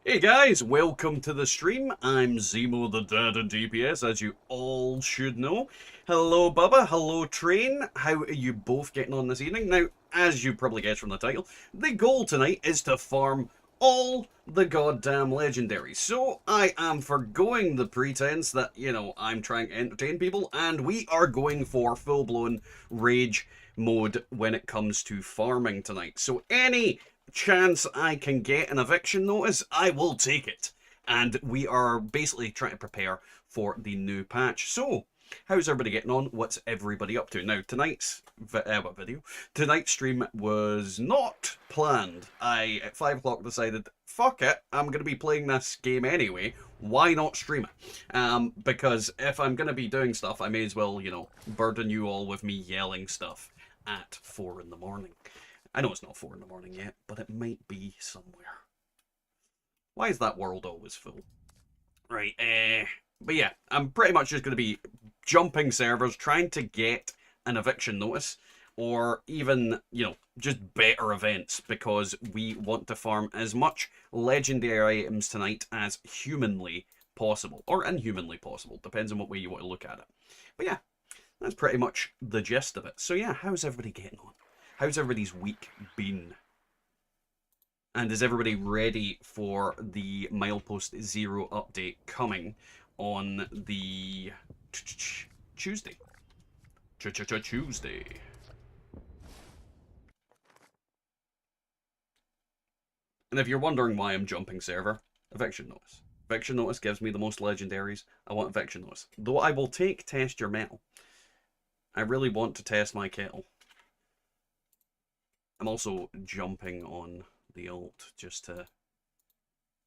Hey guys, welcome to the stream. I'm Zemo the Dad of DPS, as you all should know. Hello Bubba, hello Train. How are you both getting on this evening? Now, as you probably guessed from the title, the goal tonight is to farm all the goddamn legendaries. So I am forgoing the pretense that, I'm trying to entertain people, and we are going for full-blown rage mode when it comes to farming tonight. So any chance I can get an eviction notice, I will take it. And we are basically trying to prepare for the new patch. So, how's everybody getting on? What's everybody up to? Now, tonight's stream was not planned. I, at 5 o'clock, decided, fuck it, I'm going to be playing this game anyway. Why not stream it? Because if I'm going to be doing stuff, I may as well, burden you all with me yelling stuff at 4 in the morning. I know it's not 4 in the morning yet, but it might be somewhere. Why is that world always full? Right, but yeah, I'm pretty much just going to be jumping servers, trying to get an eviction notice, or even, just better events, because we want to farm as much legendary items tonight as humanly possible, or inhumanly possible, depends on what way you want to look at it. But yeah, that's pretty much the gist of it. So yeah, how's everybody getting on? How's everybody's week been? And is everybody ready for the Milepost 0 update coming on the Tuesday? Tuesday. And if you're wondering why I'm jumping server, eviction notice. Eviction notice gives me the most legendaries. I want eviction notice. Though I will take test your metal. I really want to test my kettle. I'm also jumping on the alt just to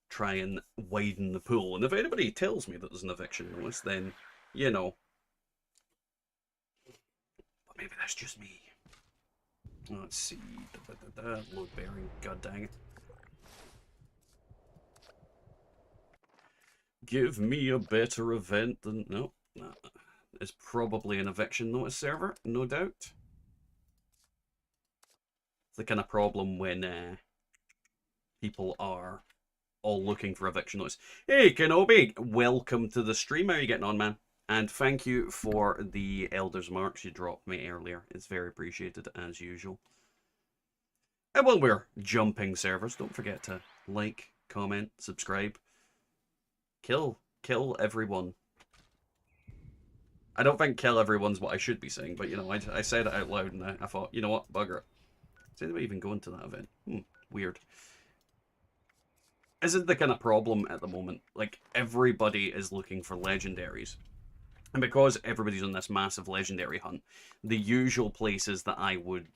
try and widen the pool. And if anybody tells me that there's an eviction notice, then, But maybe that's just me. Let's see. Load bearing. God dang it. Give me a better event than... No. It's probably an eviction notice server, no doubt. The kind of problem when people are all looking for eviction notice. Hey, Kenobi, welcome to the stream. How are you getting on, man? And thank you for the Elder's Marks you dropped me earlier. It's very appreciated, as usual. And while we're jumping servers, don't forget to like, comment, subscribe. Kill everyone. I don't think kill everyone's what I should be saying, but, I said it out loud, and I thought, you know what, bugger it. Is anybody even going to that event? Weird. Isn't the kind of problem at the moment, like, everybody is looking for legendaries. And because everybody's on this massive legendary hunt, the usual places that I would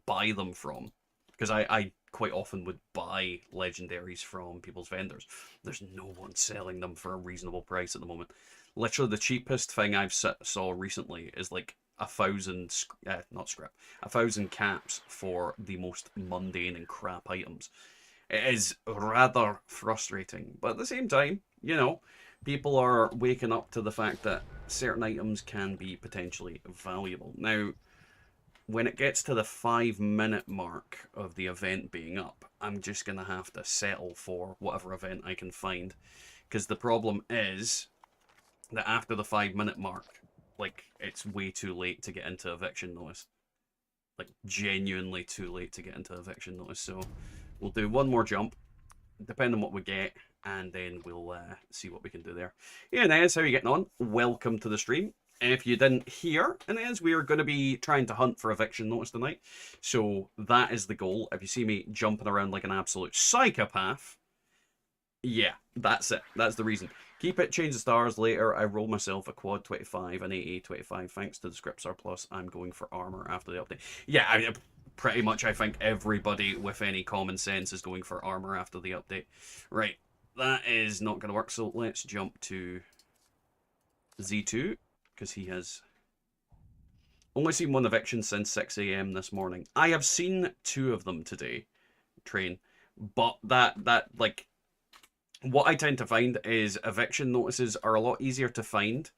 buy them from, because I quite often would buy legendaries from people's vendors, there's no one selling them for a reasonable price at the moment. Literally, the cheapest thing I've saw recently is like 1,000, not scrap, 1,000 caps for the most mundane and crap items. It is rather frustrating, but at the same time, people are waking up to the fact that certain items can be potentially valuable. Now, when it gets to the 5-minute mark of the event being up, I'm just going to have to settle for whatever event I can find. Because the problem is that after the 5-minute mark, like, it's way too late to get into eviction notice. Like, genuinely too late to get into eviction notice. So we'll do one more jump, depending on what we get, and then we'll see what we can do there. Yeah, Nez, how are you getting on? Welcome to the stream. If you didn't hear, Nez, we are going to be trying to hunt for eviction notice tonight. So that is the goal. If you see me jumping around like an absolute psychopath, yeah, that's it. That's the reason. Keep it, change the stars later. I roll myself a quad 25, an AA 25. Thanks to the script surplus, I'm going for armor after the update. Yeah, I mean, pretty much I think everybody with any common sense is going for armor after the update. Right, that is not going to work, so let's jump to Z2, because he has only seen one eviction since 6 AM this morning. I have seen 2 of them today, Train, but that like, what I tend to find is eviction notices are a lot easier to find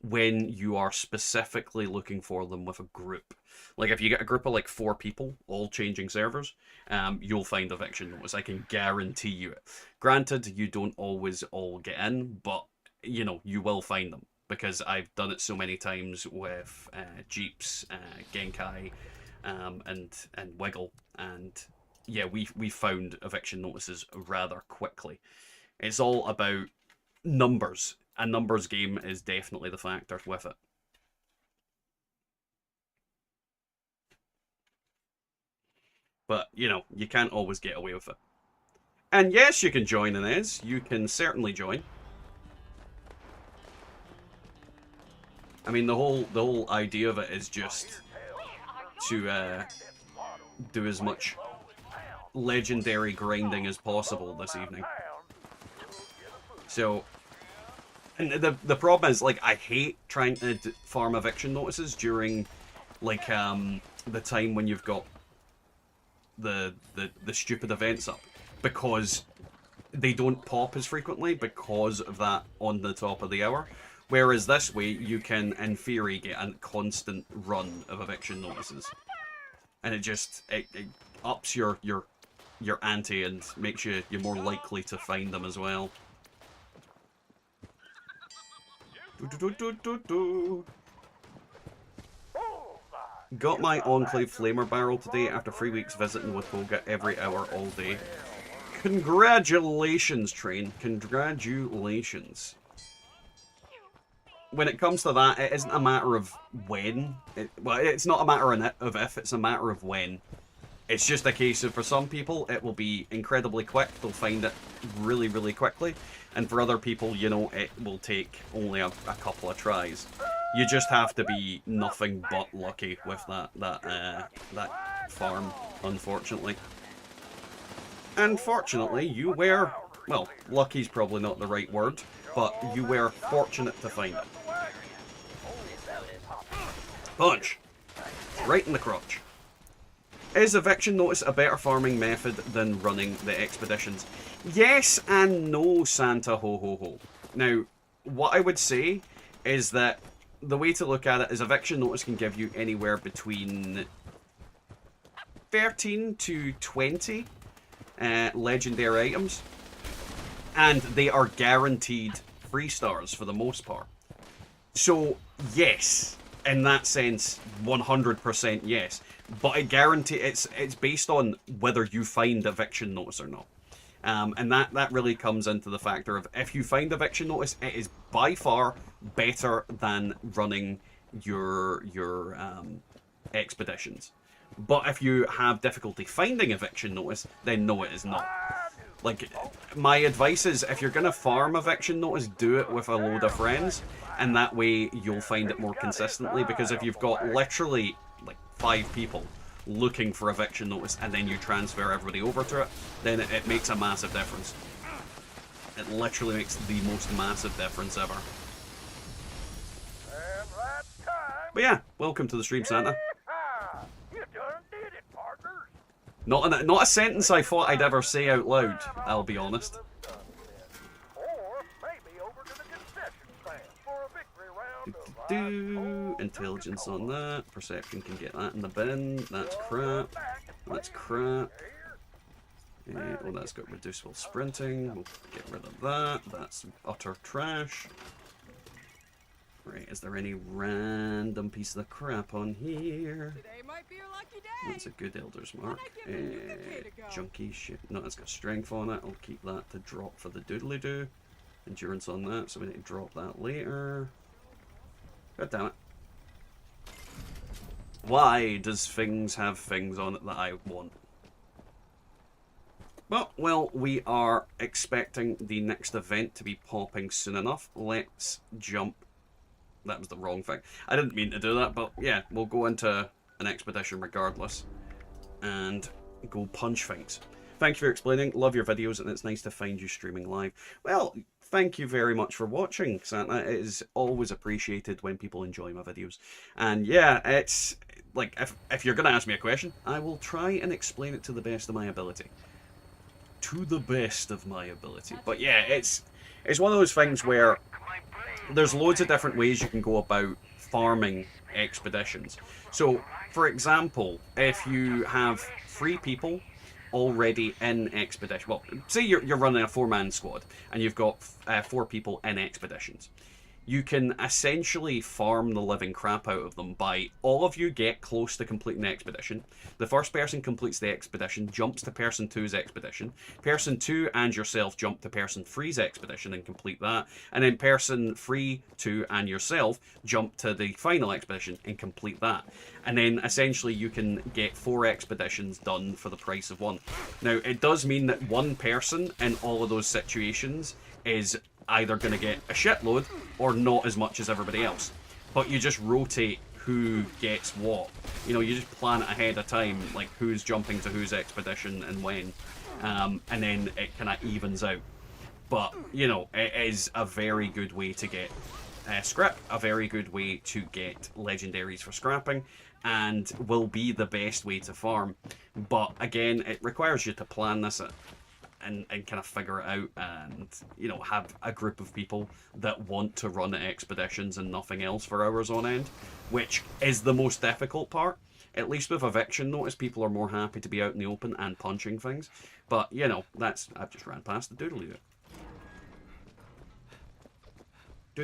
when you are specifically looking for them with a group. Like if you get a group of like 4 people all changing servers, you'll find eviction notice. I can guarantee you it. Granted, you don't always all get in, but you know you will find them because I've done it so many times with Jeeps, Genkai, and Wiggle, and yeah, we found eviction notices rather quickly. It's all about numbers. A numbers game is definitely the factor with it. But, you know, you can't always get away with it. And yes, you can join in Ez. You can certainly join. I mean, the whole idea of it is just to do as much legendary grinding as possible this evening. So, and the problem is, like, I hate trying to farm eviction notices during, like, the time when you've got the stupid events up, because they don't pop as frequently because of that on the top of the hour. Whereas this way, you can, in theory, get a constant run of eviction notices, and it ups your ante and makes you're more likely to find them as well. Got my Enclave Flamer barrel today after 3 weeks visiting with Toga every hour all day. Congratulations, Train. Congratulations. When it comes to that, it isn't a matter of when. Well, it's not a matter of if, it's a matter of when. It's just a case of, for some people, it will be incredibly quick. They'll find it really, really quickly. And for other people, you know, it will take only a couple of tries. You just have to be nothing but lucky with that farm, unfortunately. Unfortunately, you were, well, lucky's probably not the right word, but you were fortunate to find it. Punch! Right in the crotch. Is eviction notice a better farming method than running the expeditions? Yes and no, Santa ho ho ho. Now, what I would say is that the way to look at it is eviction notice can give you anywhere between 13 to 20 legendary items, and they are guaranteed 3 stars for the most part. So yes, in that sense, 100% yes. But I guarantee it's based on whether you find eviction notice or not. And that really comes into the factor of, if you find eviction notice, it is by far better than running your expeditions. But if you have difficulty finding eviction notice, then no, it is not. Like, my advice is, if you're going to farm eviction notice, do it with a load of friends, and that way you'll find it more consistently, because if you've got literally, like, 5 people looking for eviction notice, and then you transfer everybody over to it, then it makes a massive difference. It literally makes the most massive difference ever. But yeah, welcome to the stream, Santa. Not a sentence I thought I'd ever say out loud, I'll be honest. Intelligence on that. Perception can get that in the bin. That's crap. That's crap. Oh, that's got reducible sprinting. We'll get rid of that. That's utter trash. Right, is there any random piece of crap on here? That's a good Elder's Mark. Junky shit. No, it's got strength on it. I'll keep that to drop for the doodly-doo. Endurance on that, so we need to drop that later. God damn it. Why does things have things on it that I want? Well, we are expecting the next event to be popping soon enough. Let's jump. That was the wrong thing. I didn't mean to do that, but yeah, we'll go into an expedition regardless and go punch things. Thank you for explaining. Love your videos, and it's nice to find you streaming live. Well, thank you very much for watching, Santa. It is always appreciated when people enjoy my videos. And yeah, it's like, if you're going to ask me a question, I will try and explain it to the best of my ability. to the best of my ability. But yeah, it's one of those things where there's loads of different ways you can go about farming expeditions. So, for example, if you have 3 people already in expedition, well, say you're running a 4-man squad and you've got 4 people in expeditions, you can essentially farm the living crap out of them by all of you get close to completing the expedition. The first person completes the expedition, jumps to person 2's expedition. Person 2 and yourself jump to person 3's expedition and complete that. And then person 3, 2 and yourself jump to the final expedition and complete that. And then essentially you can get 4 expeditions done for the price of 1. Now, it does mean that one person in all of those situations is either going to get a shitload or not as much as everybody else. But you just rotate who gets what. You know, you just plan it ahead of time, like who's jumping to whose expedition and when. And then it kind of evens out. But, you know, it is a very good way to get scrap, a very good way to get legendaries for scrapping, and will be the best way to farm. But again, it requires you to plan this and kind of figure it out, and, you know, have a group of people that want to run expeditions and nothing else for hours on end, which is the most difficult part. At least with eviction notice, people are more happy to be out in the open and punching things. But, you know, I've just ran past the doodly do.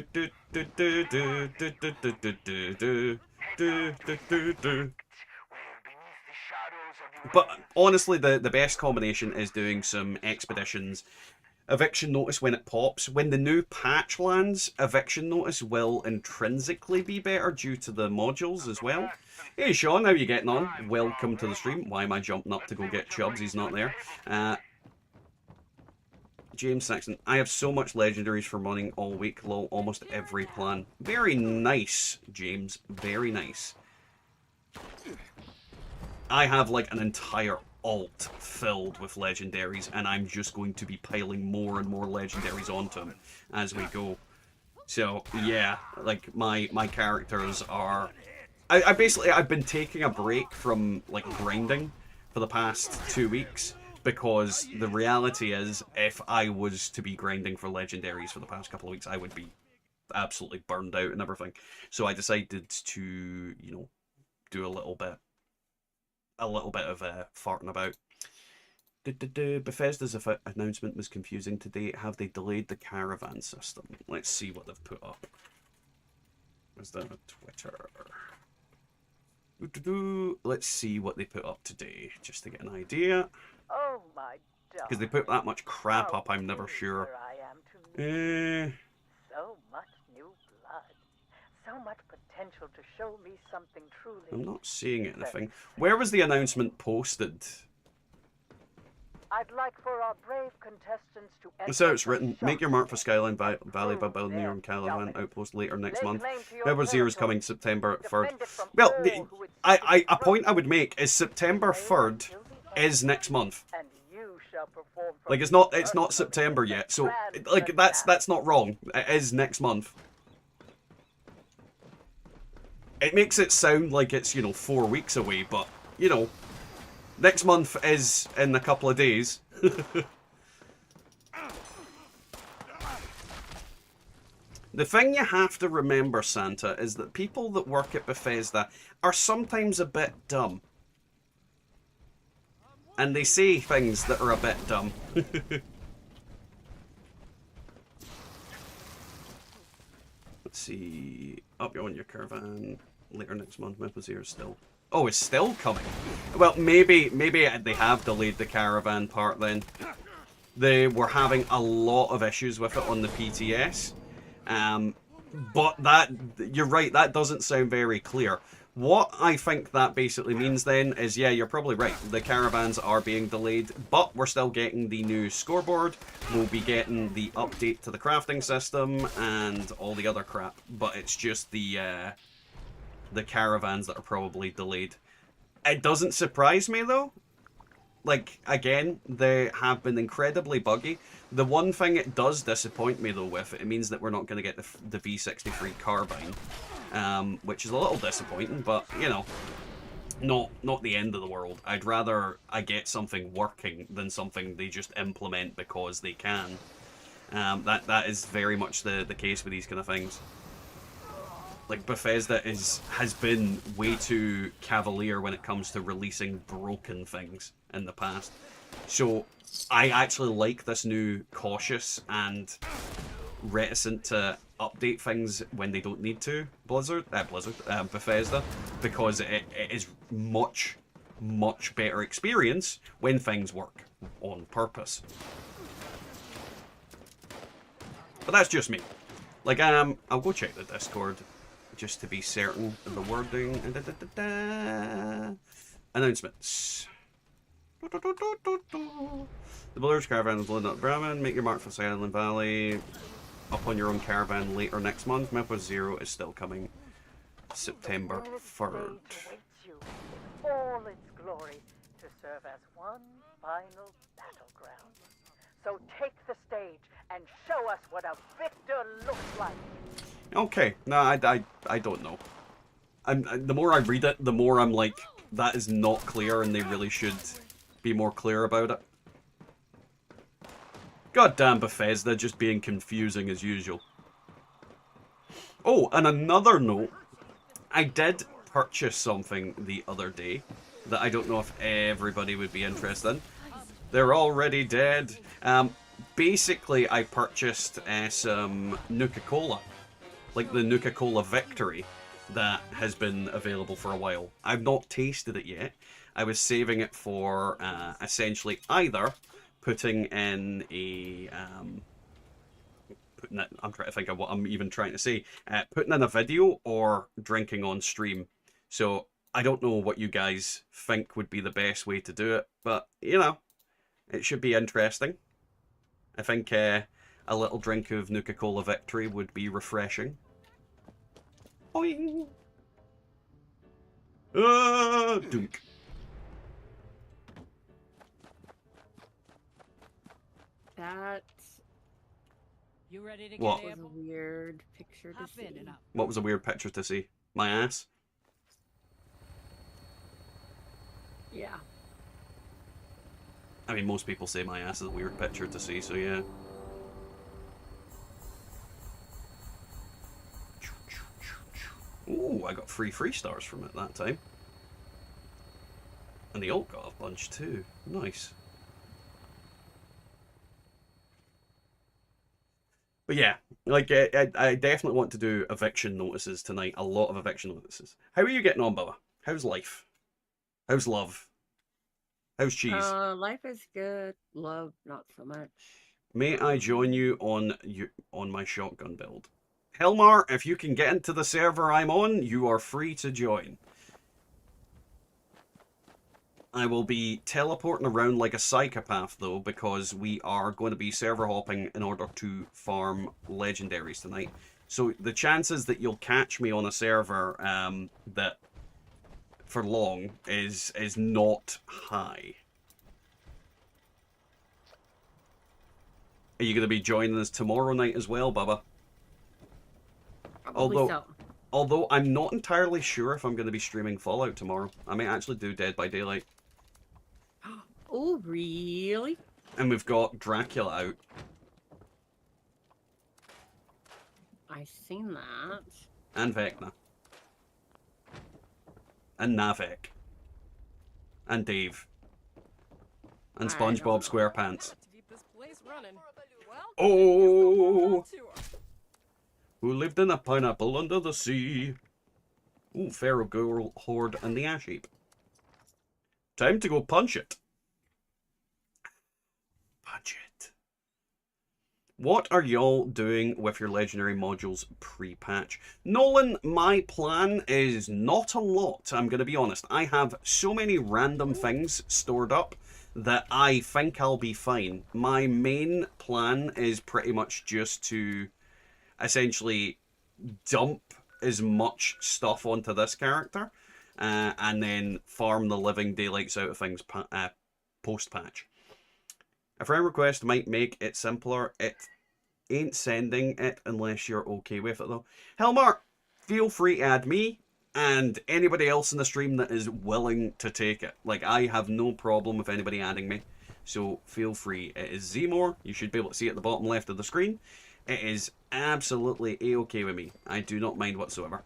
But honestly, the best combination is doing some expeditions. Eviction notice when it pops. When the new patch lands, eviction notice will intrinsically be better due to the modules as well. Hey Sean, how you getting on? Welcome to the stream. Why am I jumping up to go get Chubbs? He's not there. James Saxon, I have so much legendaries for running all week, lol, almost every plan. Very nice, James. Very nice. I have like an entire alt filled with legendaries, and I'm just going to be piling more and more legendaries onto them as we go. So yeah, like my characters are... I've been taking a break from like grinding for the past 2 weeks, because the reality is, if I was to be grinding for legendaries for the past couple of weeks, I would be absolutely burned out and everything. So I decided to, you know, do a little bit of farting about. Bethesda's announcement was confusing today. Have they delayed the caravan system? Let's see what they've put up. Is that on Twitter? Let's see what they put up today, just to get an idea. Oh my God. Because they put that much crap up, I'm never sure. So much new blood. So much potential to show me something truly... I'm not seeing anything. Where was the announcement posted? I'd like for our brave contestants to... That's how it's written. Make your mark for Skyline Valley by building your own caravan outpost later next month. February 0 is coming September 3rd. Well, a point I would make is September 3rd is next month. Like, it's not September yet, so like that's not wrong. It is next month. It makes it sound like it's, you know, 4 weeks away, but, you know, next month is in a couple of days. The thing you have to remember, Santa, is that people that work at Bethesda are sometimes a bit dumb. And they say things that are a bit dumb. Let's see. Up on your caravan later next month. Milepost still. Oh, it's still coming. Well, maybe they have delayed the caravan part then. They were having a lot of issues with it on the PTS. But that, you're right, that doesn't sound very clear. What I think that basically means then is, yeah, you're probably right. The caravans are being delayed, but we're still getting the new scoreboard. We'll be getting the update to the crafting system and all the other crap. But it's just the caravans that are probably delayed. It doesn't surprise me though. Like, again, they have been incredibly buggy. The one thing it does disappoint me though with, it means that we're not going to get the V63 carbine. Which is a little disappointing, but, you know, not the end of the world. I'd rather I get something working than something they just implement because they can. That is very much the case with these kind of things. Like, Bethesda has been way too cavalier when it comes to releasing broken things in the past. So I actually like this new cautious and reticent to update things when they don't need to, Bethesda, because it is much better experience when things work on purpose. But that's just me. Like, I'll go check the Discord just to be certain of the wording. Announcements. The Builder's Caravan is loading up Bremen. Make your mark for Silent Valley. Up on your own caravan later next month. Milepost 0 is still coming September 3rd. All its glory to serve as one final battleground. So take the stage and show us what a victor looks like. Okay, no, I don't know. The more I read it, the more I'm like, that is not clear, and they really should be more clear about it. Goddamn Bethesda, just being confusing as usual. Oh, and another note, I did purchase something the other day that I don't know if everybody would be interested in. They're already dead. Basically, I purchased some Nuka-Cola. Like the Nuka-Cola Victory that has been available for a while. I've not tasted it yet. I was saving it for essentially either putting in a... I'm trying to think of what I'm even trying to say. Putting in a video or drinking on stream. So I don't know what you guys think would be the best way to do it. But, you know, it should be interesting. I think a little drink of Nuka-Cola Victory would be refreshing. Boing! Dunk. That You ready to What? get was a weird picture to see. What was a weird picture to see? My ass? Yeah. I mean, most people say my ass is a weird picture to see, so yeah. Ooh, I got 3 stars from it that time. And the alt got a bunch too. Nice. But yeah, like, I definitely want to do eviction notices tonight. A lot of eviction notices. How are you getting on, Bubba? How's life? How's love? How's cheese? Life is good. Love, not so much. May I join you on my shotgun build? Helmar, if you can get into the server I'm on, you are free to join. I will be teleporting around like a psychopath, though, because we are going to be server hopping in order to farm legendaries tonight. So the chances that you'll catch me on a server that for long is not high. Are you going to be joining us tomorrow night as well, Bubba? Probably so. Although I'm not entirely sure if I'm going to be streaming Fallout tomorrow. I may actually do Dead by Daylight. Oh, really? And we've got Dracula out. I seen that. And Vecna. And Navek. And Dave. And SpongeBob SquarePants. Oh! Who lived in a pineapple under the sea? Ooh, Pharaoh Girl, Horde, and the Ash Heap. Time to go punch it. Punch it. What are y'all doing with your legendary modules pre-patch? Nolan, my plan is not a lot, I'm going to be honest. I have so many random things stored up that I think I'll be fine. My main plan is pretty much just to essentially dump as much stuff onto this character and then farm the living daylights out of things post-patch. A friend request might make it simpler. It ain't sending it unless you're okay with it, though. Helmar, feel free to add me, and anybody else in the stream that is willing to take it. Like, I have no problem with anybody adding me, so feel free. It is Zmore. You should be able to see it at the bottom left of the screen. It is absolutely a-okay with me. I do not mind whatsoever.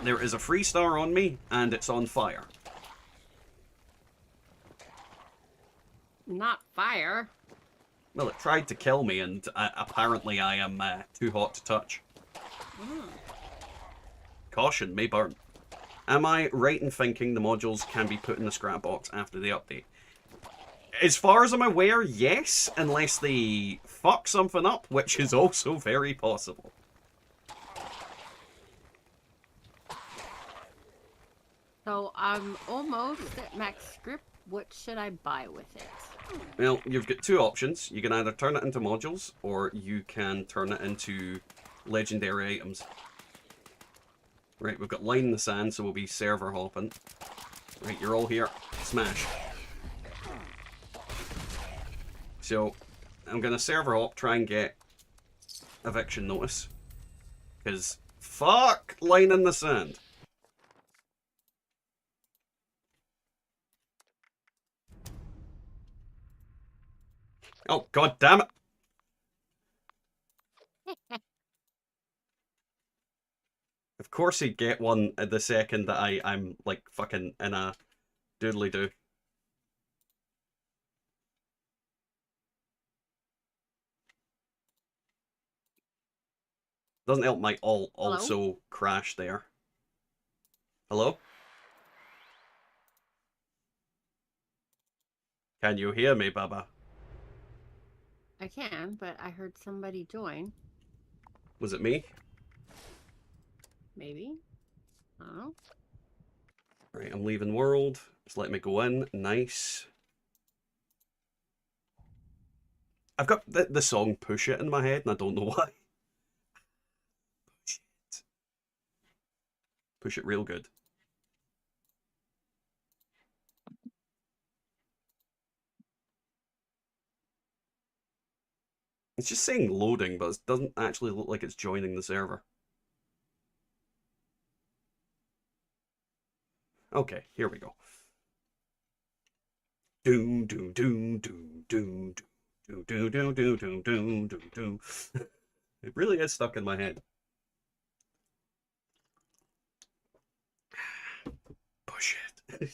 There is a free star on me, and it's on fire. Not fire. Well, it tried to kill me, and apparently I am too hot to touch. Mm. Caution, may burn. Am I right in thinking the modules can be put in the scrap box after the update? As far as I'm aware, yes, unless they fuck something up, which is also very possible. So I'm almost at max script. What should I buy with it? Well, you've got two options. You can either turn it into modules, or you can turn it into legendary items. Right, we've got line in the sand, so we'll be server hopping. Right, you're all here. Smash. So, I'm gonna server hop, try and get eviction notice. Because, fuck line in the sand. Oh, god damn it. Of course he'd get one the second that I'm like fucking in a doodly-doo. Doesn't help my ult also crash there. Hello? Can you hear me, Baba? I can, but I heard somebody join. Was it me? Maybe. I don't know. Right, I'm leaving world. Just let me go in. Nice. I've got the song Push It in my head, and I don't know why. Push it. Push it real good. It's just saying loading, but it doesn't actually look like it's joining the server. Okay, here we go. Doom doom doom doom doom doom doom doom doom doom doom doom doom. It really is stuck in my head. Push it.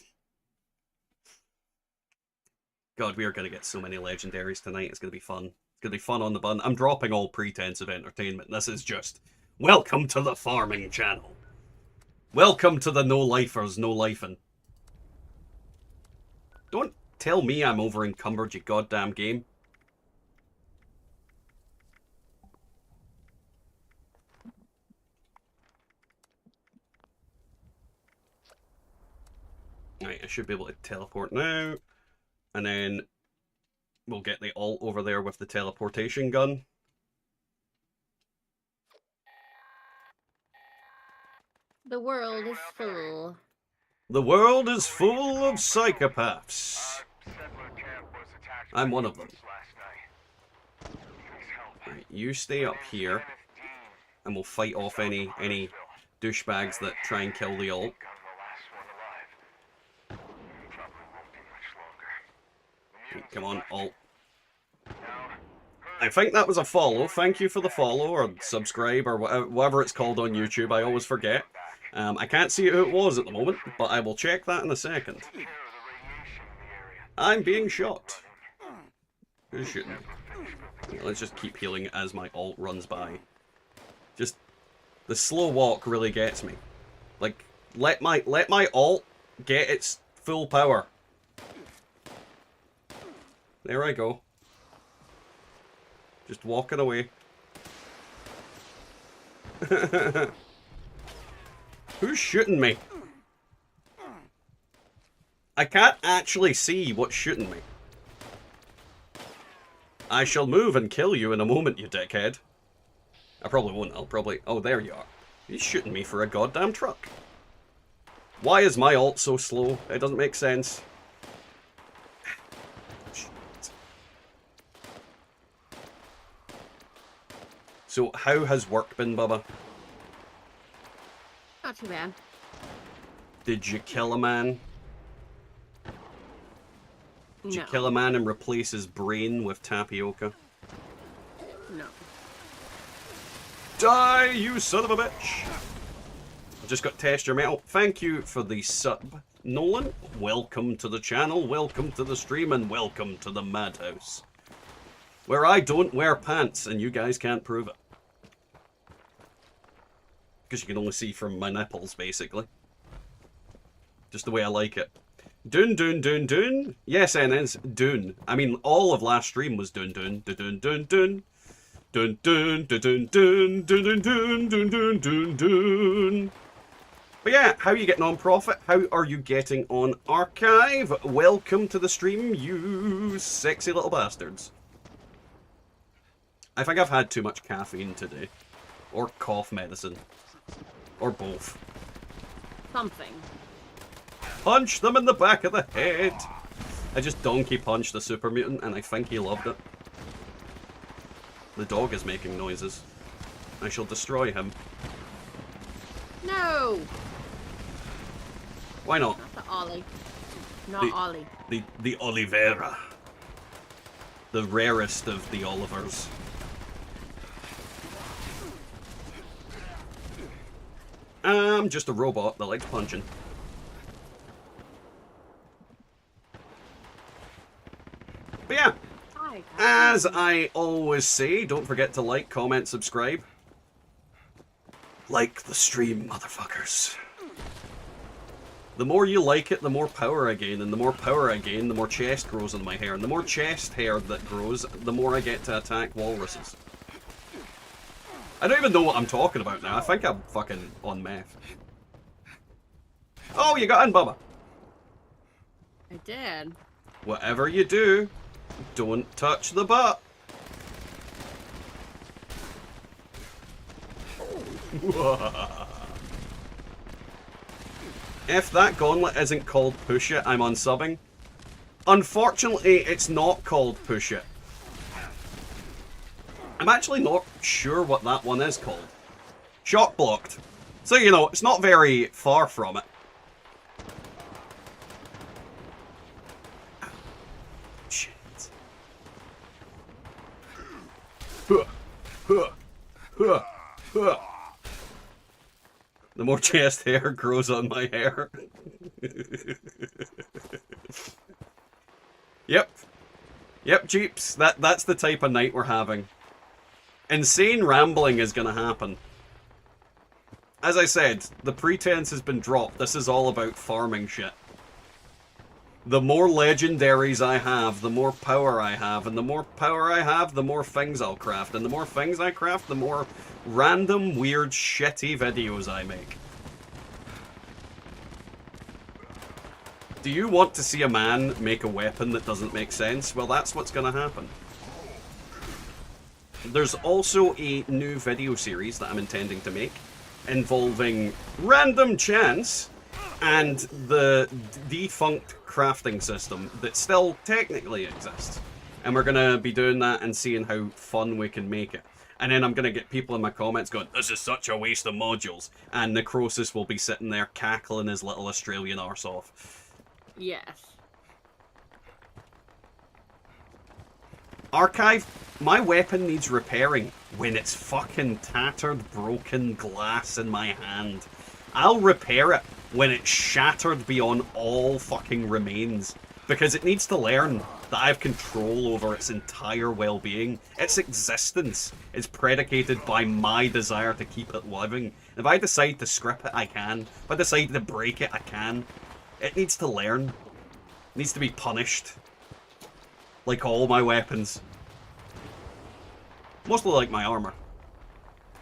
God, we are going to get so many legendaries tonight. It's going to be fun. It's going to be fun on the bun. I'm dropping all pretense of entertainment. This is just, welcome to the farming channel. Welcome to the no-lifers, no-lifing. Don't tell me I'm over encumbered, you goddamn game. Right, I should be able to teleport now. And then we'll get the ult over there with the teleportation gun. The world is full. The world is full of psychopaths. I'm one of them. Right, you stay up here, and we'll fight off any douchebags that try and kill the ult. Come on, ult. I think that was a follow. Thank you for the follow, or subscribe, or whatever it's called on YouTube. I always forget. I can't see who it was at the moment, but I will check that in a second. I'm being shot. Who's shooting me? Let's just keep healing as my ult runs by. Just, the slow walk really gets me. Like, let my ult get its full power. There I go. Just walking away. Who's shooting me? I can't actually see what's shooting me. I shall move and kill you in a moment, you dickhead. I probably won't. I'll probably... Oh, there you are. He's shooting me for a goddamn truck. Why is my ult so slow? It doesn't make sense. So, how has work been, Bubba? Not too bad. Did you kill a man? Did you No. kill a man and replace his brain with tapioca? No. Die, you son of a bitch! I just got test your metal. Thank you for the sub, Nolan. Welcome to the channel, welcome to the stream, and welcome to the madhouse. Where I don't wear pants, and you guys can't prove it. Because you can only see from my nipples, basically. Just the way I like it. Dune, Dune, Dune, Dune. Yes, NN's Dune. I mean, all of last stream was Dune, Dune, Dune, Dune, Dune. Dun dun dun dun dun dun dun dun dun dun dun dun. But yeah, how are you getting on, Prophet? How are you getting on, Archive? Welcome to the stream, you sexy little bastards. I think I've had too much caffeine today. Or cough medicine. Or both. Something. Punch them in the back of the head! I just donkey punched the super mutant and I think he loved it. The dog is making noises. I shall destroy him. No! Why not? Not the Ollie. Not Ollie. The Oliveira. The rarest of the Olivers. I'm just a robot that likes punching. But yeah, Hi. as I always say, don't forget to like, comment, subscribe. Like the stream, motherfuckers. The more you like it, the more power I gain, and the more power I gain, the more chest grows on my hair, and the more chest hair that grows, the more I get to attack walruses. I don't even know what I'm talking about now. I think I'm fucking on meth. Oh, you got in, Bubba. I did. Whatever you do, don't touch the butt. If that gauntlet isn't called Push It, I'm unsubbing. Unfortunately, it's not called Push It. I'm actually not sure what that one is called. Shock blocked. So, you know, it's not very far from it. Shit. Huh. Huh. Huh. Huh. The more chest hair grows on my hair. Yep. Yep, Jeeps. That's the type of night we're having. Insane rambling is gonna happen. As I said, the pretense has been dropped. This is all about farming shit. The more legendaries I have, the more power I have, and the more power I have, the more things I'll craft, and the more things I craft, the more random, weird, shitty videos I make. Do you want to see a man make a weapon that doesn't make sense? Well, that's what's gonna happen. There's also a new video series that I'm intending to make involving random chance and the defunct crafting system that still technically exists. And we're going to be doing that and seeing how fun we can make it. And then I'm going to get people in my comments going, this is such a waste of modules. And Necrosis will be sitting there cackling his little Australian arse off. Yes. Archive, my weapon needs repairing when it's fucking tattered, broken glass in my hand. I'll repair it when it's shattered beyond all fucking remains. Because it needs to learn that I have control over its entire well-being. Its existence is predicated by my desire to keep it living. If I decide to scrap it, I can. If I decide to break it, I can. It needs to learn. It needs to be punished. Like all my weapons. Mostly like my armor.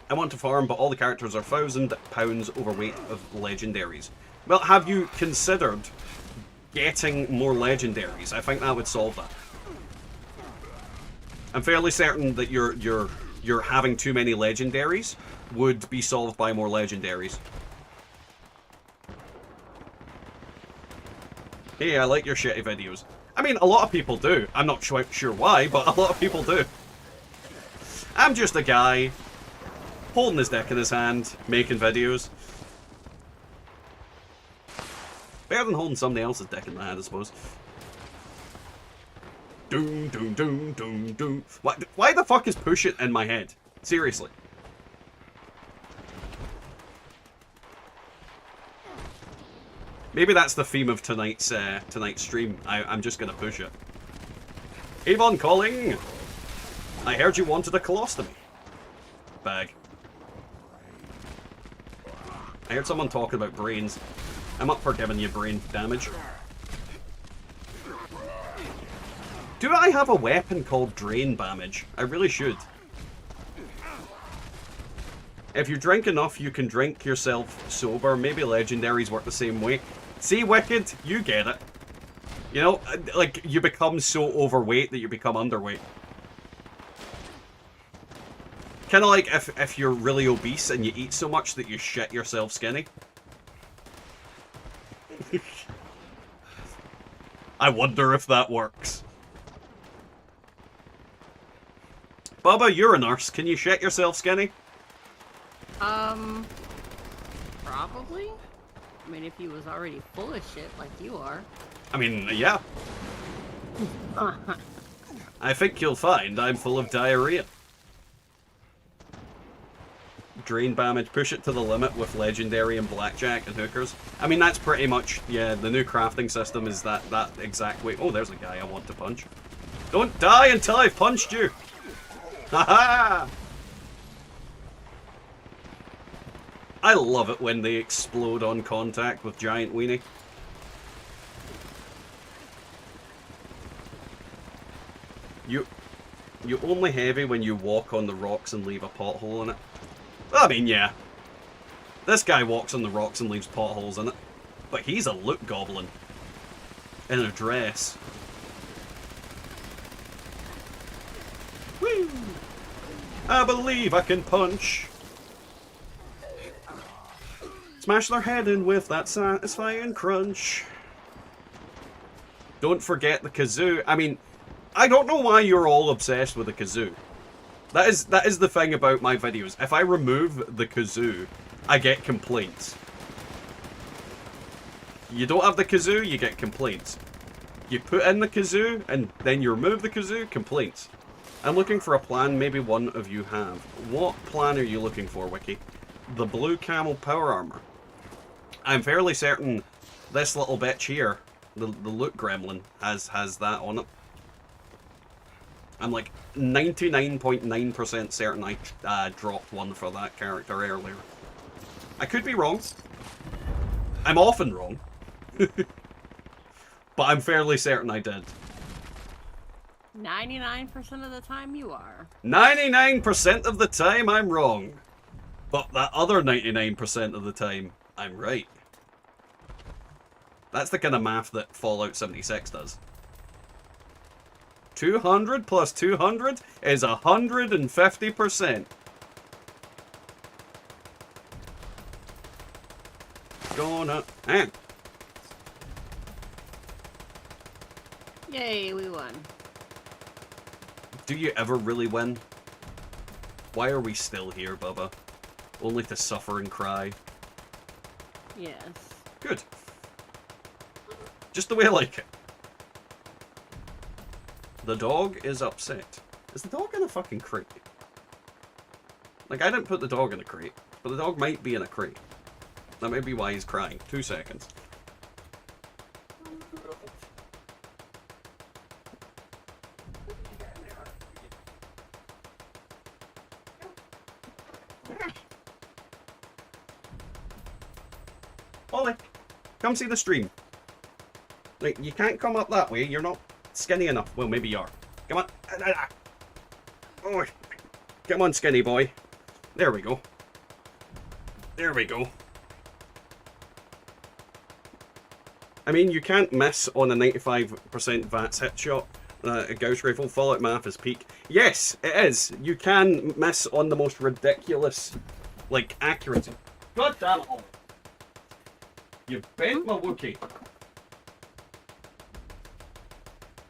I want to farm, but all the characters are £1,000 overweight of legendaries. Well, have you considered getting more legendaries? I think that would solve that. I'm fairly certain that you're having too many legendaries would be solved by more legendaries. Hey, I like your shitty videos. I mean, a lot of people do. I'm not sure why, but a lot of people do. I'm just a guy holding his dick in his hand, making videos. Better than holding somebody else's dick in my hand, I suppose. Doom, doom, doom, doom, doom. Why the fuck is push it in my head? Seriously. Maybe that's the theme of tonight's stream. I'm just gonna push it. Avon calling! I heard you wanted a colostomy. Bag. I heard someone talking about brains. I'm up for giving you brain damage. Do I have a weapon called drain damage? I really should. If you drink enough, you can drink yourself sober. Maybe legendaries work the same way. See, Wicked? You get it. You know, like, you become so overweight that you become underweight. Kind of like if you're really obese and you eat so much that you shit yourself skinny. I wonder if that works. Bubba, you're a nurse. Can you shit yourself skinny? Probably. I mean, if he was already full of shit like you are. I mean, yeah. I think you'll find I'm full of diarrhea. Drain damage, push it to the limit with legendary and blackjack and hookers. I mean, that's pretty much, yeah, the new crafting system is that exact way. Oh, there's a guy I want to punch. Don't die until I've punched you! Haha! I love it when they explode on contact with giant weenie. You only heavy when you walk on the rocks and leave a pothole in it. I mean, yeah. This guy walks on the rocks and leaves potholes in it. But he's a loot goblin. In a dress. Woo! I believe I can punch. Smash their head in with that satisfying crunch. Don't forget the kazoo. I mean, I don't know why you're all obsessed with the kazoo. That is the thing about my videos. If I remove the kazoo, I get complaints. You don't have the kazoo, you get complaints. You put in the kazoo, and then you remove the kazoo, complaints. I'm looking for a plan, maybe one of you have. What plan are you looking for, Wiki? The blue camel power armor. I'm fairly certain this little bitch here, the loot gremlin, has that on it. I'm like 99.9% certain I dropped one for that character earlier. I could be wrong. I'm often wrong. But I'm fairly certain I did. 99% of the time you are. 99% of the time I'm wrong. But that other 99% of the time, I'm right. That's the kind of math that Fallout 76 does. 200 plus 200 is 150%. Gonna... Yay, we won. Do you ever really win? Why are we still here, Bubba? Only to suffer and cry. Yes. Good. Just the way I like it. The dog is upset. Is the dog in a fucking crate? Like, I didn't put the dog in a crate, but the dog might be in a crate. That may be why he's crying. 2 seconds. Ollie, come see the stream. Like, you can't come up that way. You're not skinny enough. Well, maybe you are. Come on. Oh, come on, skinny boy. There we go. There we go. I mean, you can't miss on a 95% VATS hit shot. A Gauss rifle. Fallout math is peak. Yes, it is. You can miss on the most ridiculous, like, accuracy. God damn it, Ollie. You bent my Wookie.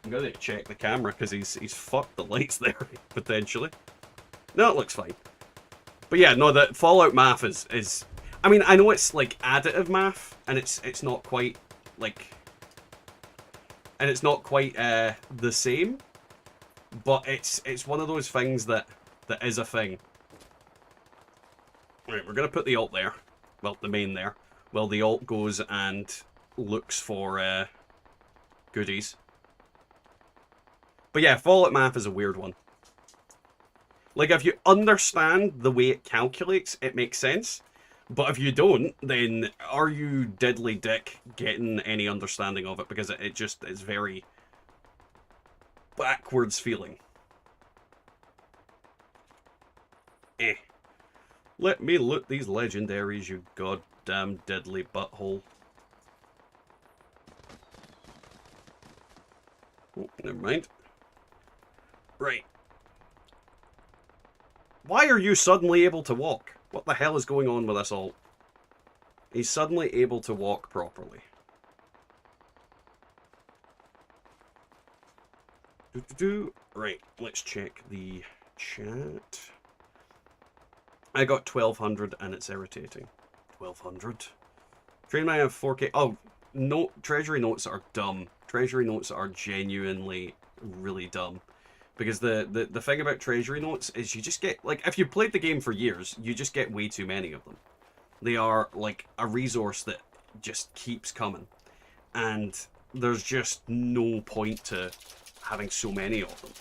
I'm gonna check the camera because he's fucked the lights there, potentially. No, it looks fine. But yeah, no, the Fallout math is I mean, I know it's like additive math, and it's not quite like, and it's not quite the same, but it's one of those things that is a thing. Right, we're gonna put the alt there, well, the main there, while the alt goes and looks for goodies. But yeah, Fallout math is a weird one. Like, if you understand the way it calculates, it makes sense. But if you don't, then are you diddly dick getting any understanding of it? Because it just is very backwards feeling. Eh. Let me loot these legendaries, you goddamn diddly butthole. Oh, never mind. Right. Why are you suddenly able to walk? What the hell is going on with this alt? He's suddenly able to walk properly. Right, let's check the chat. I got 1200 and it's irritating. 1200. Train might have 4K. Oh, no, treasury notes are dumb. Treasury notes are genuinely really dumb. Because the thing about treasury notes is you just get, like, if you played the game for years, you just get way too many of them. They are, like, a resource that just keeps coming. And there's just no point to having so many of them.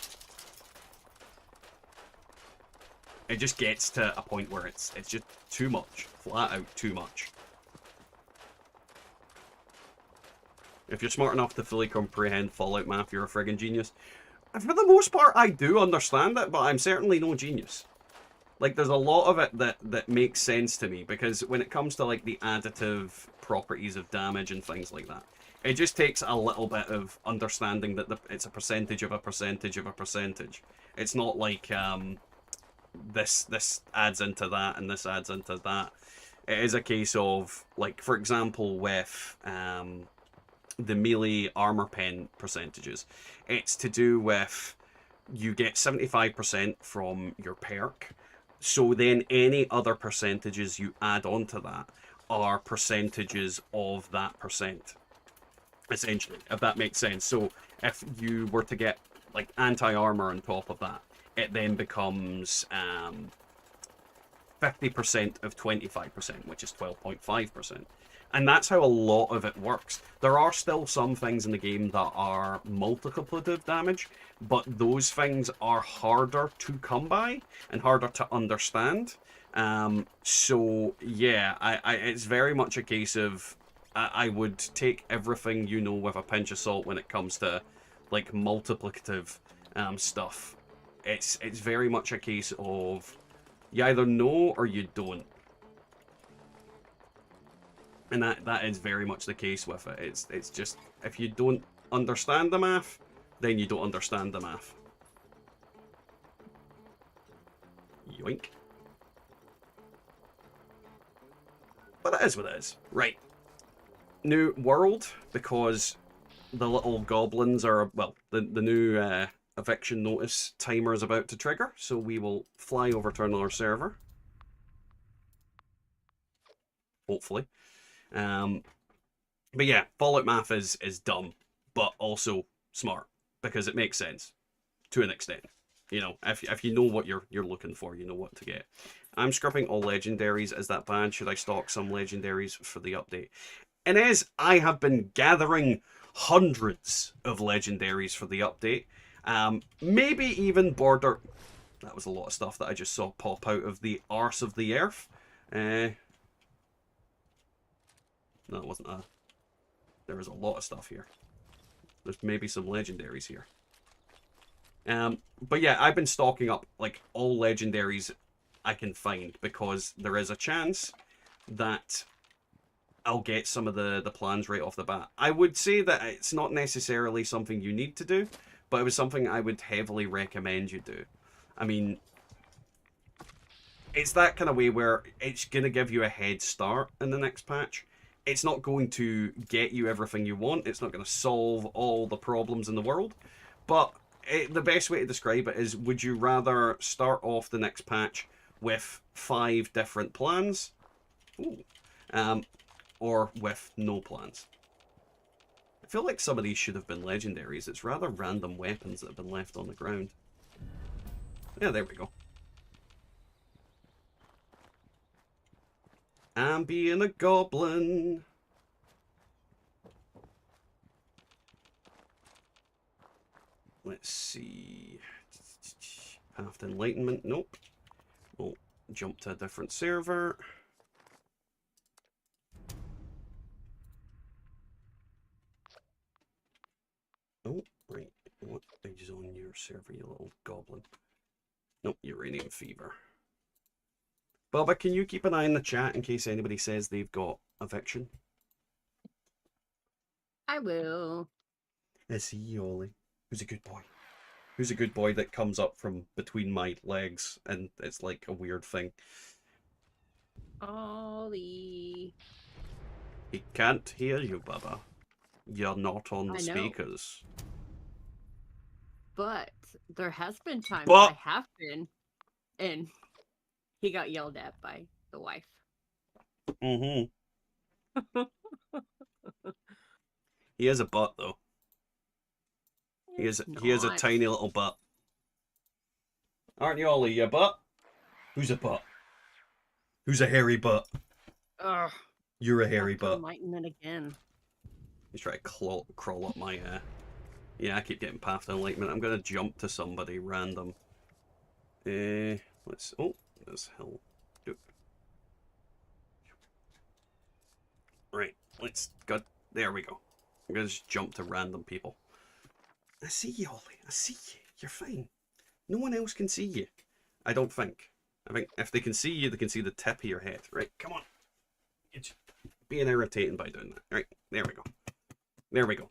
It just gets to a point where it's just too much. Flat out too much. If you're smart enough to fully comprehend Fallout math, you're a friggin' genius. For the most part, I do understand it, but I'm certainly no genius. Like, there's a lot of it that makes sense to me, because when it comes to, like, the additive properties of damage and things like that, it just takes a little bit of understanding that it's a percentage of a percentage of a percentage. It's not like, this adds into that and this adds into that. It is a case of, like, for example, with, the melee armor pen percentages. It's to do with you get 75% from your perk, so then any other percentages you add onto that are percentages of that percent, essentially, if that makes sense. So if you were to get, like, anti-armor on top of that, it then becomes 50% of 25%, which is 12.5%. And that's how a lot of it works. There are still some things in the game that are multiplicative damage, but those things are harder to come by and harder to understand. So yeah, it's very much a case of I would take everything you know with a pinch of salt when it comes to, like, multiplicative stuff. It's very much a case of you either know or you don't. And that is very much the case with it. It's just, if you don't understand the math, then you don't understand the math. Yoink. But it is what it is. Right. New world, because the little goblins are, well, the new eviction notice timer is about to trigger, so we will fly over to another server. Hopefully. But yeah, Fallout math is dumb, but also smart, because it makes sense to an extent. You know, if you know what you're looking for, you know what to get. I'm scrubbing all legendaries. Is that bad? Should I stock some legendaries for the update? Inez, I have been gathering hundreds of legendaries for the update. Maybe even border... That was a lot of stuff that I just saw pop out of the arse of the earth. No, it wasn't a... There was a lot of stuff here. There's maybe some legendaries here. But yeah, I've been stocking up, like, all legendaries I can find, because there is a chance that I'll get some of the plans right off the bat. I would say that it's not necessarily something you need to do, but it was something I would heavily recommend you do. I mean, it's that kind of way where it's going to give you a head start in the next patch. It's not going to get you everything you want. It's not going to solve all the problems in the world. But the best way to describe it is, would you rather start off the next patch with 5 different plans? Ooh. Or with no plans? I feel like some of these should have been legendaries. It's rather random weapons that have been left on the ground. Yeah, there we go. I'm being a goblin. Let's see. Path to Enlightenment. Nope. We'll jump to a different server. Oh, right. What is on your server, you little goblin? Nope, uranium fever. Bubba, can you keep an eye on the chat in case anybody says they've got eviction? I will. I see you, Ollie. Who's a good boy? Who's a good boy that comes up from between my legs and it's like a weird thing? Ollie. He can't hear you, Bubba. You're not on the I know. speakers. But there has been times But- I have been, and he got yelled at by the wife. Mm-hmm. He has a butt, though. He has a Not. tiny little butt. Aren't you, Ollie? Your butt? Who's a butt? Who's a hairy butt? Ugh. You're a hairy Path to butt. Enlightenment again. He's trying to crawl up my... Yeah, I keep getting Path to Enlightenment. I'm going to jump to somebody random. Let's... Oh, there's hill. Right, let's go. There we go. I'm going to just jump to random people. I see you, Ollie. I see you. You're fine. No one else can see you. I don't think. I think if they can see you, they can see the tip of your head. Right, come on. You're just being irritating by doing that. Right, there we go. There we go.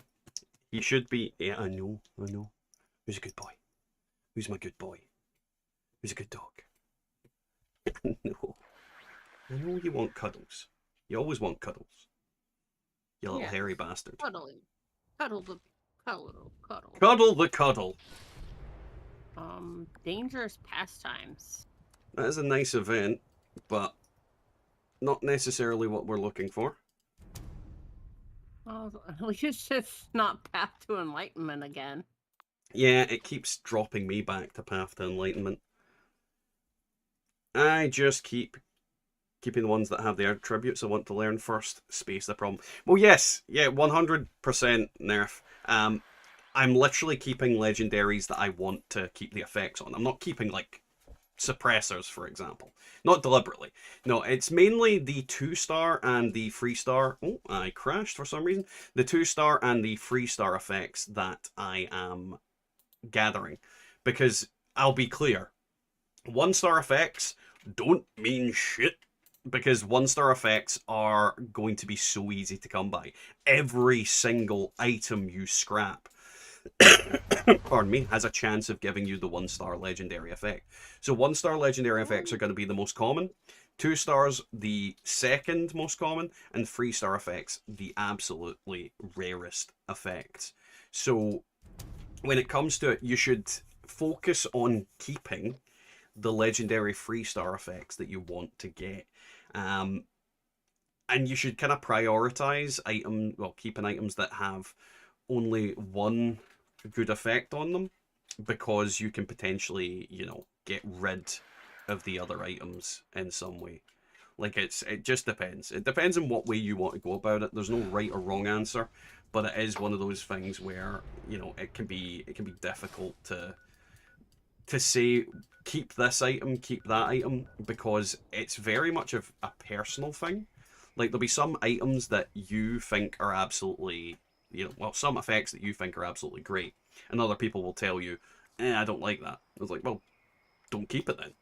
He should be... Yeah, I know. Who's a good boy? Who's my good boy? Who's a good dog? No. I know you want cuddles. You always want cuddles. You little Yeah. hairy bastard. Cuddling. Cuddle the cuddle. Cuddle the cuddle. Dangerous pastimes. That is a nice event, but not necessarily what we're looking for. Well, at least it's not Path to Enlightenment again. Yeah, it keeps dropping me back to Path to Enlightenment. I just keeping the ones that have the attributes I want to learn first. Space the problem. Well, yes, yeah, 100% nerf. I'm literally keeping legendaries that I want to keep the effects on. I'm not keeping, like, suppressors, for example. Not deliberately. No, it's mainly the 2-star and the 3-star. Oh, I crashed for some reason. The 2-star and the 3-star effects that I am gathering. Because, I'll be clear, 1-star effects don't mean shit. Because 1-star effects are going to be so easy to come by. Every single item you scrap pardon me, has a chance of giving you the 1-star legendary effect. So 1-star legendary effects are going to be the most common, 2 stars the second most common, and 3-star effects the absolutely rarest effects. So when it comes to it, you should focus on keeping the legendary 3-star effects that you want to get. And you should kind of prioritize keeping items that have only one good effect on them, because you can potentially, get rid of the other items in some way. Like, it just depends. It depends on what way you want to go about it. There's no right or wrong answer, but it is one of those things where, it can be difficult to say keep this item, keep that item, because it's very much of a personal thing. Like, there'll be some items that you think are absolutely, some effects that you think are absolutely great, and other people will tell you, I don't like that. It's like, well, don't keep it then.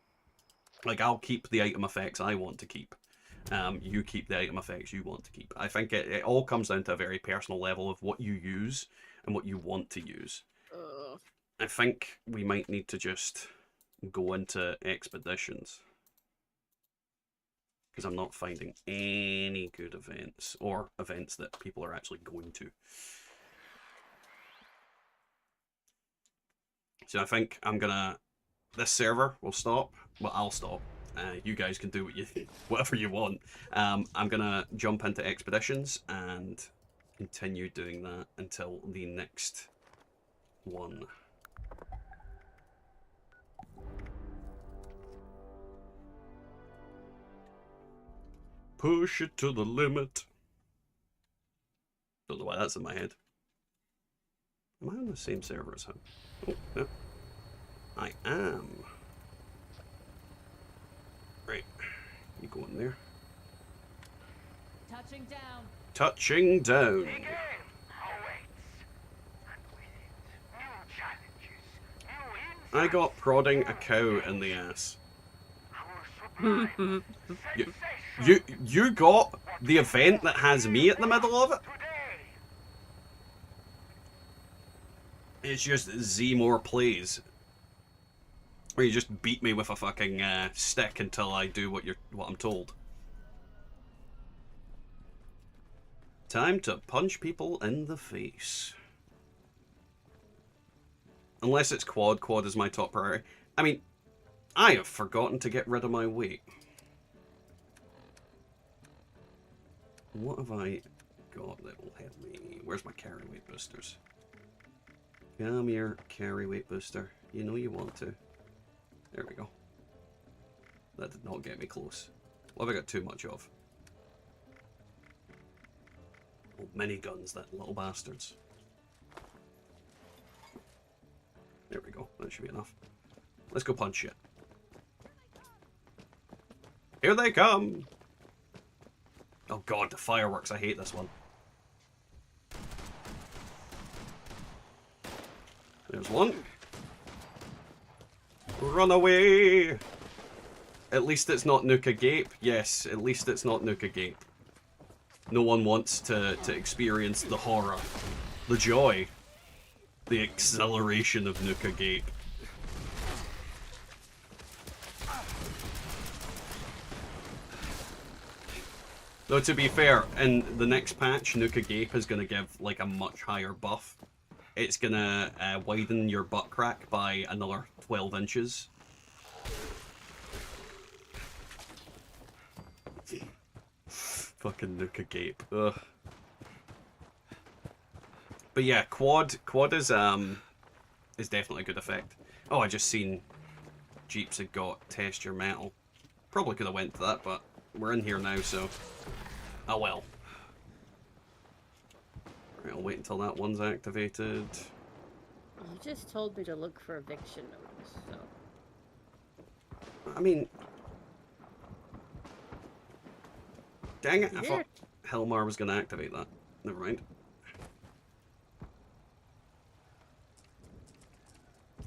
Like, I'll keep the item effects I want to keep. You keep the item effects you want to keep. I think it all comes down to a very personal level of what you use and what you want to use. I think we might need to just go into expeditions, because I'm not finding any good events, or events that people are actually going to. So I think this server will stop. Well, I'll stop. You guys can do whatever you want. I'm gonna jump into expeditions and continue doing that until the next one. Push it to the limit. Don't know why that's in my head. Am I on the same server as him? Oh, no. I am. Right. You go in there. Touching down. Touching down. The game awaits. And with it, new challenges, new I got prodding a cow in the ass. Our sublime, You got the event that has me at the middle of it? today. It's just Z more plays. Or you just beat me with a fucking stick until I do what I'm told. Time to punch people in the face. Unless it's quad. Quad is my top priority. I mean, I have forgotten to get rid of my weight. What have I got that will help me? Where's my carry weight boosters? Come here, carry weight booster. You know you want to. There we go. That did not get me close. What have I got too much of? Oh, miniguns, that little bastards. There we go. That should be enough. Let's go punch it. Here they come! Oh god, the fireworks. I hate this one. There's one. Run away! At least it's not Nuka Gape. Yes, at least it's not Nuka Gape. No one wants to experience the horror, the joy, the exhilaration of Nuka Gape. Though to be fair, in the next patch, Nuka Gape is going to give like a much higher buff. It's going to widen your butt crack by another 12 inches. Fucking Nuka Gape. Ugh. But yeah, quad is definitely a good effect. Oh, I just seen Jeeps had got test your metal. Probably could have went to that, but we're in here now, so oh well. Right, I'll wait until that one's activated. You just told me to look for eviction notice, so. I mean, dang it! I Yeah. thought Helmar was going to activate that. Never mind.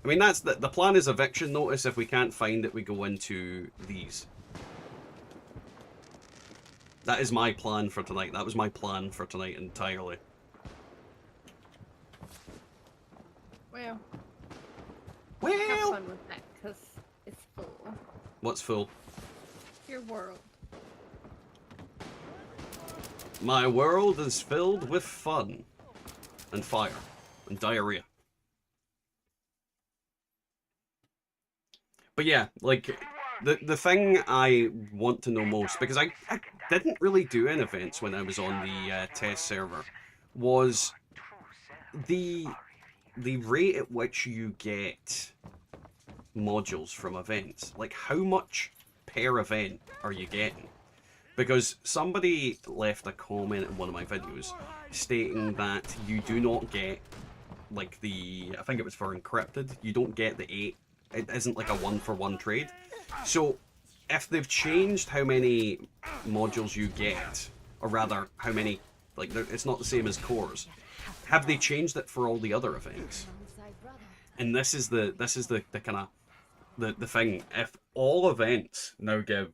I mean, that's the plan is eviction notice. If we can't find it, we go into these. That is my plan for tonight. That was my plan for tonight entirely. Well, have Well, fun with that, because it's full. what's full? Your world. My world is filled with fun and fire and diarrhea. But yeah, like the thing I want to know most, because I didn't really do any events when I was on the test server, was the rate at which you get modules from events. Like, how much per event are you getting? Because somebody left a comment in one of my videos stating that you do not get, like, I think it was for encrypted, you don't get the 8. It isn't like a 1-for-1 trade. So, if they've changed how many modules you get, or rather, how many, like, it's not the same as cores, have they changed it for all the other events? And this is the kind of the thing. If all events now give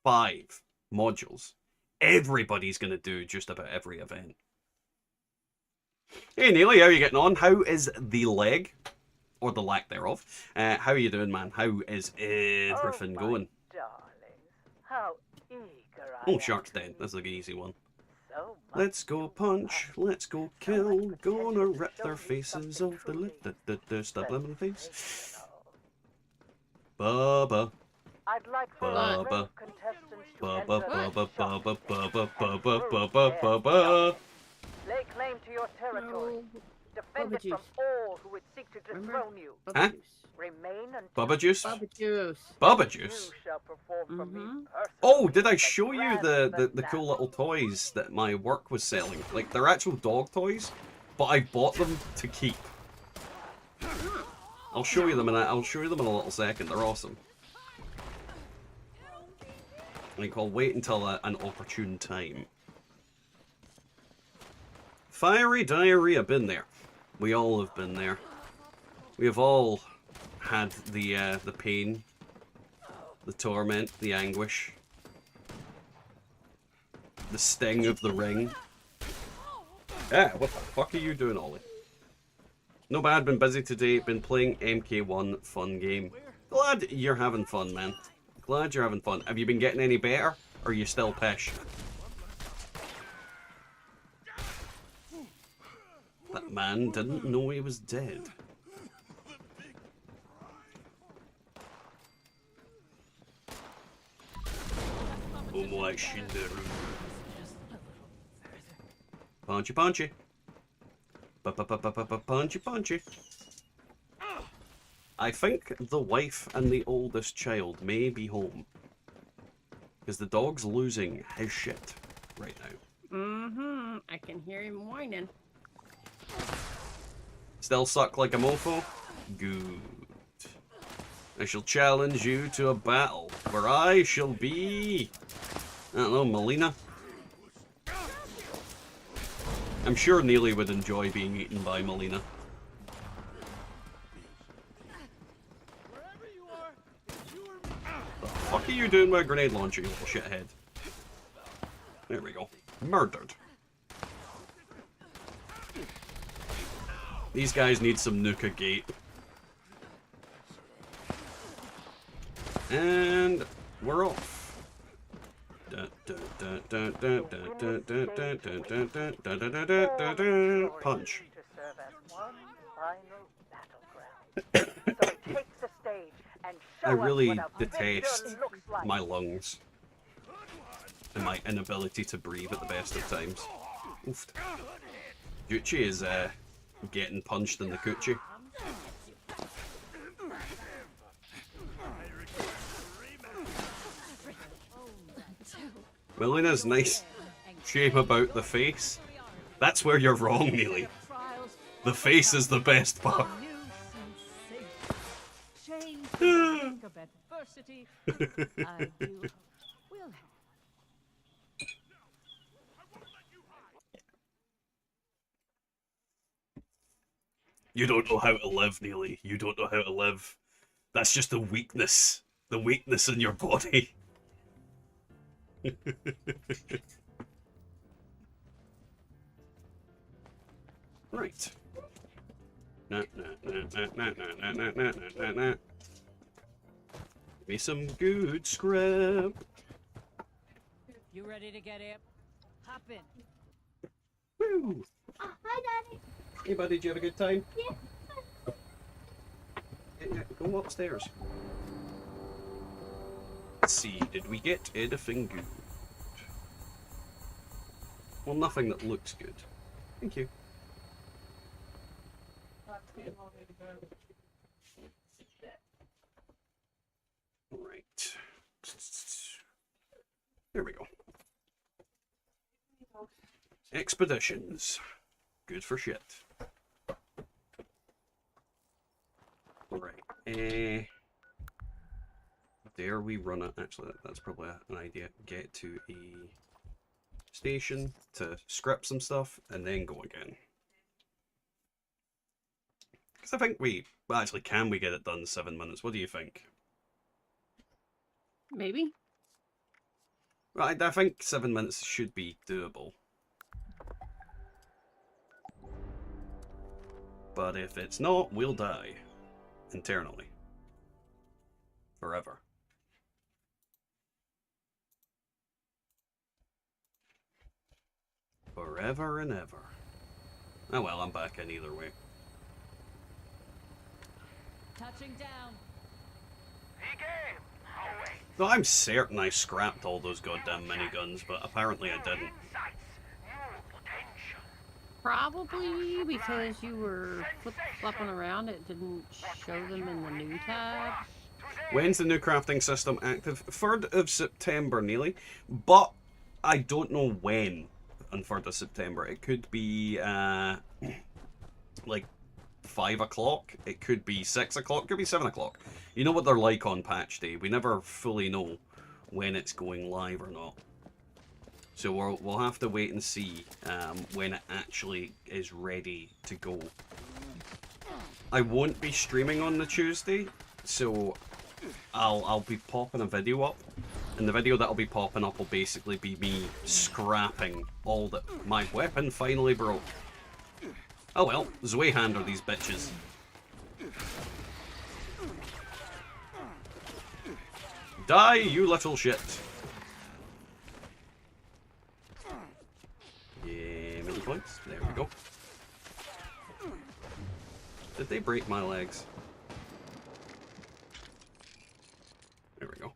5 modules, everybody's going to do just about every event. Hey Neely, how are you getting on? How is the leg? Or the lack thereof. How are you doing, man? How is everything going? Darlings, how eager I Oh, am Shark's to dead. That's like an easy one. so much Let's go punch, let's go kill, gonna rip their faces off the subliminal face. Bubba. I'd like for Bubba. our contestants to Bubba, enter bubba, the shop bubba, bubba, and bubba, prove bubba, their bubba. territory. No. Defend Bubba it from juice. all who would seek to Remember? dethrone you. Bubba Huh? juice. Remain until Bubba juice? Bubba juice. Bubba you juice? shall perform for me Mhm. personally. Oh, did I as a show you grand the cool little toys that my work was selling? Like, they're actual dog toys, but I bought them to keep. I'll show you them in a little second. They're awesome. Like, I'll wait until an opportune time. Fiery diarrhea, been there. We all have been there. We have all had the pain, the torment, the anguish, the sting of the ring. Yeah, what the fuck are you doing, Ollie? No bad, been busy today, been playing MK1, fun game. Glad you're having fun, man. Glad you're having fun. Have you been getting any better, or are you still pish? That man didn't know he was dead. Punchy punchy. Punchy punchy. I think the wife and the oldest child may be home. Because the dog's losing his shit right now. Mm-hmm. I can hear him whining. Still suck like a mofo? Good. I shall challenge you to a battle where I shall be... I don't know, Melina? I'm sure Neely would enjoy being eaten by Melina. The fuck are you doing with a grenade launcher, you little shithead? There we go. Murdered. These guys need some Nuka Gate. And we're off. Punch. to serve as one final battleground. So take the stage and show I really us what a detest victor looks like. my lungs. And my inability to breathe at the best of times. Oof. Gucci is getting punched in the coochie. Melina's nice shape about the face. That's where you're wrong, Neely. The face is the best part. You don't know how to live, Neely. You don't know how to live. That's just a weakness. The weakness in your body. Right. Give me some good scrap. You ready to get it? Hop in. Woo! Hi, Daddy. Hey, buddy, did you have a good time? Yeah. Yeah, go upstairs. Let's see, did we get anything good? Well, nothing that looks good. Thank you. Right. There we go. Expeditions. Good for shit. Right. Dare we run it? Actually, that's probably an idea. Get to a station to script some stuff and then go again. Because I think actually, can we get it done in 7 minutes? What do you think? Maybe. Right, I think 7 minutes should be doable. But if it's not, we'll die. Internally. Forever. Forever and ever. Oh well, I'm back in either way. Touching down. Begin. Away. No, I'm certain I scrapped all those goddamn miniguns, but apparently I didn't. Insights. New potential. Probably because you were flip-flopping around, it didn't show them in the new tab. When's the new crafting system active? 3rd of September, nearly. But I don't know when on 3rd of September. It could be like 5 o'clock. It could be 6 o'clock. It could be 7 o'clock. You know what they're like on patch day. We never fully know when it's going live or not. So we'll have to wait and see when it actually is ready to go. I won't be streaming on the Tuesday, so I'll be popping a video up, and the video that'll be popping up will basically be me scrapping all the... My weapon finally broke. Oh well, Zweihander are these bitches. Die, you little shit. Yeah, million points. There we go. Did they break my legs? There we go.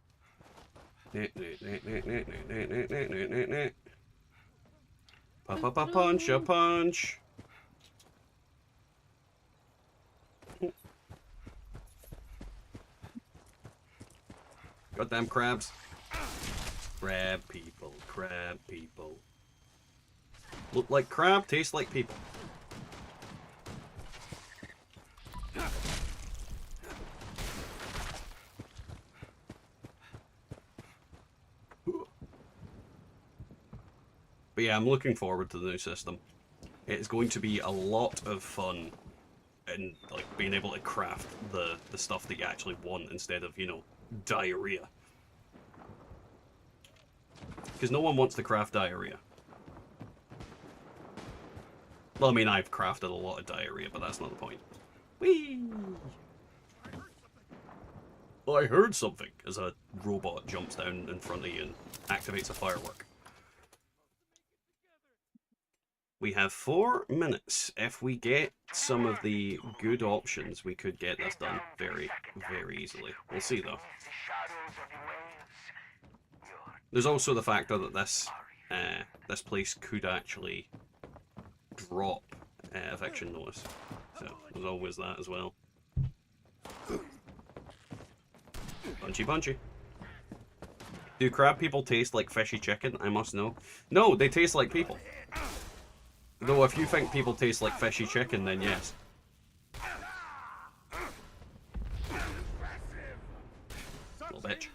Punch a punch. Goddamn crabs. Crab people, crab people. Look like crab, taste like people. But yeah, I'm looking forward to the new system. It's going to be a lot of fun in like being able to craft the stuff that you actually want instead of, you know, diarrhea. Because no one wants to craft diarrhea. Well, I mean, I've crafted a lot of diarrhea, but that's not the point. Whee! I heard something as a robot jumps down in front of you and activates a firework. We have 4 minutes. If we get some of the good options, we could get this done very, very easily. We'll see, though. There's also the factor that this place could actually drop eviction notice. So there's always that as well. Punchy punchy. Do crab people taste like fishy chicken? I must know. No, they taste like people. Though if you think people taste like fishy chicken, then yes. Little bitch.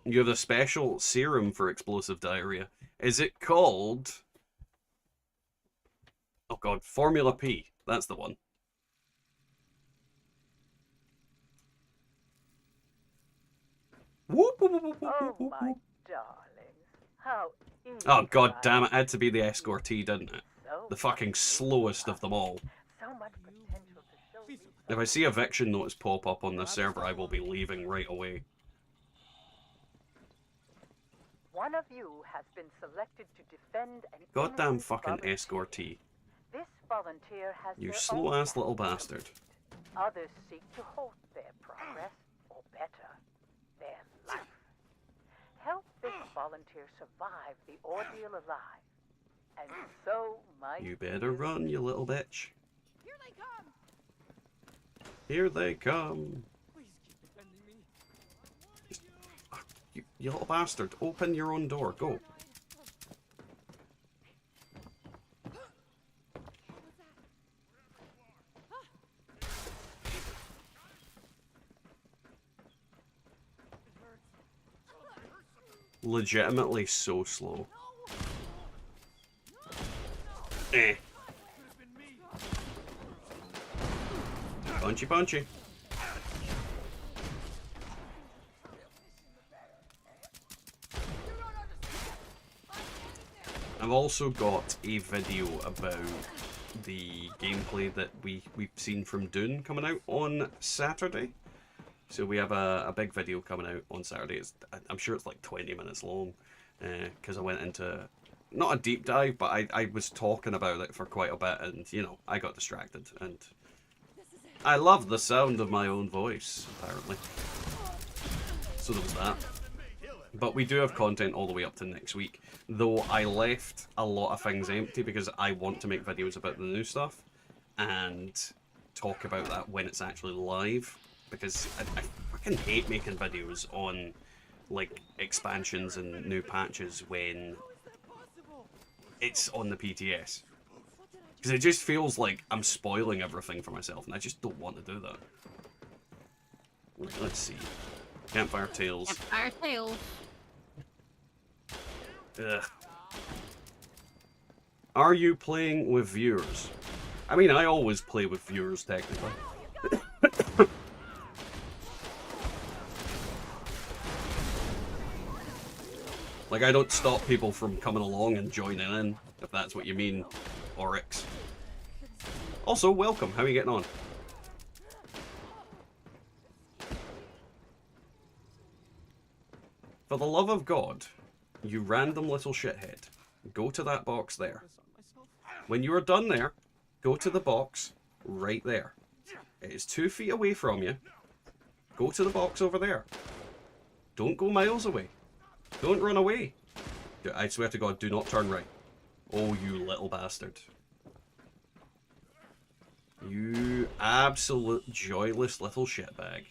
You have a special serum for explosive diarrhea. Is it called... Oh god, Formula P. That's the one. Whoop, whoop, whoop, whoop, Oh, whoop, my whoop. darlings. How easy. Oh god I damn it, it had to be the escortee, didn't it? so The fucking slowest of them all. So much potential to show these If I see eviction notice pop up on this server, I will be leaving right away. One of you has been selected to defend an Goddamn innocent fucking volunteer. escortee. This volunteer has You their slow own ass little path. bastard. Others seek to halt their progress, or better, their life. Help this volunteer survive the ordeal alive. And so might You better run, you little bitch. Here they come! Here they come. Please keep defending me. You little bastard. Open your own door. Go. Legitimately so slow. Eh. Punchy punchy. I've also got a video about the gameplay that we've seen from Dune coming out on Saturday. So we have a big video coming out on Saturday. I'm sure it's like 20 minutes long, because I went into, not a deep dive, but I was talking about it for quite a bit, and, you know, I got distracted, and I love the sound of my own voice, apparently. So there was that. But we do have content all the way up to next week. Though I left a lot of things empty because I want to make videos about the new stuff and talk about that when it's actually live. Because I fucking hate making videos on like expansions and new patches when it's on the PTS. Because it just feels like I'm spoiling everything for myself, and I just don't want to do that. Right, let's see. Campfire Tales. Campfire Tales. Ugh. Are you playing with viewers? I mean, I always play with viewers, technically. Like, I don't stop people from coming along and joining in, if that's what you mean, Oryx. Also, welcome. How are you getting on? For the love of God, you random little shithead, go to that box there. When you are done there, go to the box right there. It is 2 feet away from you. Go to the box over there. Don't go miles away. Don't run away. I swear to God, do not turn right. Oh, you little bastard. You absolute joyless little shitbag.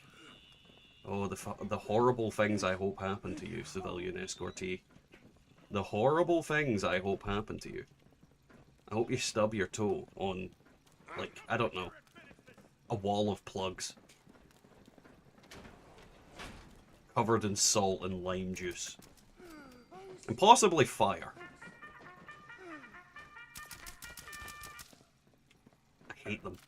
Oh, the horrible things I hope happen to you, civilian escortee. The horrible things I hope happen to you. I hope you stub your toe on, like, I don't know, a wall of plugs. Covered in salt and lime juice. And possibly fire. I hate them.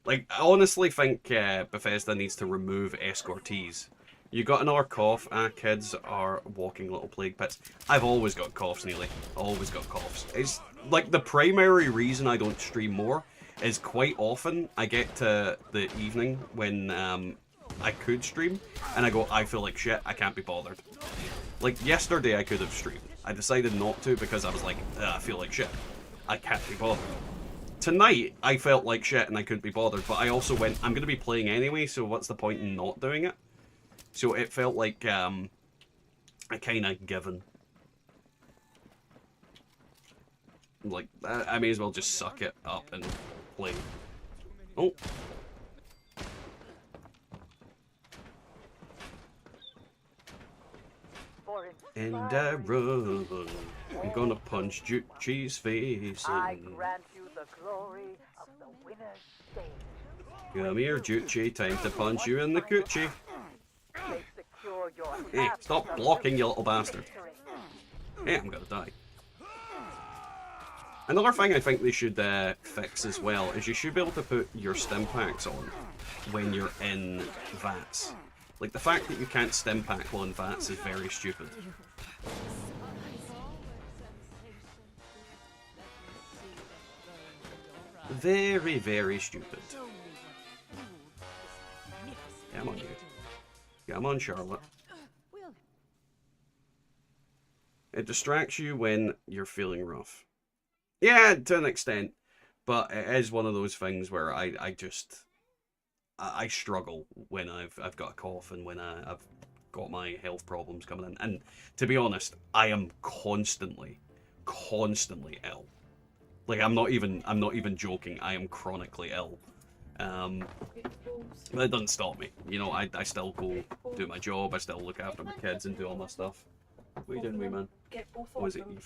Like, I honestly think Bethesda needs to remove escortees. You got another cough? Kids are walking little plague pits. I've always got coughs, Neely. Always got coughs. It's, like, the primary reason I don't stream more is quite often I get to the evening when I could stream, and I go, I feel like shit, I can't be bothered. Like, yesterday I could have streamed. I decided not to because I was like, I feel like shit. I can't be bothered. Tonight, I felt like shit and I couldn't be bothered, but I also went, I'm going to be playing anyway, so what's the point in not doing it? So it felt like, a kind of given. Like, I may as well just suck it up and play. Oh. And I run. I'm gonna punch Juchi's face I in. grant you the glory of the winner's stage. Come here, Juchi. Time to punch you in the coochie. They secure your Hey, stop absolute blocking, you little bastard. victory. Hey, I'm gonna die. Another thing I think they should fix as well is you should be able to put your stim packs on when you're in VATS. Like, the fact that you can't stim pack while in VATS is very stupid. Very, very stupid. Come on, you. Come on, Charlotte. It distracts you when you're feeling rough. Yeah, to an extent. But it is one of those things where I struggle when I've got a cough and when I've got my health problems coming in. And to be honest, I am constantly ill. Like, I'm not even joking. I am chronically ill. But it doesn't stop me. You know, I still go do my job. I still look after my kids and do all my stuff. What are you doing, wee man? What is it? You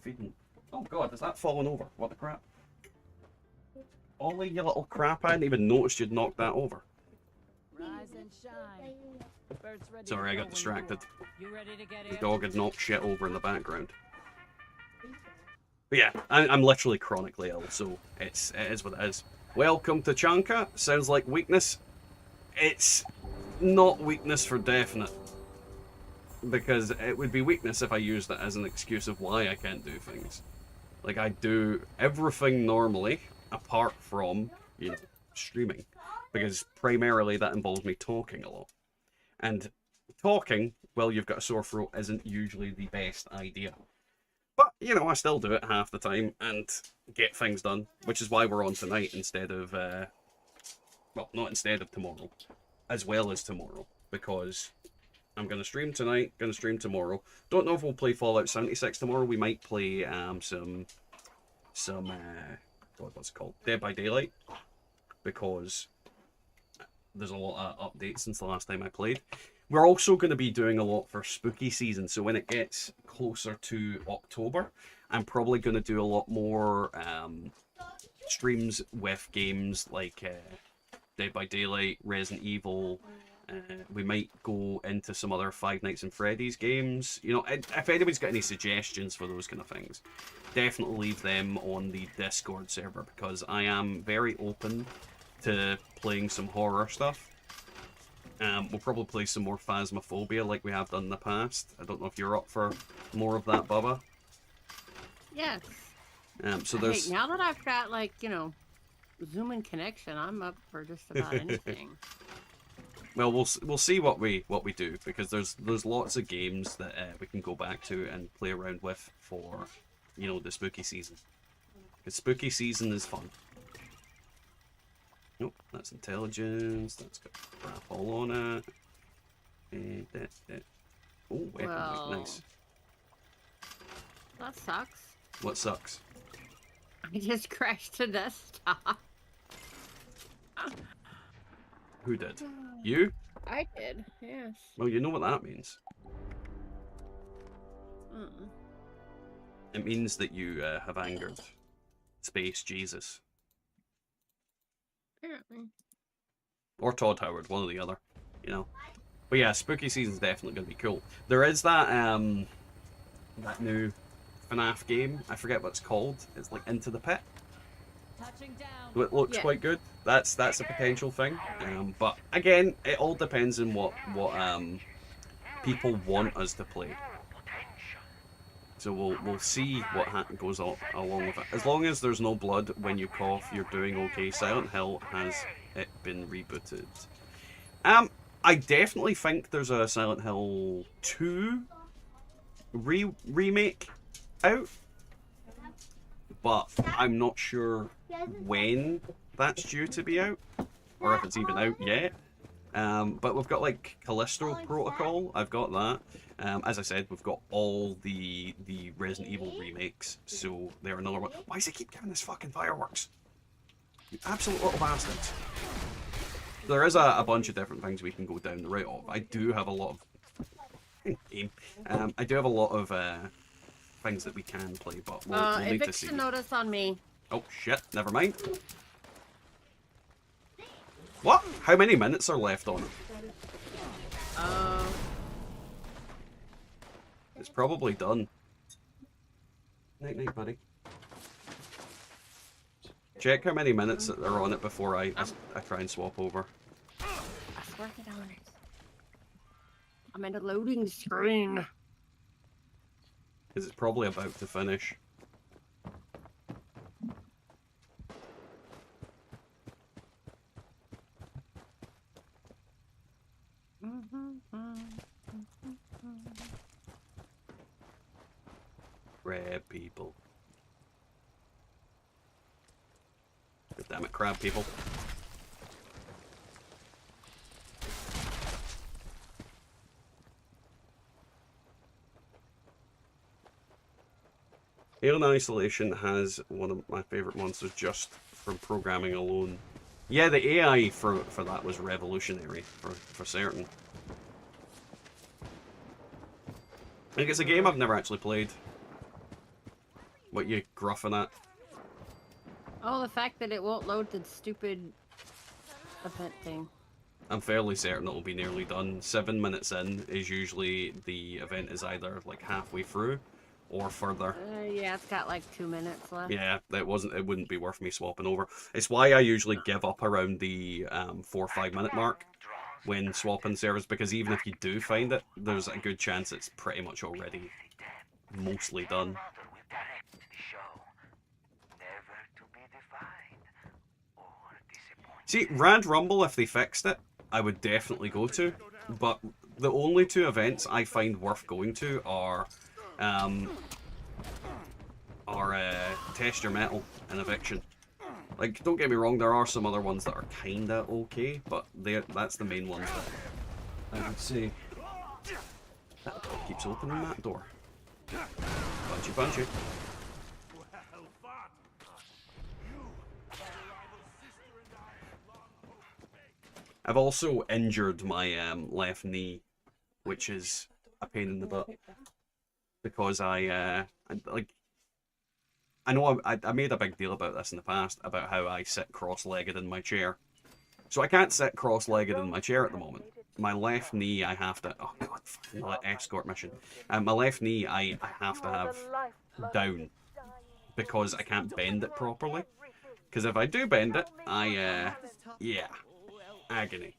feeding? Oh God, is that falling over? What the crap? Ollie, you little crap! I didn't even notice you'd knocked that over. Rise and shine. Birds ready Sorry, to I go got when distracted. you ready to get The it? dog had knocked shit over in the background. But yeah, I'm literally chronically ill, so it is what it is. Welcome to Chanka. Sounds like weakness. It's not weakness for definite. Because it would be weakness if I used it as an excuse of why I can't do things. Like, I do everything normally, apart from, you know, streaming. Because primarily that involves me talking a lot. And talking, while you've got a sore throat, isn't usually the best idea. But, you know, I still do it half the time and get things done. Which is why we're on tonight instead of, well, not instead of tomorrow. As well as tomorrow. Because I'm gonna stream tonight. Gonna stream tomorrow. Don't know if we'll play Fallout 76 tomorrow. We might play some what's it called? Dead by Daylight, because there's a lot of updates since the last time I played. We're also going to be doing a lot for spooky season, so when it gets closer to October, I'm probably going to do a lot more streams with games like Dead by Daylight, Resident Evil. We might go into some other Five Nights at Freddy's games. You know, if anybody's got any suggestions for those kind of things, definitely leave them on the Discord server, because I am very open to playing some horror stuff. We'll probably play some more Phasmophobia like we have done in the past. I don't know if you're up for more of that, Bubba. Yes. So there's... Hey, now that I've got, like, you know, Zoom in connection, I'm up for just about anything. Well, we'll see what we do, because there's lots of games that we can go back to and play around with for, you know, the spooky season. Because spooky season is fun. Nope, that's intelligence. That's got crap all on it. Oh, weapon, Well, nice. That sucks. What sucks? I just crashed the desktop. Who did? You? I did, yes. Well, you know what that means. It means that you have angered Space Jesus. Apparently. Or Todd Howard, one or the other, you know. But yeah, spooky season's definitely going to be cool. There is that that new FNAF game. I forget what it's called. It's like Into the Pit. Touching down. It looks quite good. That's a potential thing. But again, it all depends on what people want us to play. So we'll see what goes along with it. As long as there's no blood when you cough, you're doing okay. Silent Hill has it been rebooted. I definitely think there's a Silent Hill 2 remake out, but I'm not sure when that's due to be out, or if it's even out yet. But we've got like Callisto Protocol. I've got that. As I said, we've got all the Resident Evil remakes, so they're another one. Why does it keep giving us fucking fireworks? You absolute little bastards. There is a bunch of different things we can go down the route of. I do have a lot of I do have a lot of things that we can play, but we'll need to see. Eviction notice on me. Oh shit! Never mind. What? How many minutes are left on it? It's probably done. Night night, buddy. Check how many minutes that are on it before I try and swap over. I was working on it. I'm in a loading screen. Because it's probably about to finish. Crab people. God damn it, crab people. Alien Isolation has one of my favourite monsters just from programming alone. Yeah, the AI for that was revolutionary, for certain. I think it's a game I've never actually played. What you gruffing at? Oh, the fact that it won't load the stupid event thing. I'm fairly certain it'll be nearly done. 7 minutes in is usually the event is either like halfway through or further. Yeah, it's got like 2 minutes left. Yeah, it wouldn't be worth me swapping over. It's why I usually give up around the 4 or 5 minute mark when swapping servers, because even if you do find it, there's a good chance it's pretty much already mostly done. See, Rad Rumble, if they fixed it, I would definitely go to. But the only two events I find worth going to are Test Your Metal and Eviction. Like, don't get me wrong, there are some other ones that are kinda okay, but that's the main ones that I would say. That dog keeps opening that door. Punchy, punchy. I've also injured my left knee, which is a pain in the butt. Because I know I made a big deal about this in the past, about how I sit cross-legged in my chair. So I can't sit cross-legged in my chair at the moment. My left knee, I have to... Oh, God, another escort mission. My left knee, I have to have down. Because I can't bend it properly. Because if I do bend it, yeah. Agony.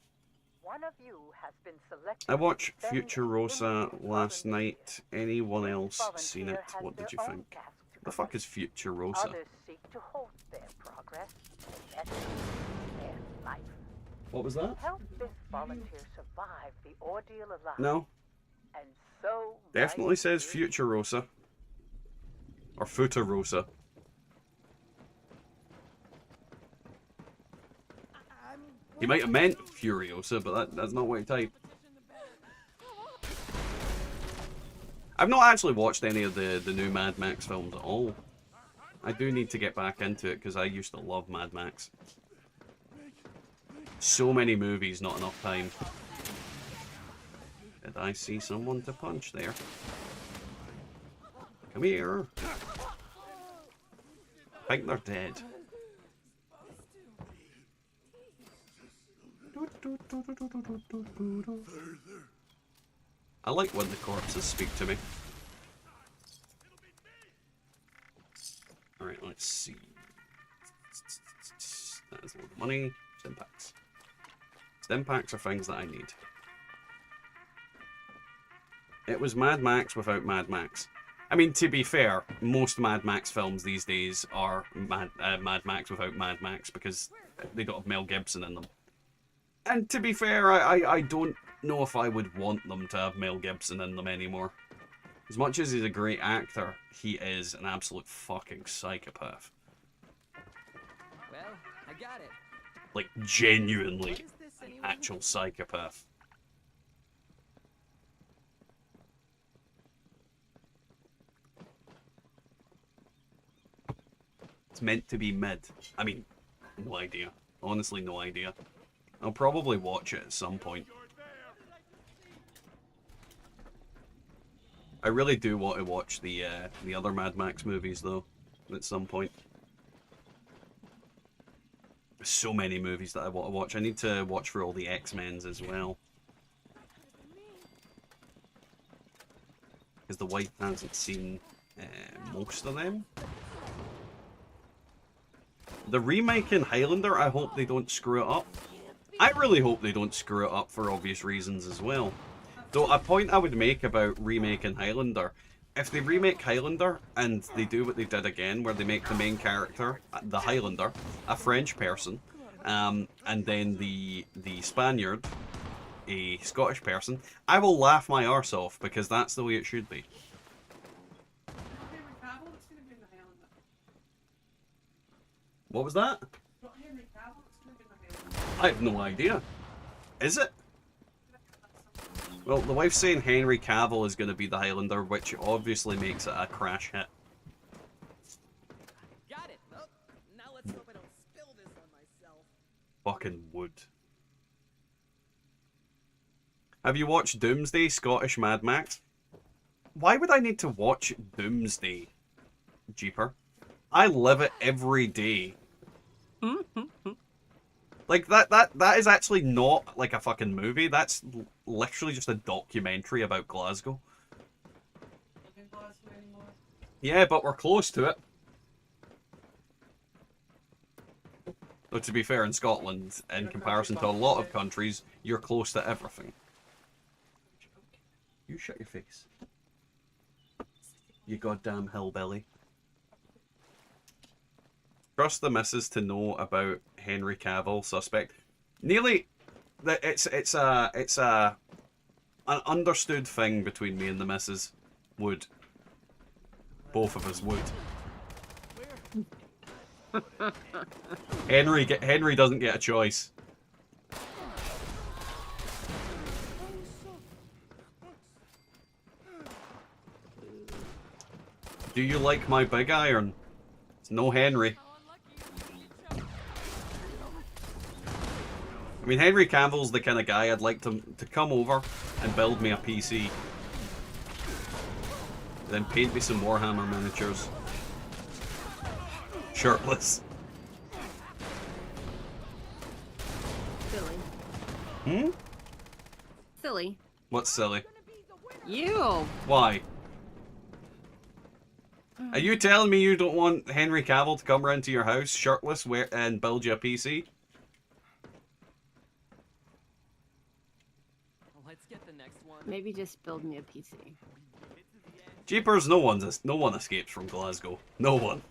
I watched Futurosa last night. Anyone else seen it? What did you think? The fuck is Futurosa? Others seek to halt their progress, better their life. What was that? Help this volunteer survive the ordeal alive. No. And so Definitely says Futurosa. Or Futurosa. He might have meant Furiosa, but that's not what he typed. I've not actually watched any of the new Mad Max films at all. I do need to get back into it, because I used to love Mad Max. So many movies, not enough time. Did I see someone to punch there? Come here. I think they're dead. I like when the corpses speak to me. Alright, let's see. That is a lot of money. Stim packs. Stim packs are things that I need. It was Mad Max without Mad Max. I mean, to be fair, most Mad Max films these days are Mad Max without Mad Max because they don't have Mel Gibson in them. And to be fair, I don't know if I would want them to have Mel Gibson in them anymore. As much as he's a great actor, he is an absolute fucking psychopath. Well, I got it. Like, genuinely an actual psychopath. It's meant to be mid. I mean, no idea. Honestly, no idea. I'll probably watch it at some point. I really do want to watch the other Mad Max movies, though, at some point. There's so many movies that I want to watch. I need to watch for all the X-Men's as well. Because the wife hasn't seen most of them. The remake in Highlander, I hope they don't screw it up. I really hope they don't screw it up for obvious reasons as well. Though a point I would make about remaking Highlander, if they remake Highlander and they do what they did again, where they make the main character, the Highlander, a French person, and then the Spaniard, a Scottish person, I will laugh my arse off because that's the way it should be. What was that? I have no idea. Is it? Well, the wife's saying Henry Cavill is going to be the Highlander, which obviously makes it a crash hit. Got it. Oh, now let's hope I don't spill this on myself. Fucking wood. Have you watched Doomsday, Scottish Mad Max? Why would I need to watch Doomsday, Jeeper? I live it every day. Like, that is actually not, like, a fucking movie. That's literally just a documentary about Glasgow. Yeah, but we're close to it. Though, to be fair, in Scotland, in comparison to a lot of countries, you're close to everything. You shut your face. You goddamn hillbilly. Trust the missus to know about Henry Cavill, suspect. Nearly, it's an understood thing between me and the missus. Would. Both of us would. Henry doesn't get a choice. Do you like my big iron? It's no Henry. I mean, Henry Cavill's the kind of guy I'd like to come over and build me a PC. Then paint me some Warhammer miniatures. Shirtless. Silly. Hmm? Silly. What's silly? You. Why? Are you telling me you don't want Henry Cavill to come round to your house shirtless and build you a PC? Let's get the next one. Maybe just build me a PC. Jeepers, no one escapes from Glasgow. No one.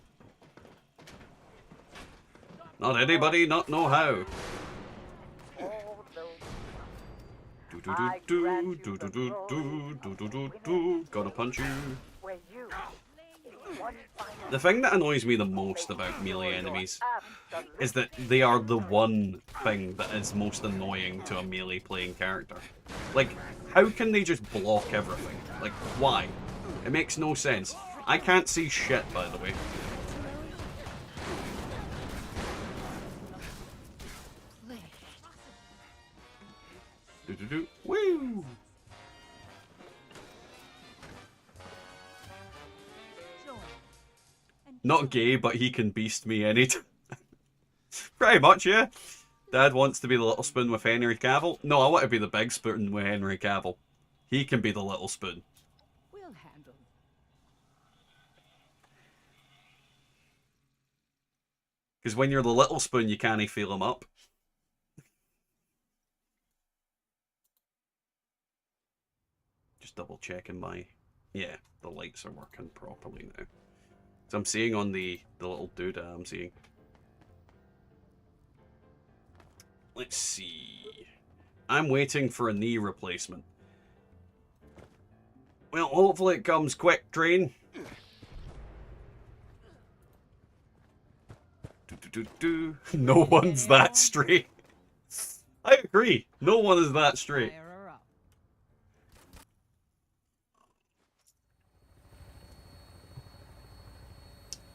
Not anybody, not know how. All those Do do do do do do do do do do do. Gonna punch you. where you, in one final The thing that annoys me the most about melee enemies is that they are the one thing that is most annoying to a melee playing character. Like, how can they just block everything? Like, why? It makes no sense. I can't see shit, by the way. Do do do. Woo! Not gay, but he can beast me anytime. Pretty much, yeah. Dad wants to be the little spoon with Henry Cavill. No, I want to be the big spoon with Henry Cavill. He can be the little spoon. We'll handle. Because when you're the little spoon, you can't feel him up. Just double checking my... Yeah, the lights are working properly now. So I'm seeing on the little doodah I'm seeing. Let's see. I'm waiting for a knee replacement. Well, hopefully it comes quick, train. No one's that straight. I agree. No one is that straight. Fire her up.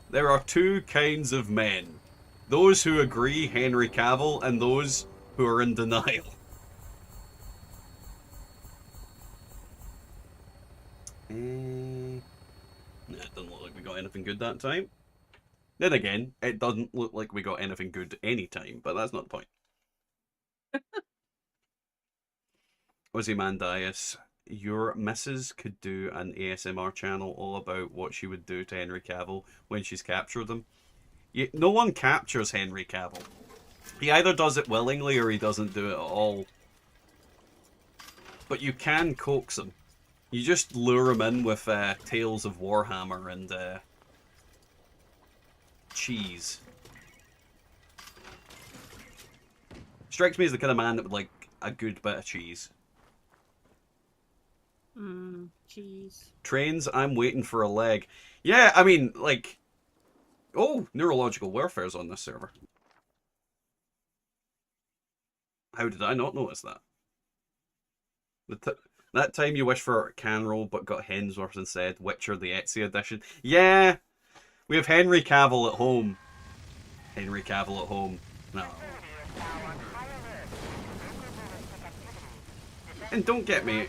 There are two kinds of men. Those who agree Henry Cavill and those who are in denial. It doesn't look like we got anything good that time. Then again, it doesn't look like we got anything good any time, but that's not the point. Ozymandias, your missus could do an ASMR channel all about what she would do to Henry Cavill when she's captured him. No one captures Henry Cavill. He either does it willingly or he doesn't do it at all. But you can coax him. You just lure him in with Tales of Warhammer and cheese. Strikes me as the kind of man that would like a good bit of cheese. Cheese. Trains, I'm waiting for a leg. Yeah, I mean, like... Oh, neurological warfare's on this server. How did I not notice that? That time you wished for Canroll but got Hemsworth instead. Witcher the Etsy edition. Yeah! We have Henry Cavill at home. Henry Cavill at home. No. And don't get me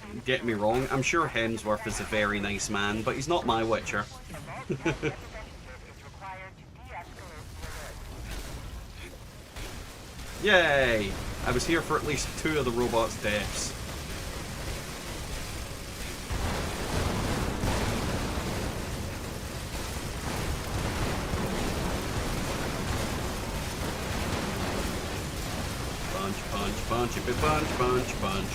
wrong, I'm sure Hemsworth is a very nice man, but he's not my Witcher. Yay! I was here for at least 2 of the robots' deaths. Punch, punch, punch, if it punch, punch, punch.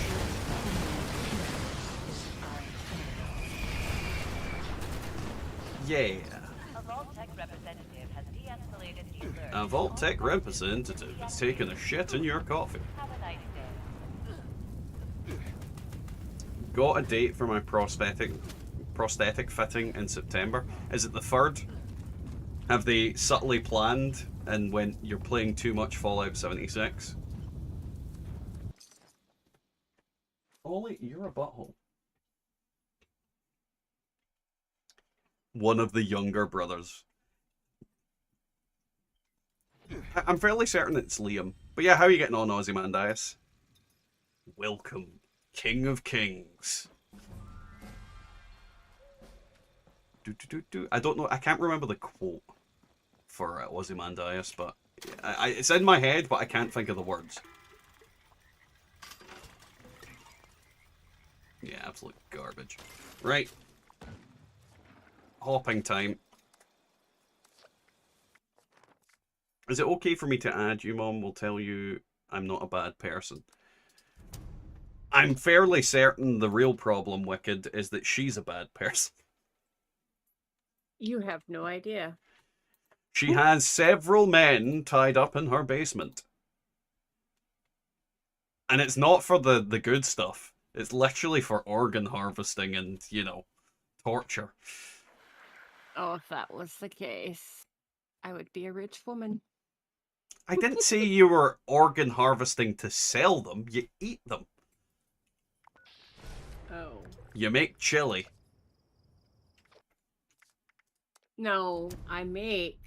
Yeah. A Vault-Tec representative has de-escalated the alert. A Vault-Tec representative is taking a shit in your coffee. Have a nice day. Got a date for my prosthetic fitting in September. Is it the 3rd? Have they subtly planned and when you're playing too much Fallout 76? Ollie, you're a butthole. One of the younger brothers. I'm fairly certain it's Liam. But yeah, how are you getting on, Ozymandias? Welcome, King of Kings. I don't know. I can't remember the quote for Ozymandias, but it's in my head, but I can't think of the words. Yeah, absolute garbage. Right. Hopping time. Is it okay for me to add you, Mom? Will tell you I'm not a bad person. I'm fairly certain the real problem, Wicked, is that she's a bad person. You have no idea. She has several men tied up in her basement. And it's not for the good stuff. It's literally for organ harvesting and, you know, torture. Oh, if that was the case, I would be a rich woman. I didn't say you were organ harvesting to sell them. You eat them. Oh. You make chili. No, I make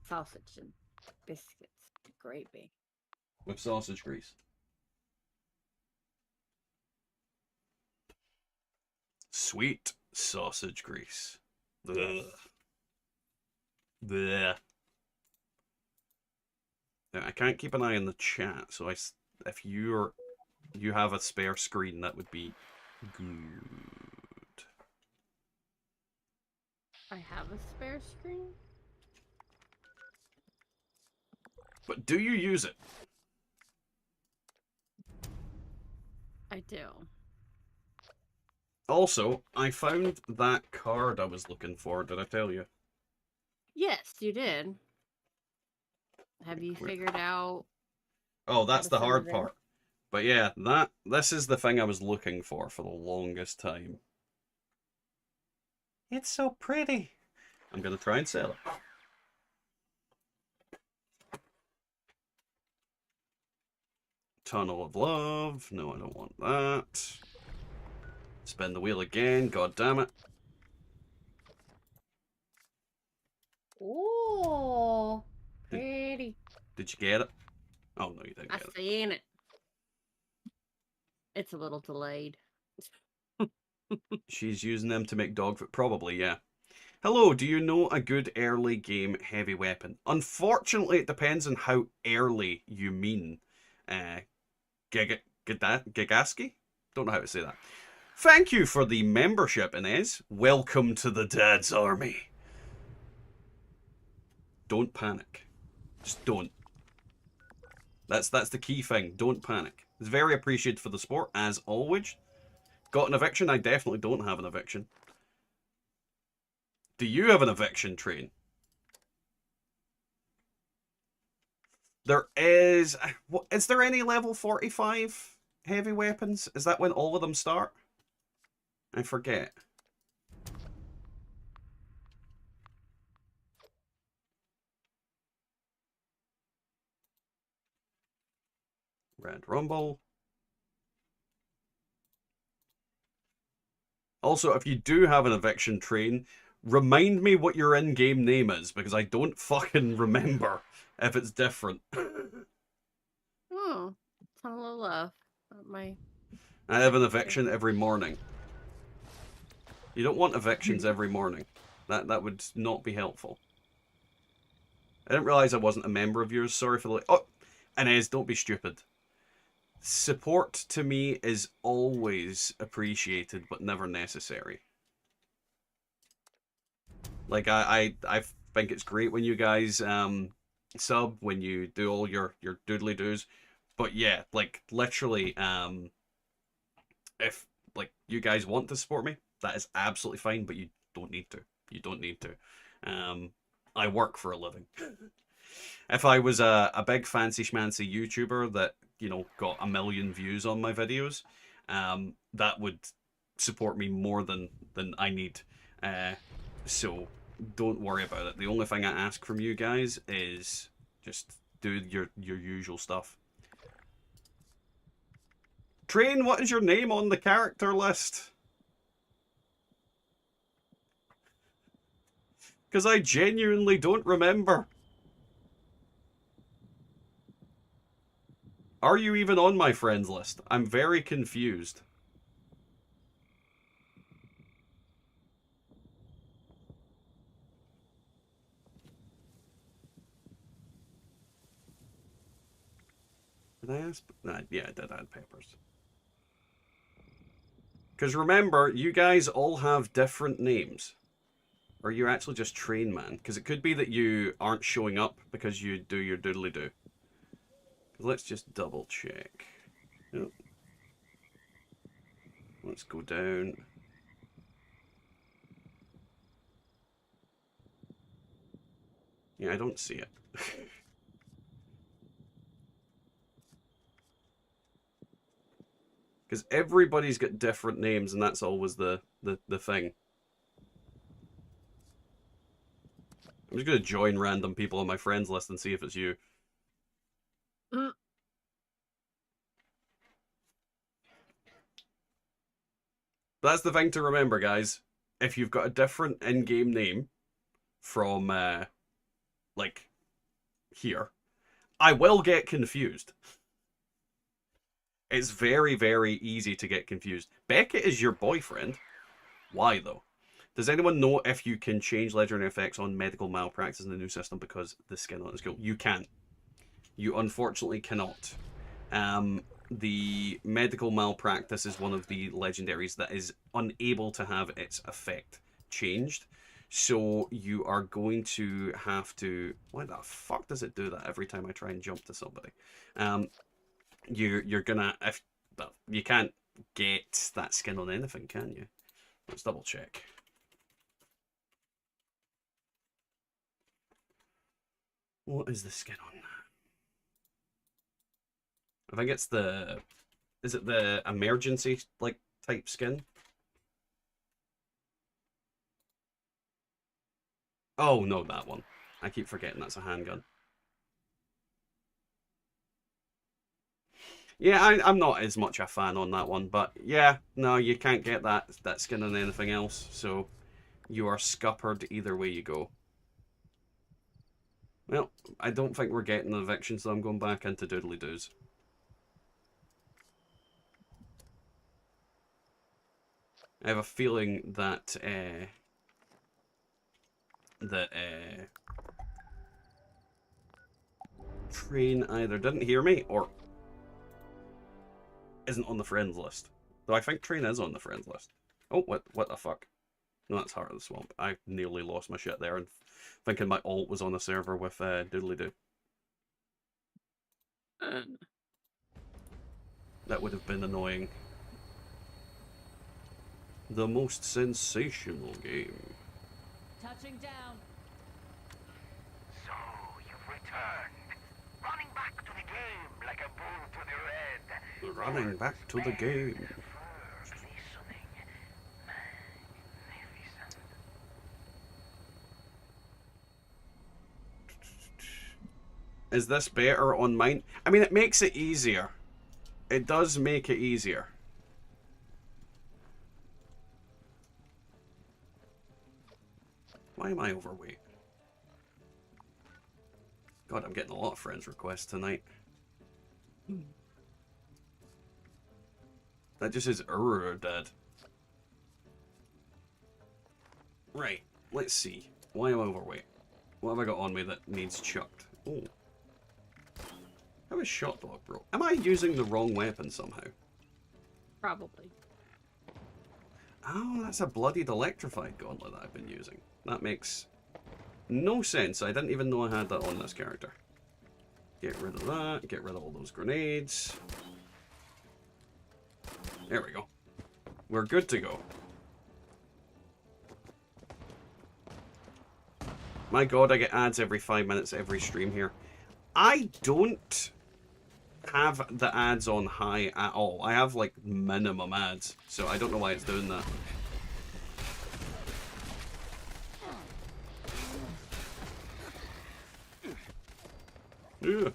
sausage and biscuits and gravy. With sausage grease. Sweet sausage grease. Ugh. Blech. Now, I can't keep an eye on the chat, so if you have a spare screen, that would be good. I have a spare screen? But do you use it? I do. Also, I found that card I was looking for. Did I tell you? Yes, you did. Have you figured out? Oh, that's the send hard it in? part. But yeah, this is the thing I was looking for the longest time. It's so pretty. I'm gonna try and sell it. Tunnel of Love. No, I don't want that. Spin the wheel again. God damn it. Oh, pretty. Did you get it? Oh, no, you didn't I get it. seen it. It's a little delayed. She's using them to make dog food. Probably, yeah. Hello, do you know a good early game heavy weapon? Unfortunately, it depends on how early you mean. Gigaski? Don't know how to say that. Thank you for the membership, Inez. Welcome to the Dad's Army. Don't panic. Just don't. That's the key thing. Don't panic. It's very appreciated for the support, as always. Got an eviction? I definitely don't have an eviction. Do you have an eviction train? There is... Is there any level 45 heavy weapons? Is that when all of them start? I forget. Red Rumble. Also, if you do have an eviction train, remind me what your in-game name is, because I don't fucking remember if it's different. Oh, Tunnel of Love. My... I have an eviction every morning. You don't want evictions every morning. That would not be helpful. I didn't realise I wasn't a member of yours. Sorry for the... Oh! Inez, don't be stupid. Support to me is always appreciated, but never necessary. Like, I think it's great when you guys sub, when you do all your doodly-doos. But yeah, like, literally, if, like, you guys want to support me, that is absolutely fine, but you don't need to. You don't need to. I work for a living. If I was a big fancy schmancy YouTuber that, you know, got 1 million views on my videos, that would support me more than I need. So don't worry about it. The only thing I ask from you guys is just do your usual stuff. Train, what is your name on the character list? Because I genuinely don't remember. Are you even on my friends list? I'm very confused. Did I ask? Nah, yeah, I did add Peppers. Because remember, you guys all have different names. Or you're actually just Train Man. Because it could be that you aren't showing up because you do your doodly-doo. Let's just double check. Yep. Let's go down. Yeah, I don't see it. Because everybody's got different names, and that's always the thing. I'm just going to join random people on my friends list and see if it's you. That's the thing to remember, guys. If you've got a different in-game name from, like, here, I will get confused. It's very, very easy to get confused. Beckett is your boyfriend. Why, though? Does anyone know if you can change legendary effects on medical malpractice in the new system because the skin on it is cool? You can't. You unfortunately cannot. The medical malpractice is one of the legendaries that is unable to have its effect changed. So you are going to have to... Why the fuck does it do that every time I try and jump to somebody? You're gonna... Well, you can't get that skin on anything, can you? Let's double check. What is the skin on that? I think it's the... Is it the emergency, like, type skin? Oh, no, that one. I keep forgetting that's a handgun. Yeah, I'm not as much a fan on that one, but yeah, no, you can't get that skin on anything else, so you are scuppered either way you go. Well, I don't think we're getting an eviction, so I'm going back into doodly-doos. I have a feeling that, Train either didn't hear me, or isn't on the friends list. Though I think Train is on the friends list. Oh, what the fuck? No, that's Heart of the Swamp. I nearly lost my shit there and thinking my alt was on a server with Doodly-Doo. That would have been annoying. The most sensational game. Touching down. So, you've returned. Running back to the game like a bull to the red. Running back to the game. Fur glistening. Magnificent. Is this better on mine? I mean, it makes it easier. It does make it easier. Why am I overweight? God, I'm getting a lot of friends requests tonight. That just is Dad. Right, let's see. Why am I overweight? What have I got on me that needs chucked? Oh. How is Shot Dog, bro? Am I using the wrong weapon somehow? Probably. Oh, that's a bloodied electrified gauntlet that I've been using. That makes no sense. I didn't even know I had that on this character. Get rid of that. Get rid of all those grenades. There we go. We're good to go. My god, I get ads every 5 minutes every stream here. I don't have the ads on high at all. I have like minimum ads, so I don't know why it's doing that. Yeah.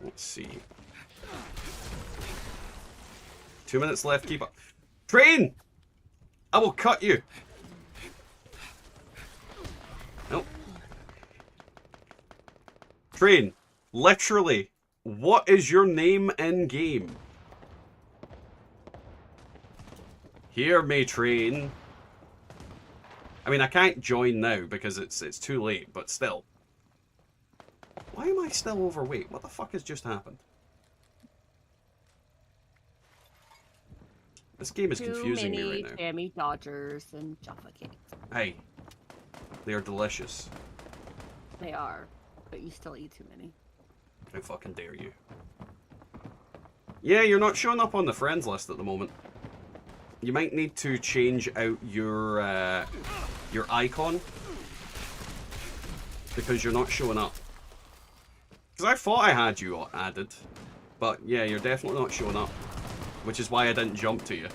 Let's see. 2 minutes left. Keep up. Train! I will cut you. Nope. Train. Literally. What is your name in game? Hear me, Train. I mean, I can't join now because it's too late, but still. Why am I still overweight? What the fuck has just happened? This game is confusing me right now. Too many Jammy Dodgers and Jaffa cakes. Hey, they are delicious. They are, but you still eat too many. How fucking dare you? Yeah, you're not showing up on the friends list at the moment. You might need to change out your icon because you're not showing up. Because I thought I had you added, but yeah, you're definitely not showing up, which is why I didn't jump to you.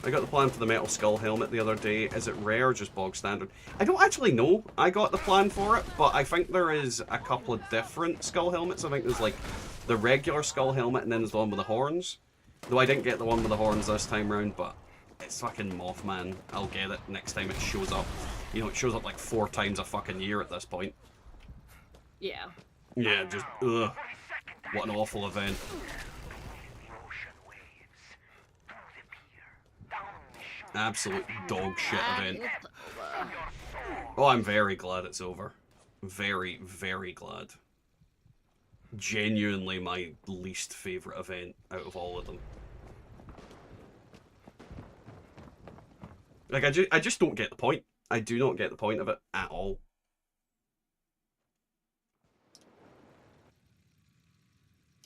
I got the plan for the metal skull helmet the other day. Is it rare or just bog standard? I don't actually know. I got the plan for it, but I think there is a couple of different skull helmets. I think there's like the regular skull helmet and then there's the one with the horns. Though I didn't get the one with the horns this time round, but it's fucking Mothman. I'll get it next time it shows up. You know, it shows up like 4 times a fucking year at this point. Yeah. Yeah, just, ugh. What an awful event. Absolute dog shit event. Oh, I'm very glad it's over. Very, very glad. Genuinely my least favourite event out of all of them. Like, I just don't get the point. I do not get the point of it at all.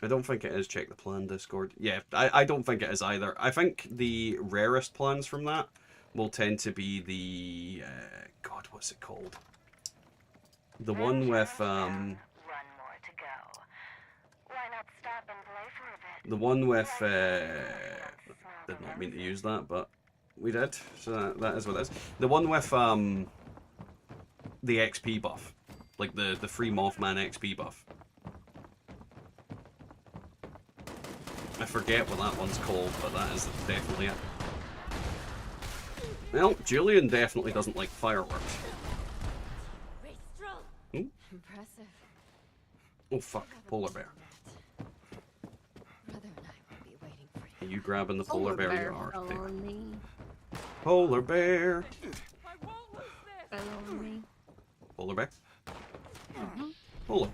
I don't think it is check the plan Discord. Yeah, I don't think it is either. I think the rarest plans from that will tend to be the... God, what's it called? The one with... One more to go. Why not stop and play for a bit? The one with... did not mean to use that, but we did. So that is what it is. The one with the XP buff. Like the free Mothman XP buff. I forget what that one's called, but that is definitely it. Well, Julian definitely doesn't like fireworks. Hmm? Impressive. Oh fuck, polar bear. Brother and I will be waiting for you. Are you grabbing the polar bear? You are. Fell There. on me. Polar bear. Fell on me. Polar bear. Polar.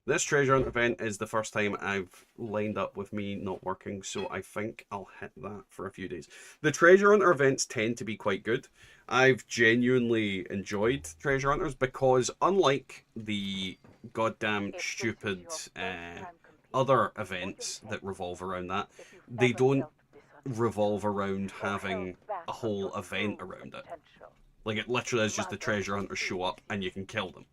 This treasure hunt event is the first time I've lined up with me not working, so I think I'll hit that for a few days. The treasure hunter events tend to be quite good. I've genuinely enjoyed treasure hunters because unlike the goddamn stupid other events that revolve around that, they don't revolve around having a whole event around it. Like, it literally is just the treasure hunters show up and you can kill them.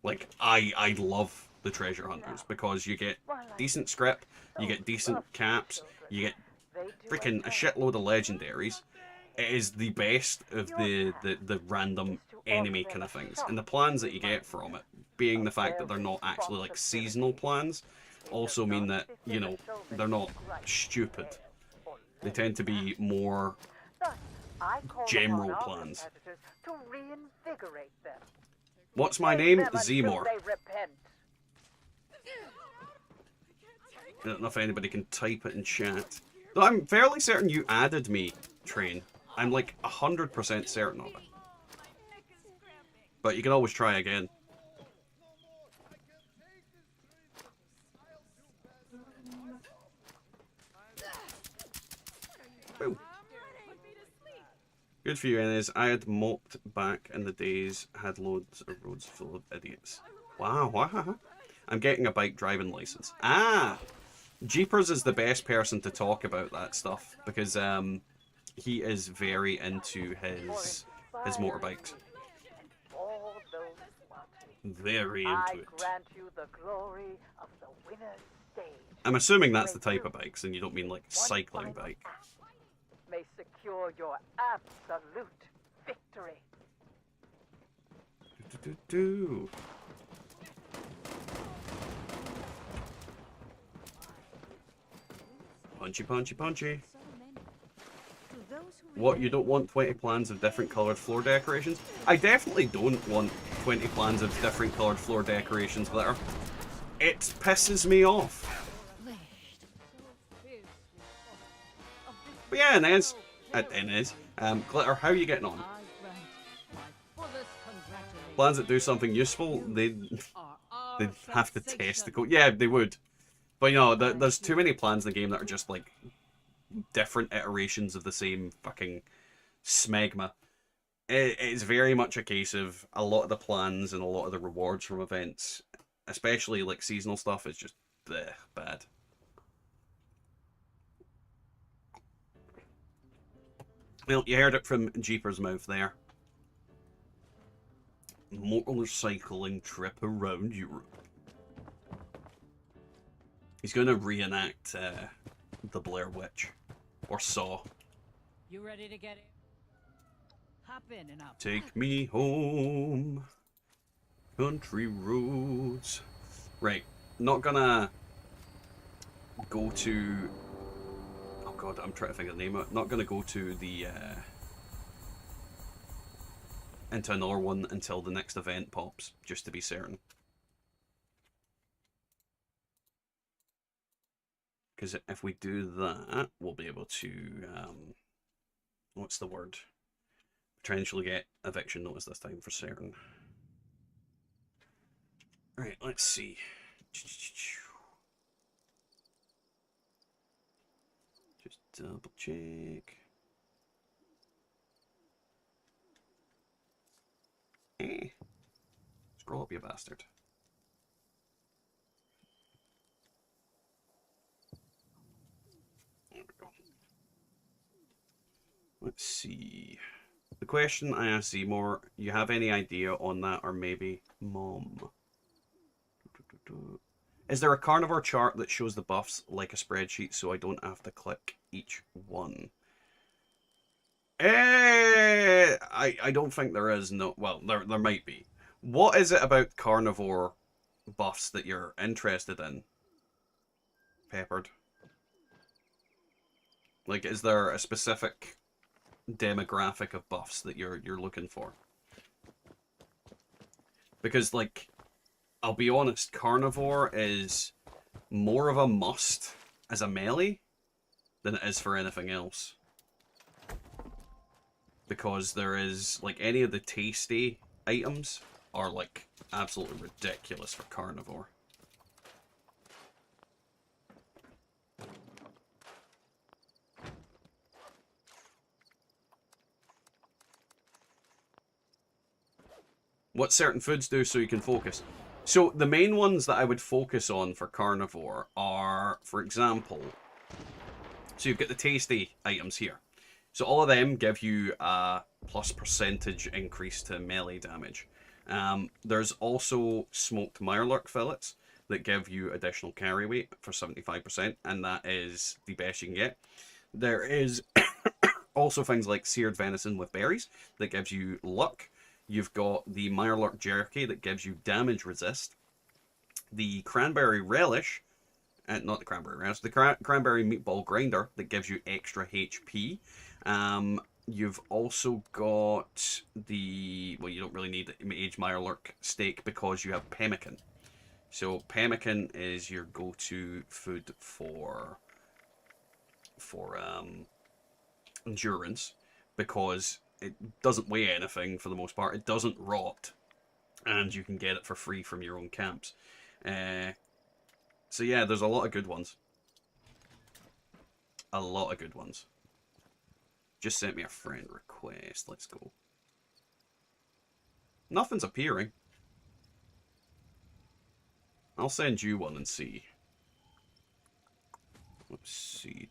Like, I love the treasure hunters because you get decent script, you get decent caps, you get freaking a shitload of legendaries. It is the best of the random enemy kind of things. And the plans that you get from it, being the fact that they're not actually like seasonal plans, also mean that, you know, they're not stupid. They tend to be more general plans. To reinvigorate them. What's my name? Zemor. I don't know if anybody can type it in chat. Though I'm fairly certain you added me, Train. I'm like 100% certain of it. But you can always try again. Boom. Good for you, Enes. I had moped back in the days, had loads of roads full of idiots. Wow. I'm getting a bike driving license. Ah! Jeepers is the best person to talk about that stuff because he is very into his motorbikes. Very into it. I'm assuming that's the type of bikes, and you don't mean like cycling bike. May secure your absolute victory. Do. Punchy, punchy, punchy. What, you don't want 20 plans of different coloured floor decorations? I definitely don't want 20 plans of different coloured floor decorations, Glitter. It pisses me off. But yeah, Inez. Glitter, how are you getting on? Plans that do something useful, they'd have to test the code. Yeah, they would. But you know, there's too many plans in the game that are just like different iterations of the same fucking smegma. It's very much a case of a lot of the plans and a lot of the rewards from events, especially like seasonal stuff, is just bleh, bad. Well, you heard it from Jeeper's mouth there. Motorcycling trip around Europe. He's going to reenact the Blair Witch. Or Saw. You ready to get it? Hop in and I'll Take me home. Country roads. Right. Not gonna go to... Oh god, I'm trying to think of the name of it. Not gonna go to the... into another one until the next event pops, just to be certain. Because if we do that, we'll be able to, what's the word? Potentially get eviction notice this time for certain. Right, let's see. Just double check. Scroll up, you bastard. There we go. Let's see. The question I asked Seymour, you have any idea on that, or maybe Mom? Is there a carnivore chart that shows the buffs like a spreadsheet so I don't have to click each one? I don't think there is. No, well, there might be. What is it about carnivore buffs that you're interested in, Peppered? Like, is there a specific demographic of buffs that you're looking for? Because, like, I'll be honest, carnivore is more of a must as a melee than it is for anything else. Because there is, like, any of the tasty items are, like, absolutely ridiculous for carnivore. What certain foods do so you can focus. So the main ones that I would focus on for carnivore are, for example, so you've got the tasty items here. So all of them give you a plus percentage increase to melee damage. There's also smoked mirelurk fillets that give you additional carry weight for 75%, and that is the best you can get. There is also things like seared venison with berries that gives you luck. You've got the mirelurk jerky that gives you damage resist. The cranberry relish, not the cranberry relish, the cranberry meatball grinder that gives you extra HP. You've also got the, well, you don't really need aged mirelurk steak because you have pemmican. So pemmican is your go-to food for endurance, because it doesn't weigh anything for the most part. It doesn't rot, and you can get it for free from your own camps. So yeah, there's a lot of good ones. A lot of good ones. Just sent me a friend request. Let's go. Nothing's appearing. I'll send you one and see. Let's see.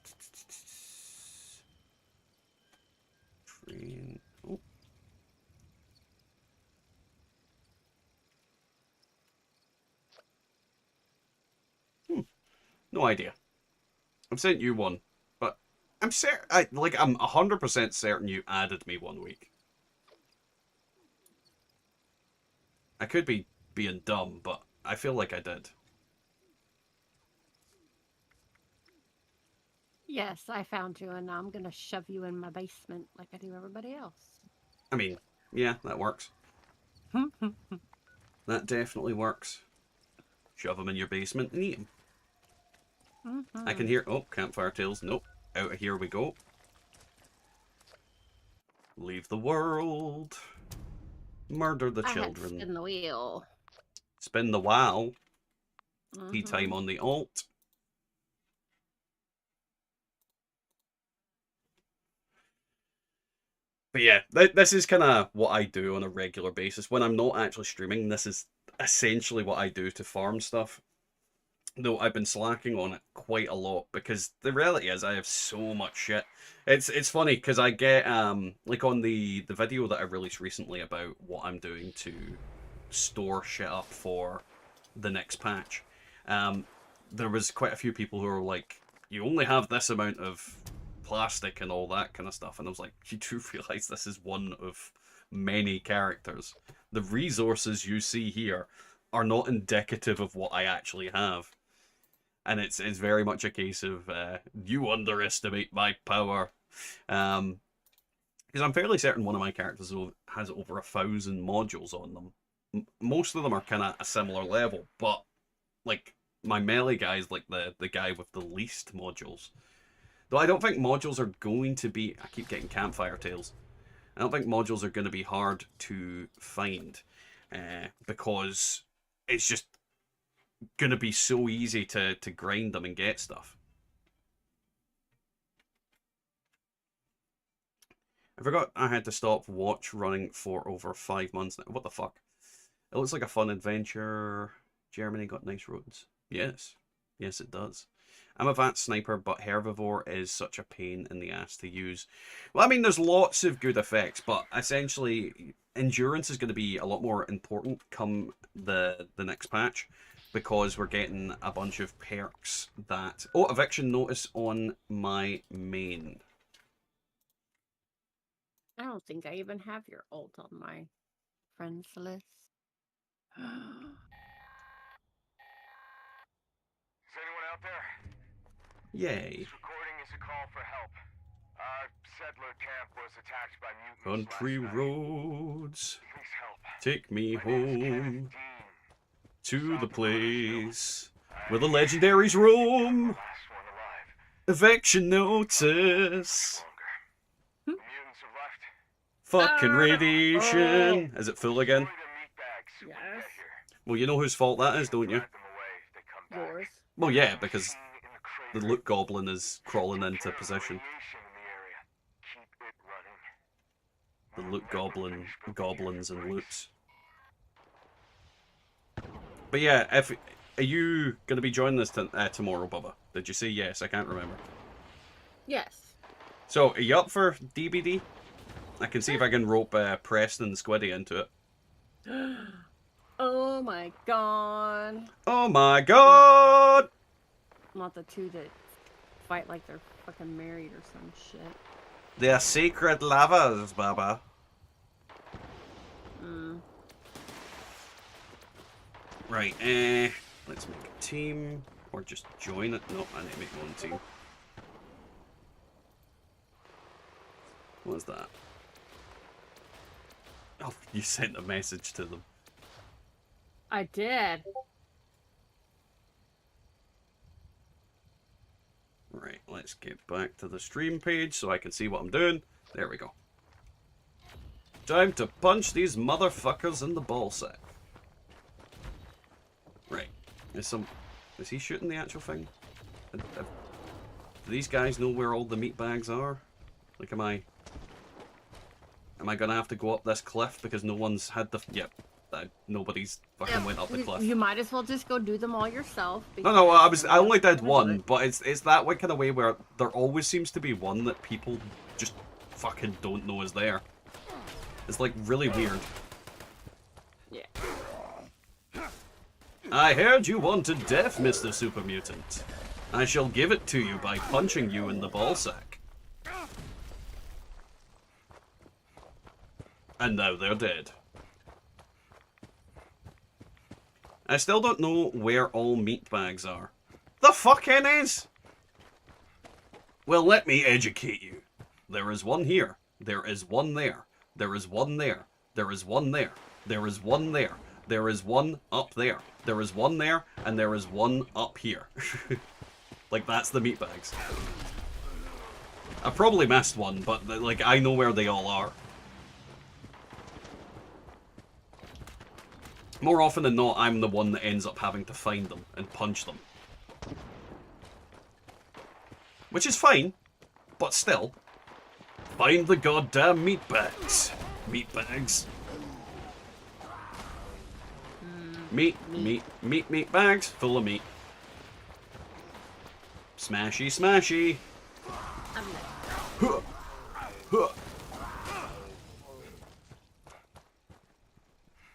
Train. Oh. No idea. I've sent you one, but I'm certain. I'm 100% certain you added me one week. I could be being dumb, but I feel like I did. Yes, I found you, and now I'm gonna shove you in my basement like I do everybody else. I mean, yeah, that works. That definitely works. Shove them in your basement and eat them. I can hear... Oh, campfire tales. Nope. Out of here we go. Leave the world. Murder the I had to children. spin the wheel. Spin the wow. Tea time on the alt. But yeah, this is kind of what I do on a regular basis. When I'm not actually streaming, this is essentially what I do to farm stuff. Though I've been slacking on it quite a lot because the reality is I have so much shit. It's funny because I get like on the video that I released recently about what I'm doing to store shit up for the next patch. There was quite a few people who were like, "You only have this amount of plastic and all that kind of stuff," and I was like, "You do realize this is one of many characters. The resources you see here are not indicative of what I actually have." And it's very much a case of you underestimate my power, because I'm fairly certain one of my characters has over 1,000 modules on them. Most of them are kind of a similar level, but like my melee guy is like the guy with the least modules. Though I don't think modules are going to be... I keep getting campfire tales. I don't think modules are going to be hard to find, because it's just going to be so easy to grind them and get stuff. I forgot I had to stop watch running for over 5 months now. What the fuck? It looks like a fun adventure. Germany got nice roads. Yes. Yes, it does. I'm a vat sniper, but herbivore is such a pain in the ass to use. Well, I mean, there's lots of good effects, but essentially, endurance is going to be a lot more important come the next patch, because we're getting a bunch of perks that... Oh, eviction notice on my main. I don't think I even have your ult on my friends list. Is anyone out there? Yay. This recording is a call for help. Our settler camp was attacked by mutants Country last night. roads, Please help. take me My name's Kenneth home Dean. to the South Dakota's place where the legendaries roam. Last one alive. Eviction notice. The mutants have left. Fucking radiation. Is it full again? Destroy the meat bags when we Yes. get here. Well, you know whose fault that is, don't you? Drive them away if they come back. Yours. Well, yeah, because Machine in the crater. loot goblin is crawling Take into care of the position. radiation in the area. Keep it running. The We'll loot never goblin, finish building goblins your and base. loots. But yeah, are you going to be joining us tomorrow, Bubba? Did you say yes? I can't remember. Yes. So, are you up for DBD? I can see if I can rope Preston and Squiddy into it. Oh my god. Oh my god! Not the two that fight like they're fucking married or some shit. They're secret lovers, Bubba. Right, let's make a team. Or just join it. No, I need to make my own team. What's that? Oh, you sent a message to them. I did. Right, let's get back to the stream page so I can see what I'm doing. There we go. Time to punch these motherfuckers in the ballsack. Right. Is he shooting the actual thing? Do these guys know where all the meat bags are? Like, am I gonna have to go up this cliff because no one's had the... Yep. Nobody's fucking went up the cliff. You might as well just go do them all yourself. No, I only did one, but it's that way kind of way where there always seems to be one that people just fucking don't know is there. It's like really weird. Yeah. I heard you wanted death, Mr. Super Mutant. I shall give it to you by punching you in the ballsack. And now they're dead. I still don't know where all meat bags are. The fucking is? Well, let me educate you. There is one here. There is one there. There is one there. There is one there. There is one there. There is one up there. There is one there, and there is one up here. Like, that's the meat bags. I probably missed one, but, like, I know where they all are. More often than not, I'm the one that ends up having to find them and punch them. Which is fine, but still. Find the goddamn meat bags. Meat bags. Meat bags full of meat. Smashy, smashy. Huh. Huh.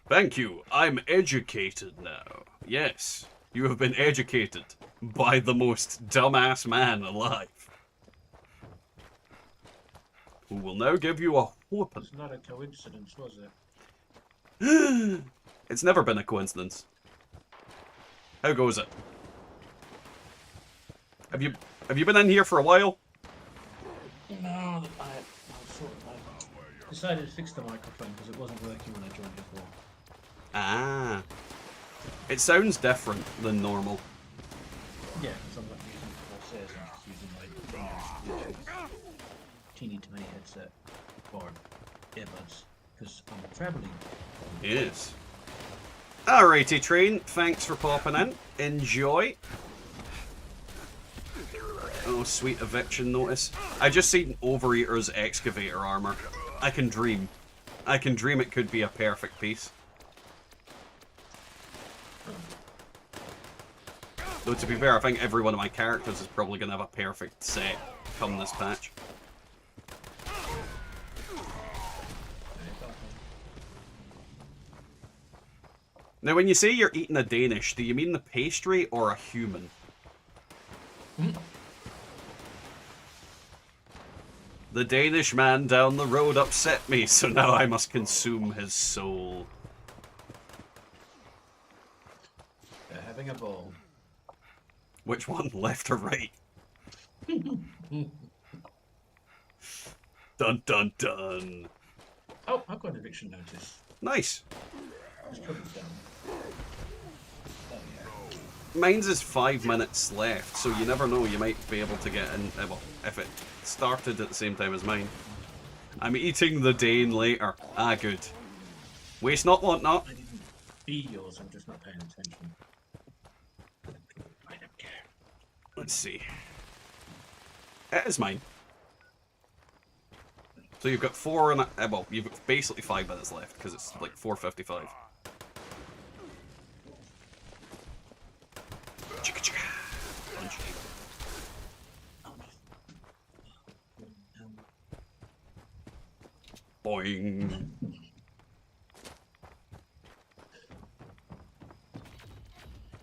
Thank you. I'm educated now. Yes, you have been educated by the most dumbass man alive. Who will now give you a whooping. It's not a coincidence, was it? It's never been a coincidence. How goes it? Have you been in here for a while? No, I decided to fix the microphone because it wasn't working when I joined before. Ah. It sounds different than normal. Yeah, because I'm not using Corsair's, I'm just using my Bluetooth teeny tiny headset or earbuds because I'm travelling. Yes. Alrighty, train. Thanks for popping in. Enjoy. Oh, sweet eviction notice. I just seen Overeater's excavator armor. I can dream. I can dream it could be a perfect piece. Though to be fair, I think every one of my characters is probably going to have a perfect set come this patch. Now, when you say you're eating a Danish, do you mean the pastry or a human? The Danish man down the road upset me, so now I must consume his soul. They're having a ball. Which one, left or right? Dun dun dun. Oh, I've got an eviction notice. Nice. Let's put it down. Oh, yeah. Mine's is 5 minutes left, so you never know, you might be able to get in, well, if it started at the same time as mine. I'm eating the Dane later. Ah, good. Waste not, want not. I didn't be yours, I'm just not paying attention. I don't care. Let's see. It is mine. So you've got 4 and well, you've got basically 5 minutes left, because it's like 4:55. Chicka chicka. Punchy. Boing.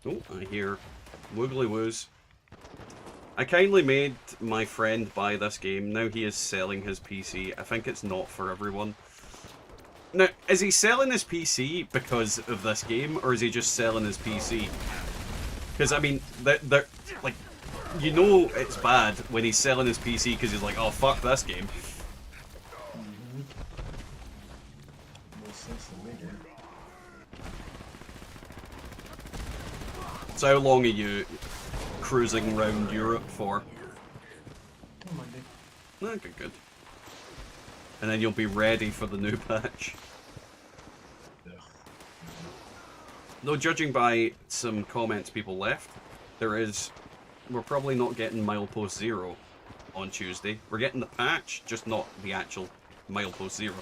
Oh, I hear woogly woos. I kindly made my friend buy this game. Now he is selling his PC. I think it's not for everyone. Now, is he selling his PC because of this game, or is he just selling his PC? Because, I mean, they're, like, you know it's bad when he's selling his PC because he's like, oh, fuck this game. So how long are you cruising around Europe for? Oh, good, good. And then you'll be ready for the new patch. Though judging by some comments people left, we're probably not getting Milepost 0 on Tuesday. We're getting the patch, just not the actual Milepost 0.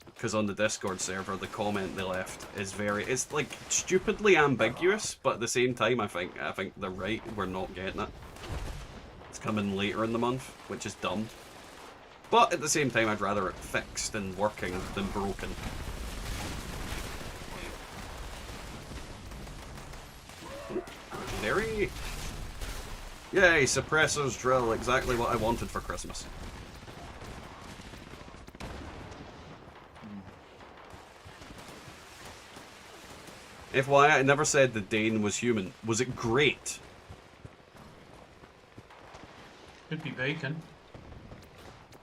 Because on the Discord server, the comment they left is it's like stupidly ambiguous, but at the same time, I think they're right. We're not getting it. It's coming later in the month, which is dumb. But at the same time, I'd rather it fixed and working than broken. Legendary! Yay, suppressors drill, exactly what I wanted for Christmas. FYI, I never said the Dane was human. Was it great? Could be bacon.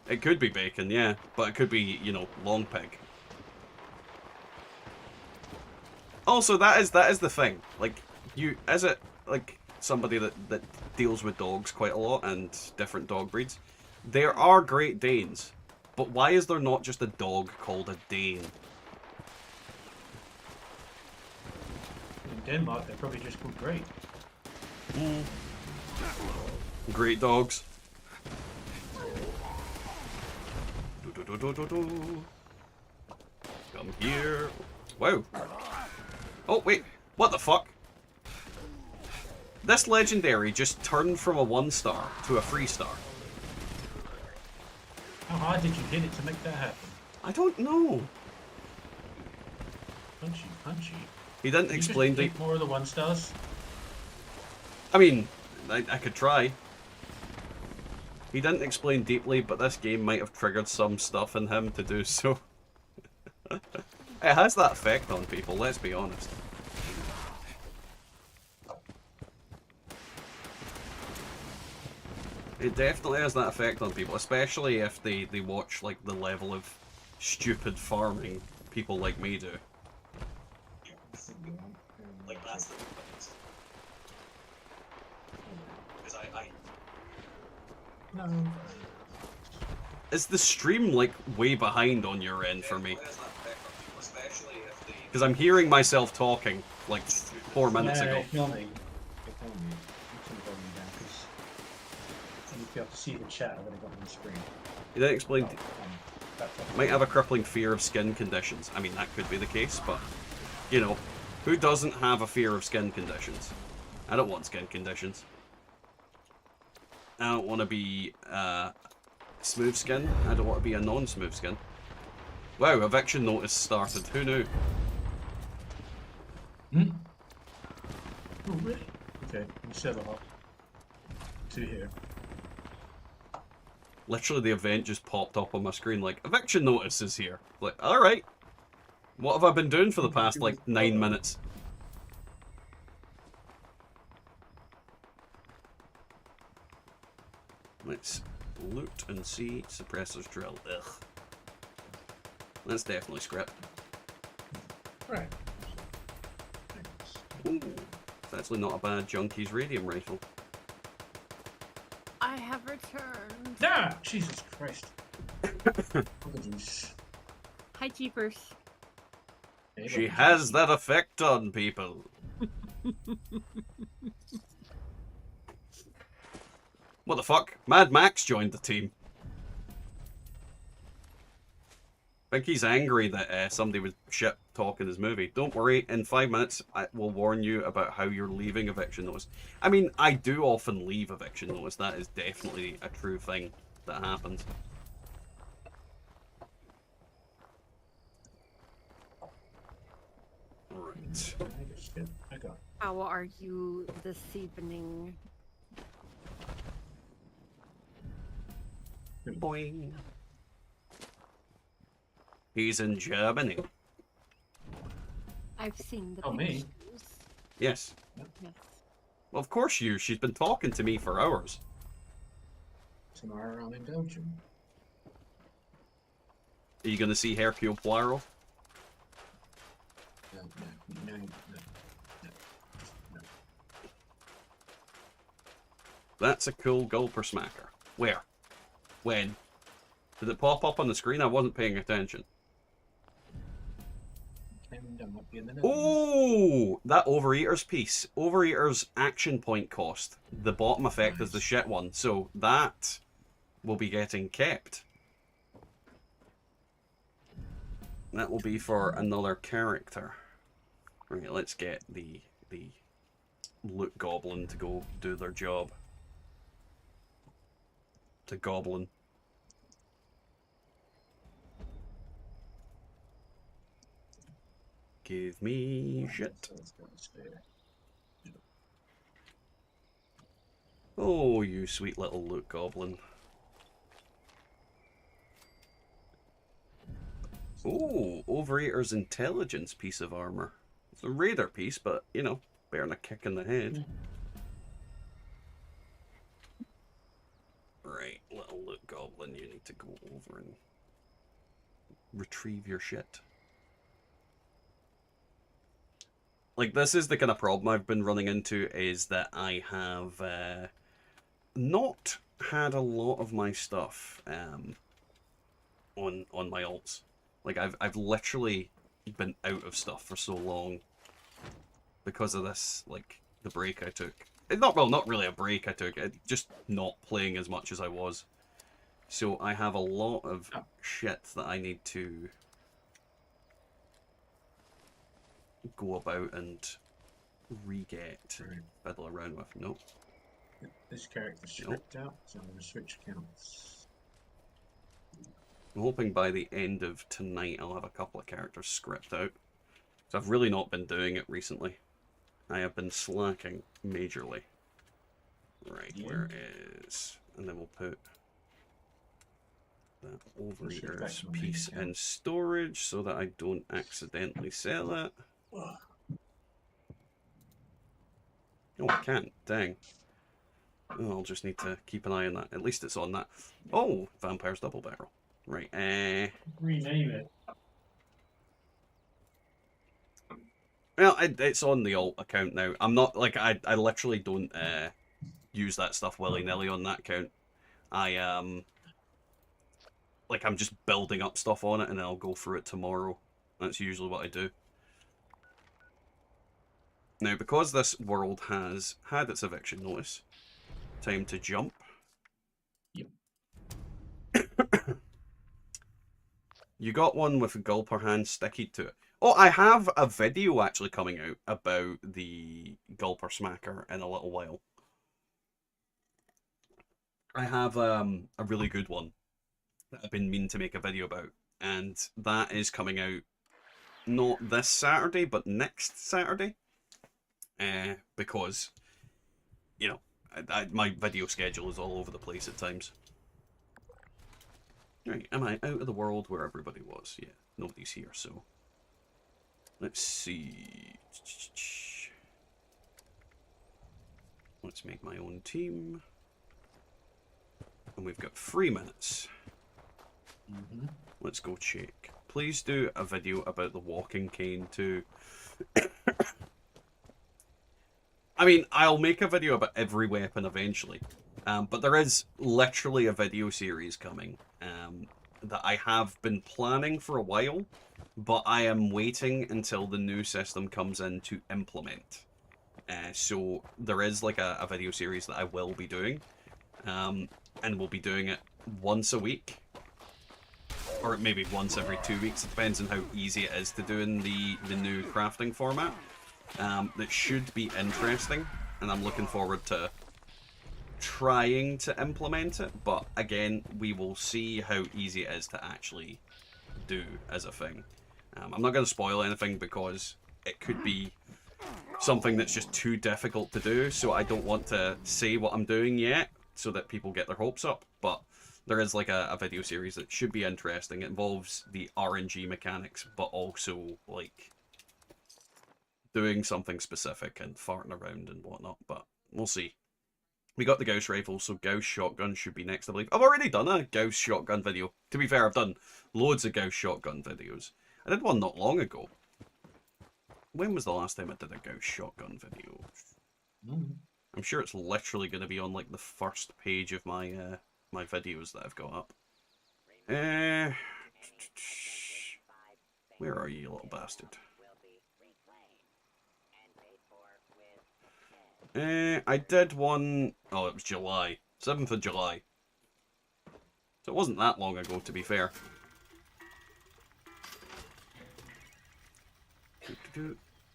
It could be bacon, yeah. But it could be, you know, long pig. Also, that is the thing. Like, you, as a, like, somebody that deals with dogs quite a lot and different dog breeds, there are Great Danes. But why is there not just a dog called a Dane? In Denmark, they're probably just called great. Great dogs. Do. Come here. Wow. Oh, wait. What the fuck? This legendary just turned from a 1-star to a 3-star. How hard did you hit it to make that happen? I don't know. Punchy, punchy. He didn't Can you explain just take more of the 1-stars? I mean, I could try. He didn't explain deeply, but this game might have triggered some stuff in him to do so. It has that effect on people, let's be honest. It definitely has that effect on people, especially if they watch like the level of stupid farming people like me do. Like that's the difference. Because No. Is the stream like way behind on your end for me? Because I'm hearing myself talking like 4 minutes ago. Ignore me. Ignore me. I'm turning the volume down because I need to be able to see the chat I've already got on the screen. He didn't explain. That's Might have a crippling fear of skin conditions. I mean, that could be the case, but you know, who doesn't have a fear of skin conditions? I don't want skin conditions. I don't want to be smooth skin. I don't want to be a non-smooth skin. Wow, eviction notice started. Who knew? Hmm? Oh, really? Okay, we set them up. 2 here. Literally, the event just popped up on my screen like, eviction notice is here. Like, alright. What have I been doing for the past, like, 9 minutes? Let's loot and see. Suppressors drill. Ugh. That's definitely scrap. Right. Ooh. It's actually not a bad Junkie's radium rifle. I have returned. Ah! Jesus Christ. Apologies. Hi, Jeepers. She has that effect on people. What the fuck? Mad Max joined the team. I think he's angry that somebody was shit talking his movie. Don't worry, in 5 minutes I will warn you about how you're leaving eviction notice. I mean, I do often leave eviction notice. That is definitely a true thing that happens. Right. How are you this evening? Boing. He's in Germany. I've seen the Oh, me? pictures. Yes. Yes. Well, of course you. She's been talking to me for hours. Tomorrow I'm in Belgium. Are you going to see Hercule Poirot? No. That's a cool gulper smacker. Where? When? Did it pop up on the screen? I wasn't paying attention. Oh, that Overeaters piece. Overeaters action point cost. The bottom effect is the shit one. So that will be getting kept. That will be for another character. Right, let's get the loot goblin to go do their job. To goblin. Give me shit. Oh, you sweet little loot goblin. Oh, Overeater's intelligence piece of armor. It's a raider piece, but, you know, better than a kick in the head. Right, little loot goblin, you need to go over and retrieve your shit. Like, this is the kind of problem I've been running into, is that I have not had a lot of my stuff on my alts. Like, I've literally been out of stuff for so long because of this, like, the break I took. Not really a break I took, just not playing as much as I was. So I have a lot of shit that I need to go about and re-get and fiddle around with. Nope. This character's stripped out, so I'm going to switch accounts. I'm hoping by the end of tonight I'll have a couple of characters script out. So I've really not been doing it recently. I have been slacking majorly. Right, Yeah. where is... And then we'll put that over Shift here back as to my main piece account. in storage so that I don't accidentally sell it. Ugh. Oh, I can't. Dang. Oh, I'll just need to keep an eye on that. At least it's on that. Oh, Vampire's Double Barrel. Right, Rename it. well, it's on the alt account now. I'm not, like, I literally don't use that stuff willy-nilly on that account. Like, I'm just building up stuff on it and then I'll go through it tomorrow. That's usually what I do. Now, because this world has had its eviction notice, time to jump. Yep. You got one with a gulper hand sticky to it. Oh, I have a video actually coming out about the gulper smacker in a little while. I have a really good one that I've been meaning to make a video about, and that is coming out not this Saturday, but next Saturday. Because, you know, my video schedule is all over the place at times. Right, am I out of the world where everybody was? Yeah, nobody's here, so... Let's see... Let's make my own team. And we've got 3 minutes. Let's go check. Please do a video about the walking cane too. I mean, I'll make a video about every weapon eventually. But there is literally a video series coming that I have been planning for a while, but I am waiting until the new system comes in to implement. So there is like a video series that I will be doing, and we'll be doing it once a week, or maybe once every 2 weeks. It depends on how easy it is to do in the new crafting format. That should be interesting, and I'm looking forward to trying to implement it, but again, we will see how easy it is to actually do as a thing. I'm not going to spoil anything because it could be something that's just too difficult to do, so I don't want to say what I'm doing yet so that people get their hopes up, but there is like a video series that should be interesting. It involves the RNG mechanics, but also like doing something specific and farting around and whatnot, but we'll see. We got the Gauss rifle, so Gauss shotgun should be next, I believe. I've already done a Gauss shotgun video. To be fair, I've done loads of Gauss shotgun videos. I did one not long ago. When was the last time I did a Gauss shotgun video? I'm sure it's literally going to be on like the first page of my my videos that I've got up. Where are you, little bastard? I did one... Oh, it was July. 7th of July. So it wasn't that long ago, to be fair.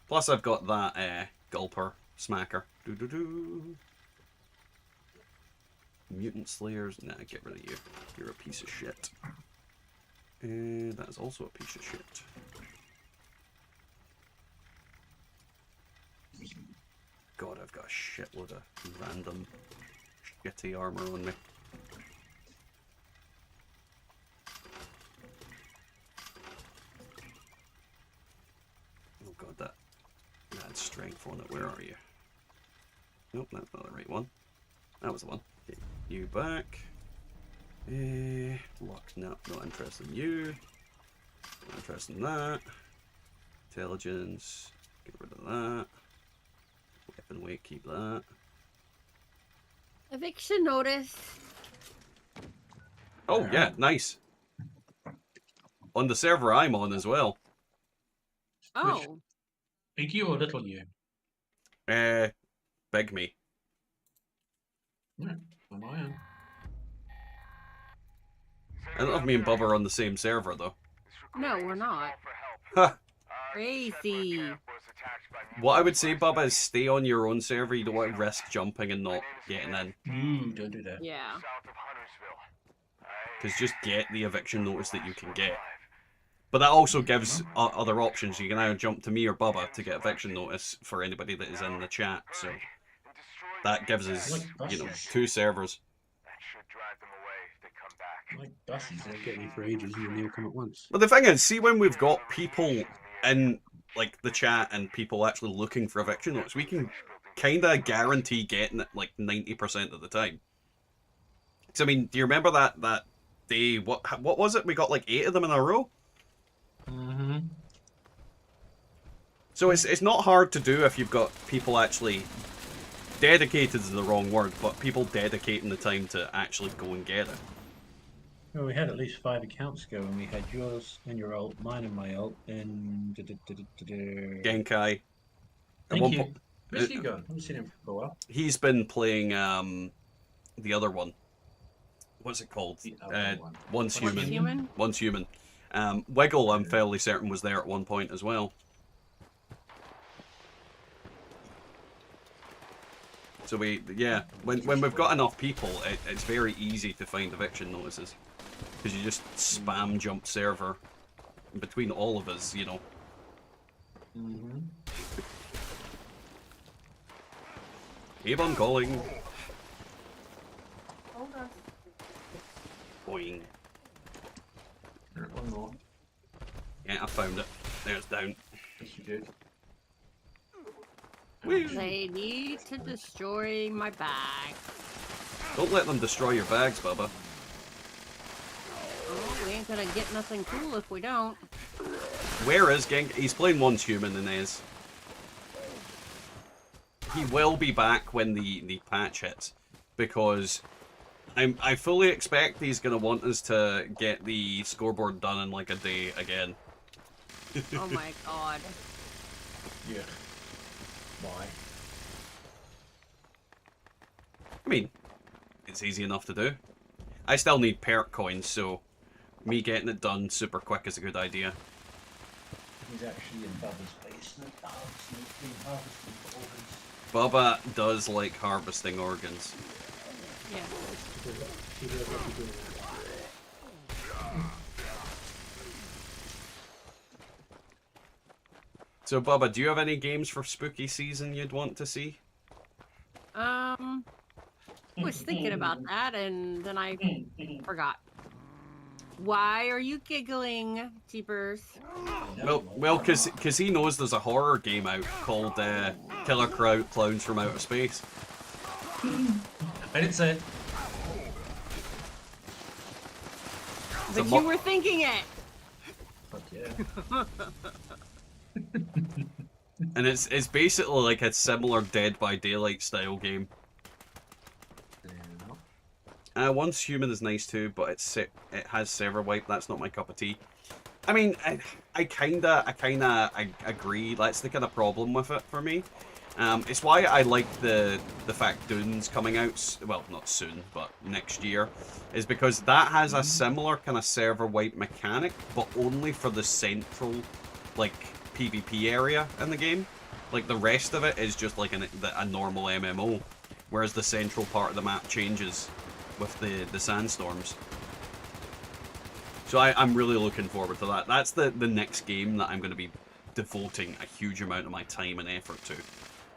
Plus I've got that gulper smacker. Mutant Slayers. Nah, get rid of you. You're a piece of shit. That is also a piece of shit. God, I've got a shitload of random shitty armor on me. Oh god, that Right, phone it. Where are you? Nope, that's not the right one. That was the one. Okay, you back. Look, no, not interested in you. Not interested in that. Intelligence. Get rid of that. Weapon weight, keep that. Eviction notice. Oh, yeah, nice. On the server I'm on as well. Oh. Big you or little you? Big me. Yeah, am I on? I don't know if me and Bubba are on the same server, though. No, we're not. Huh. Crazy. What I would say, Bubba, is stay on your own server. You don't want to risk jumping and not getting in. Ooh, don't do that. Yeah. Because just get the eviction notice that you can get. But that also gives other options. You can either jump to me or Bubba to get eviction notice for anybody that is in the chat. So that gives us, you know, 2 servers. Like buses, they'll get me for ages and then they'll come at once. But the thing is, see when we've got people in like the chat and people actually looking for eviction notice, we can kind of guarantee getting it like 90% of the time. So I mean, do you remember that day? What was it? We got like 8 of them in a row. Mm-hmm. So it's not hard to do if you've got people actually dedicated is the wrong word, but people dedicating the time to actually go and get it. Well, we had at least 5 accounts go, and we had yours and your ult, mine and my ult, and Genkai. Thank you. Where's he gone? I haven't seen him for a while. He's been playing the other one. What's it called? Once Human. Once Human. Wiggle, I'm fairly certain, was there at one point as well. So when we've got enough people, it's very easy to find eviction notices. Because you just spam jump server between all of us, you know. Mm-hmm. Keep on calling. Boing. One more. Yeah, I found it. There's down. Yes, you did. They need to destroy my bag. Don't let them destroy your bags, Bubba. Oh, we ain't gonna get nothing cool if we don't. Where is Genk? He's playing Once Human and is. He will be back when the patch hits, because I fully expect he's gonna want us to get the scoreboard done in like a day again. Oh my god. Yeah. Why? I mean, it's easy enough to do. I still need perk coins, so me getting it done super quick is a good idea. He's actually in Bubba's basement. He's been harvesting for organs. Bubba does like harvesting organs. Yeah. So, Bubba, do you have any games for spooky season you'd want to see? I was thinking about that and then I forgot. Why are you giggling, Jeepers? Well, because he knows there's a horror game out called Killer Clowns from Outer Space. I didn't say it. But you were thinking it! Fuck yeah. And it's basically like a similar Dead by Daylight style game. Once Human is nice too, but it has server wipe. That's not my cup of tea. I mean, I kinda agree. That's the kind of problem with it for me. It's why I like the fact Dune's coming out. Well, not soon, but next year, is because that has a similar kind of server wipe mechanic, but only for the central, like, PvP area in the game. Like, the rest of it is just like a normal MMO, whereas the central part of the map changes with the sandstorms. So I'm really looking forward to that. That's the next game that I'm going to be devoting a huge amount of my time and effort to,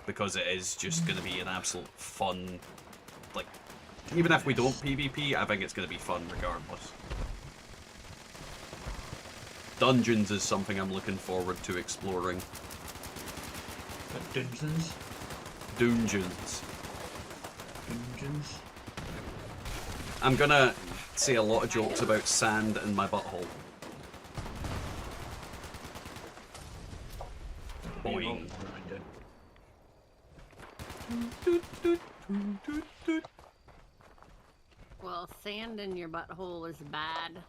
because it is just going to be an absolute fun, like, even if we don't PvP, I think it's going to be fun regardless. Dungeons is something I'm looking forward to exploring. But dungeons. Dungeons. Dungeons. I'm gonna say a lot of jokes about sand in my butthole. Boing. Well, sand in your butthole is bad.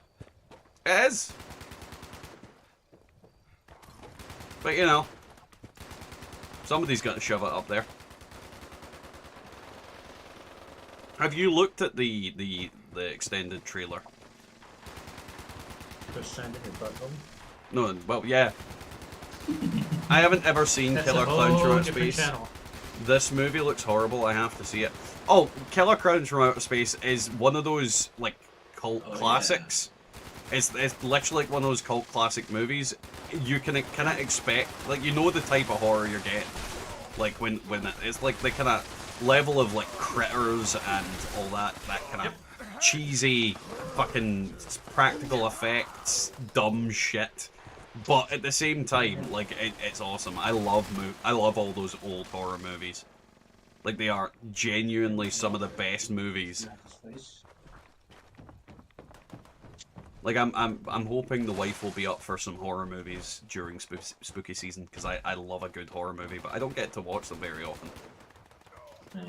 It is. But you know, somebody's got to shove it up there. Have you looked at the extended trailer? There's sand in your butthole. No, well, yeah. I haven't ever seen That's Killer a Clowns from whole Outer different Space. channel. This movie looks horrible. I have to see it. Oh, Killer Clowns from Outer Space is one of those like cult classics. It's literally like one of those cult classic movies. You can kind of expect, like, you know the type of horror you're getting. Like when it's like the kind of level of like critters and all that kind of cheesy fucking practical effects, dumb shit. But at the same time, like it's awesome. I love all those old horror movies. Like they are genuinely some of the best movies. Like I'm hoping the wife will be up for some horror movies during spooky season because I love a good horror movie, but I don't get to watch them very often.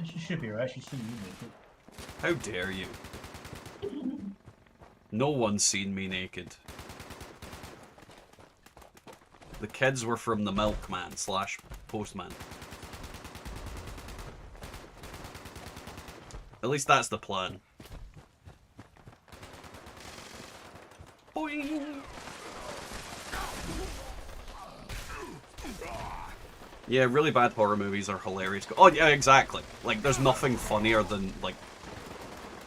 She should be right. She's seen you make it. How dare you? No one's seen me naked. The kids were from the milkman / postman. At least that's the plan. Boing. Yeah, really bad horror movies are hilarious. Oh yeah, exactly. Like, there's nothing funnier than like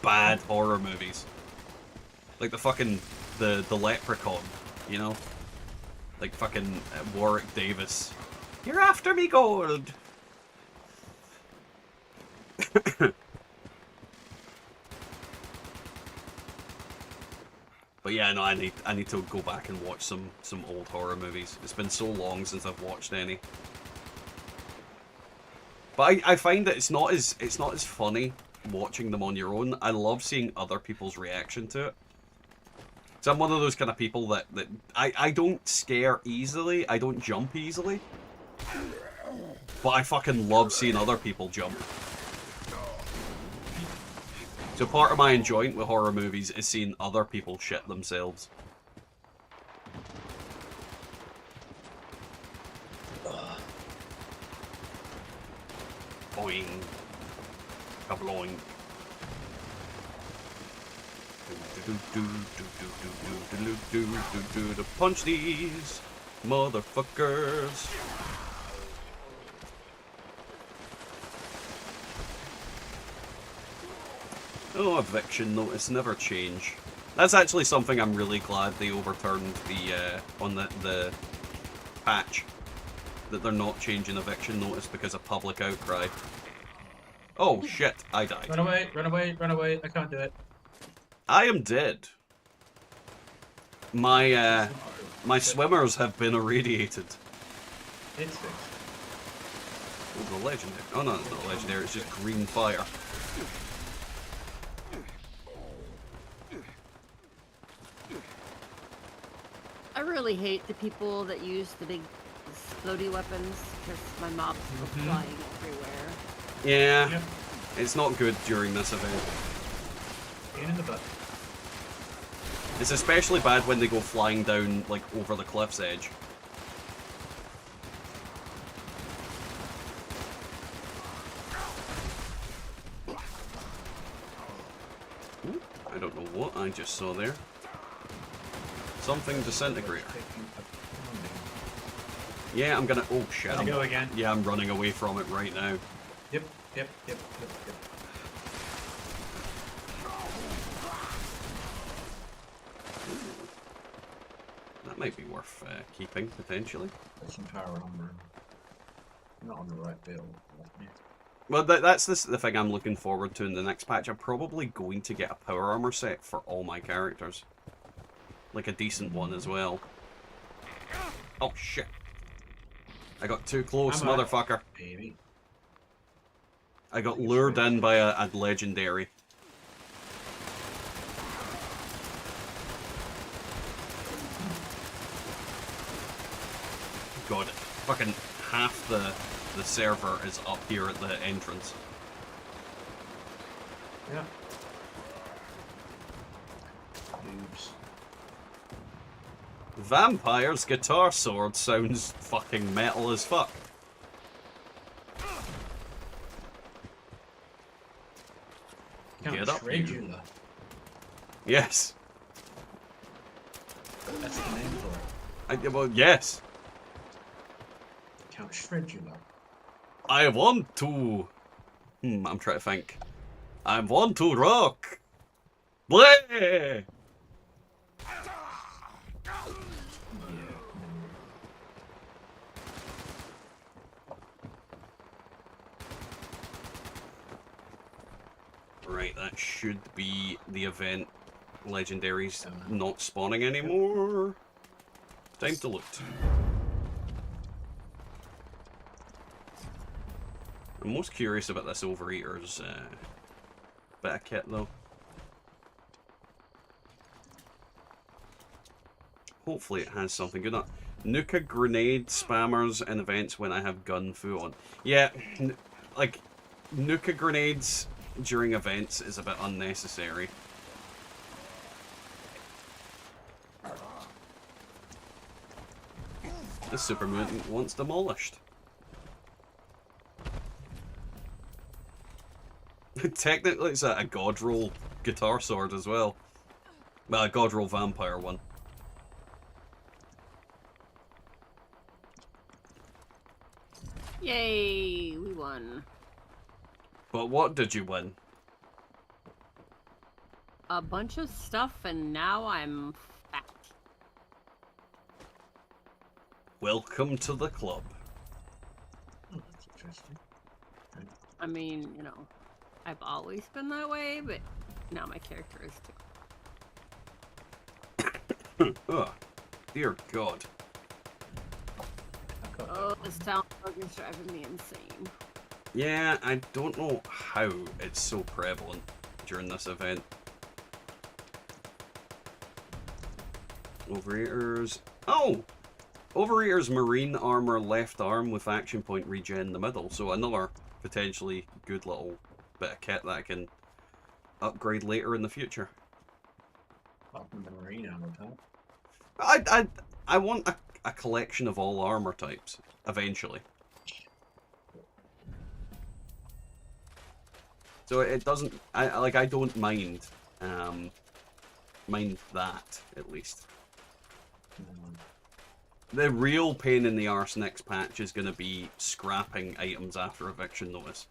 bad horror movies. Like the fucking the Leprechaun, you know? Like fucking Warwick Davis. You're after me, gold. But yeah, no, I need to go back and watch some old horror movies. It's been so long since I've watched any. But I find that it's not as funny watching them on your own. I love seeing other people's reaction to it. So I'm one of those kind of people that I don't scare easily, I don't jump easily. But I fucking love seeing other people jump. So part of my enjoyment with horror movies is seeing other people shit themselves. Boing. Kabloing. To punch these motherfuckers. Oh, eviction notice never change. That's actually something I'm really glad they overturned the on the patch, that they're not changing eviction notice because of public outcry. Oh shit, I died. Run away, run away, run away. I can't do it. I am dead. My my swimmers have been irradiated. It's fixed. Oh, the legendary. Oh no, it's not legendary, it's just green fire. I really hate the people that use the big floaty weapons because my mobs go flying everywhere. Yeah, Yep. it's not good during this event. Pain in the butt. It's especially bad when they go flying down, like, over the cliff's edge. Ooh, I don't know what I just saw there. Something disintegrator. Yeah, I'm gonna... Oh, shit. Gotta go again. Yeah, I'm running away from it right now. Yep, yep, yep, yep, yep. That might be worth keeping, potentially. There's some power armor. Not on the right bit. Well, that's the thing I'm looking forward to in the next patch. I'm probably going to get a power armor set for all my characters. Like a decent one as well. Oh, shit. I got too close, I'm out. motherfucker. Baby. I got lured in by a legendary. God, fucking half the server is up here at the entrance. Yeah. Oops. Vampire's guitar sword sounds fucking metal as fuck. Get up, you. Shredula. Yes. That's the name for it. Well, yes. Count Shredula. I want to. I'm trying to think. I want to rock. Bleh! Right, that should be the event. Legendaries not spawning anymore. Time to loot. I'm most curious about this Overeater's bit of kit, though. Hopefully it has something good on it. Nuka grenade spammers and events when I have gun fu on. Yeah, like, Nuka grenades during events is a bit unnecessary. The super mutant wants demolished. Technically it's a god roll guitar sword as well. Well, a god roll vampire one. Yay, we won. But what did you win? A bunch of stuff, and now I'm fat. Welcome to the club. Oh, that's interesting. I mean, you know, I've always been that way, but now my character is too. Oh, dear God. Oh, this town is driving me insane. Yeah, I don't know how it's so prevalent during this event. Overeaters. Oh! Overeater's marine armor left arm with action point regen in the middle, so another potentially good little bit of kit that I can upgrade later in the future. Apart from the marine armor type. I want a collection of all armor types, eventually. So it doesn't, I don't mind, mind that, at least. The real pain in the arse next patch is going to be scrapping items after eviction notice.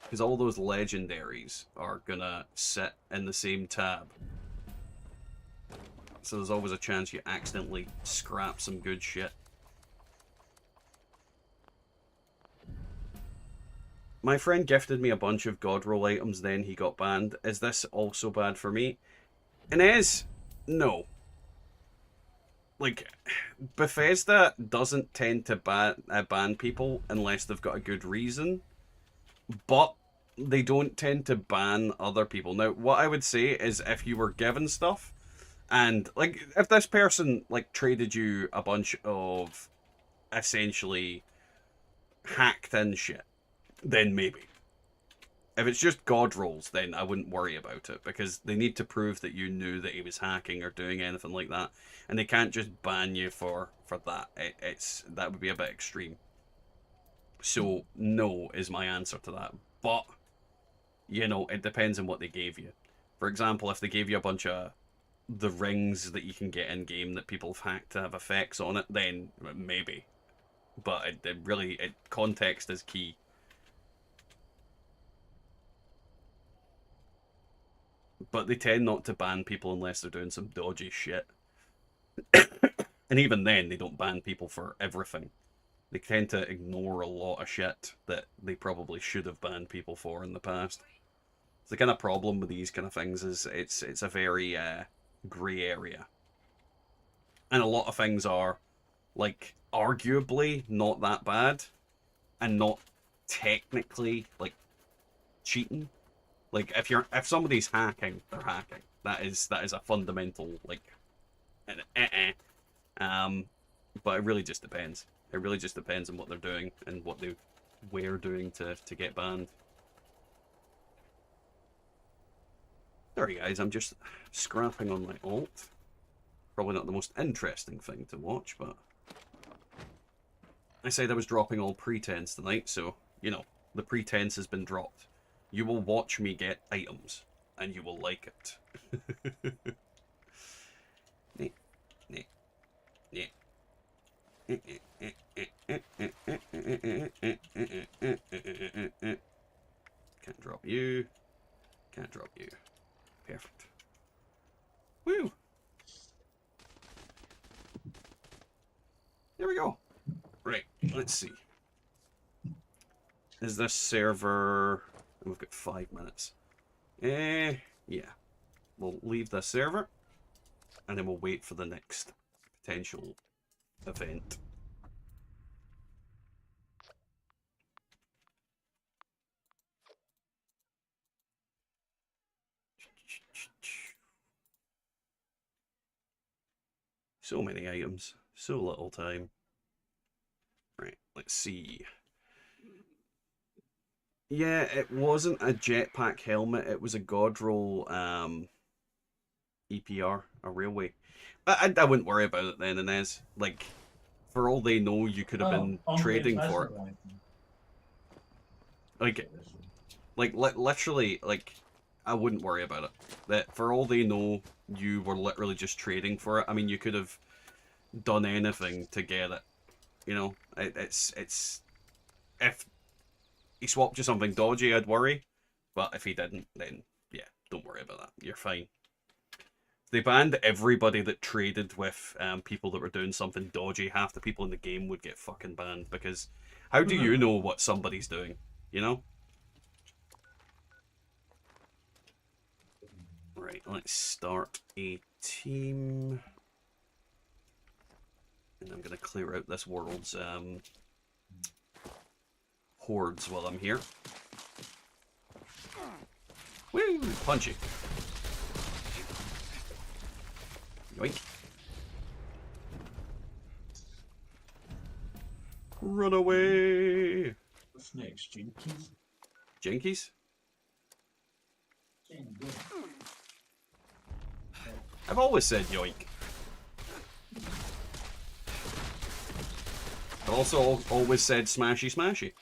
Because all those legendaries are going to sit in the same tab. So there's always a chance you accidentally scrap some good shit. My friend gifted me a bunch of god roll items, then he got banned. Is this also bad for me? Inez, no. Like, Bethesda doesn't tend to ban people unless they've got a good reason, but they don't tend to ban other people. Now, what I would say is if you were given stuff, and, like, if this person, like, traded you a bunch of essentially hacked in shit, then maybe. If it's just god rolls, then I wouldn't worry about it, because they need to prove that you knew that he was hacking or doing anything like that, and they can't just ban you for that. That would be a bit extreme. So no is my answer to that. But you know, it depends on what they gave you. For example, if they gave you a bunch of the rings that you can get in game that people have hacked to have effects on it, then maybe. But context is key. But they tend not to ban people unless they're doing some dodgy shit. And even then, they don't ban people for everything. They tend to ignore a lot of shit that they probably should have banned people for in the past. The kind of problem with these kind of things is it's a very grey area. And a lot of things are, like, arguably not that bad, and not technically, like, cheating. Like, if somebody's hacking, they're hacking. That is a fundamental, like, but it really just depends. It really just depends on what they're doing and what they were doing to get banned. Sorry guys, I'm just scrapping on my alt. Probably not the most interesting thing to watch, but I said I was dropping all pretense tonight, so, you know, the pretense has been dropped. You will watch me get items, and you will like it. Can't drop you. Can't drop you. Perfect. Woo! There we go. Right, let's see. Is this server... We've got 5 minutes. Yeah. We'll leave this server, and then we'll wait for the next potential event. So many items, so little time. Right, let's see. Yeah, it wasn't a jetpack helmet, it was a Godroll EPR, a railway. I wouldn't worry about it then, Inez. Like, for all they know, you could have been trading for it. Like, literally, like, I wouldn't worry about it. That for all they know, you were literally just trading for it. I mean, you could have done anything to get it. You know, it's if he swapped you something dodgy, I'd worry. But if he didn't, then yeah, don't worry about that. You're fine. If they banned everybody that traded with people that were doing something dodgy, half the people in the game would get fucking banned, because how do you know what somebody's doing? You know? Right, let's start a team. And I'm going to clear out this world's hordes while I'm here. Woo! Punchy. Yoink. Run away! What's next, Jinkies? Jinkies? I've always said yoink. I've also always said smashy smashy.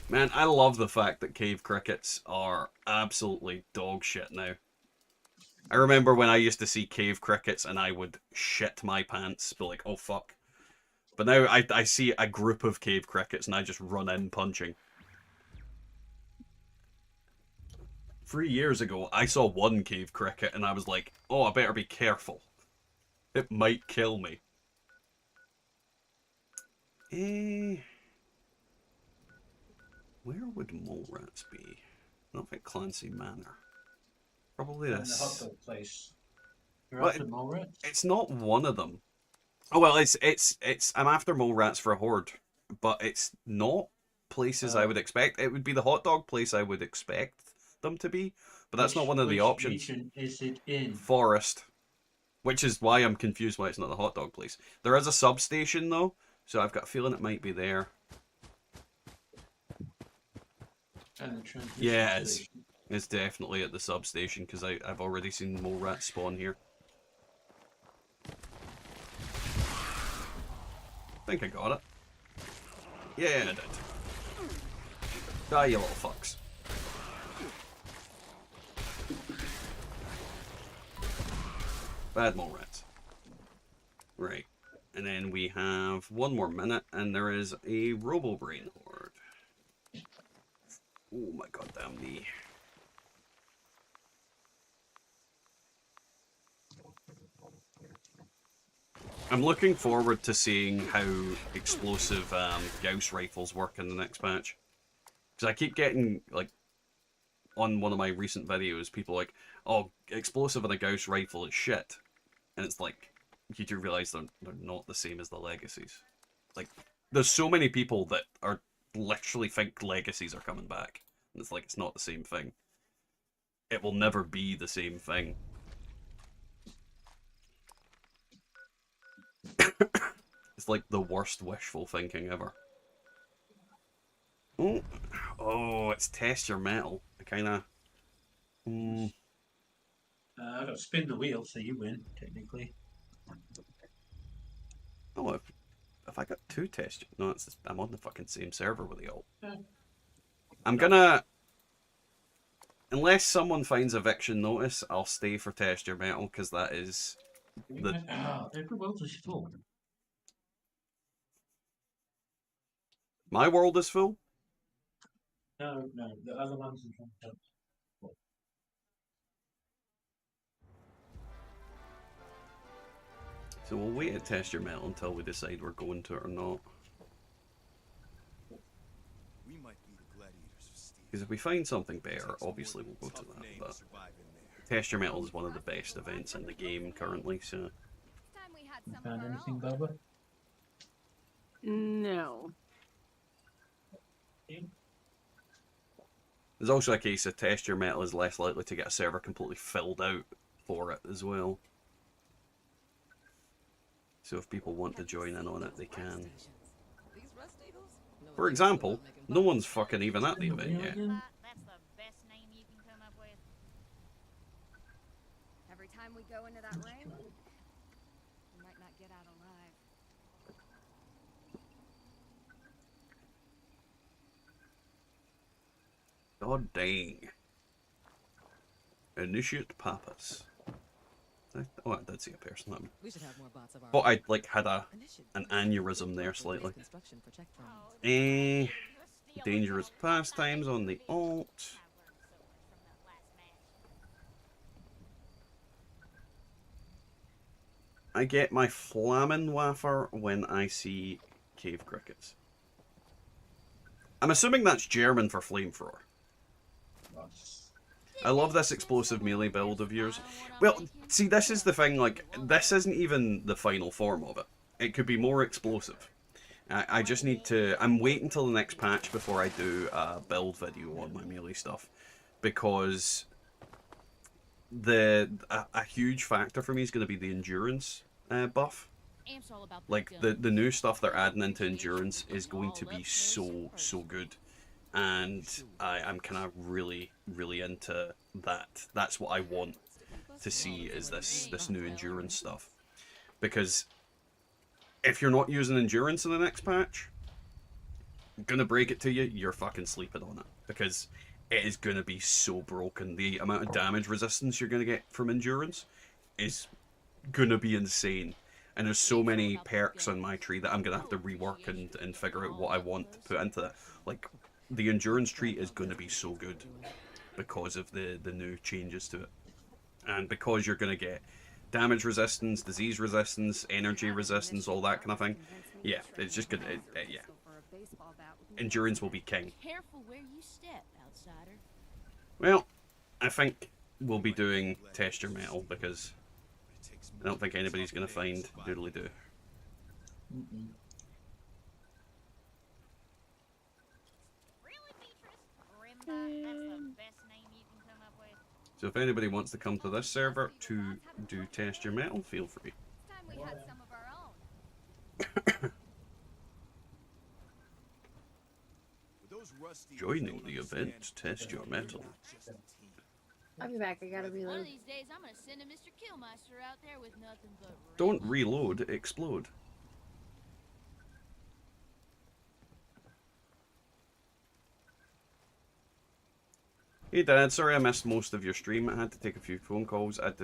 Man, I love the fact that cave crickets are absolutely dog shit now. I remember when I used to see cave crickets and I would shit my pants, be like, oh fuck. But now I see a group of cave crickets and I just run in punching. 3 years ago, I saw one cave cricket and I was like, oh, I better be careful. It might kill me. Where would mole rats be? Not at Clancy Manor. Probably this. The hot dog place. You're Well, after mole rats? It's not one of them. Oh well, it's. I'm after mole rats for a horde, but it's not places I would expect. It would be the hot dog place I would expect them to be, but that's not one of the options. Which region is it in? Forest, which is why I'm confused why it's not the hot dog place. There is a substation though, so I've got a feeling it might be there. And the transmission Yeah, station. it's definitely at the substation because I've already seen mole rats spawn here. I think I got it. Yeah, I did. Die, you little fucks. Bad mole rats. Right. And then we have 1 more minute, and there is a Robo-Brain horde. Oh my goddamn knee. I'm looking forward to seeing how explosive Gauss rifles work in the next patch. Because I keep getting, like, on one of my recent videos, people like, oh, explosive in a Gauss rifle is shit. And it's like, you do realize they're not the same as the Legacies. Like, there's so many people that are literally think Legacies are coming back. And it's like, it's not the same thing. It will never be the same thing. It's like the worst wishful thinking ever. Oh, it's test your metal. I kind of... I got to spin the wheel, so you win, technically. Oh, if I got two test... No, it's just, I'm on the fucking same server with the alt. I'm gonna... Unless someone finds eviction notice, I'll stay for test your metal, because that is... Every world is full. My world is full? No, the other ones in front of So we'll wait at test your metal until we decide we're going to it or not. We might be the gladiators of steel. Because if we find something better, obviously we'll go to that. But test your metal is one of the best events in the game currently, so... You found anything, Bubba? No. There's also a case of test your metal is less likely to get a server completely filled out for it as well. So if people want to join in on it, they can. For example, no one's fucking even at the event yet. That's the best name you can come up with. Every time we go into that ring, we might not get out alive. God dang. Initiate Papas. Oh, I did see a person. We should have more bots of our But I like had an aneurysm there slightly. Dangerous pastimes on the alt. I get my flamin' wafer when I see cave crickets. I'm assuming that's German for flamethrower. I love this explosive melee build of yours. Well, see, this is the thing, like, this isn't even the final form of it. It could be more explosive. I just need to... I'm waiting till the next patch before I do a build video on my melee stuff. Because a huge factor for me is going to be the endurance buff. Like, the new stuff they're adding into endurance is going to be so good. And I'm kind of really into that. That's what I want to see, is this new endurance stuff. Because if you're not using endurance in the next patch, I'm gonna break it to you, you're fucking sleeping on it. Because it is gonna be so broken. The amount of damage resistance you're gonna get from endurance is gonna be insane. And there's so many perks on my tree that I'm gonna have to rework and figure out what I want to put into that. Like, the endurance tree is going to be so good because of the new changes to it. And because you're going to get damage resistance, disease resistance, energy resistance, all that kind of thing. Yeah, it's just going to... yeah. Endurance will be king. Careful where you step, outsider. Well, I think we'll be doing test your metal because I don't think anybody's going to find doodly-doo. So if anybody wants to come to this server to do test your metal, feel free. Joining the event, test your metal. I'll be back. I gotta One reload. of these days, I'm gonna send a Mr. Killmeister out there with nothing but. Don't reload, explode. Hey Dad, sorry I missed most of your stream. I had to take a few phone calls. I've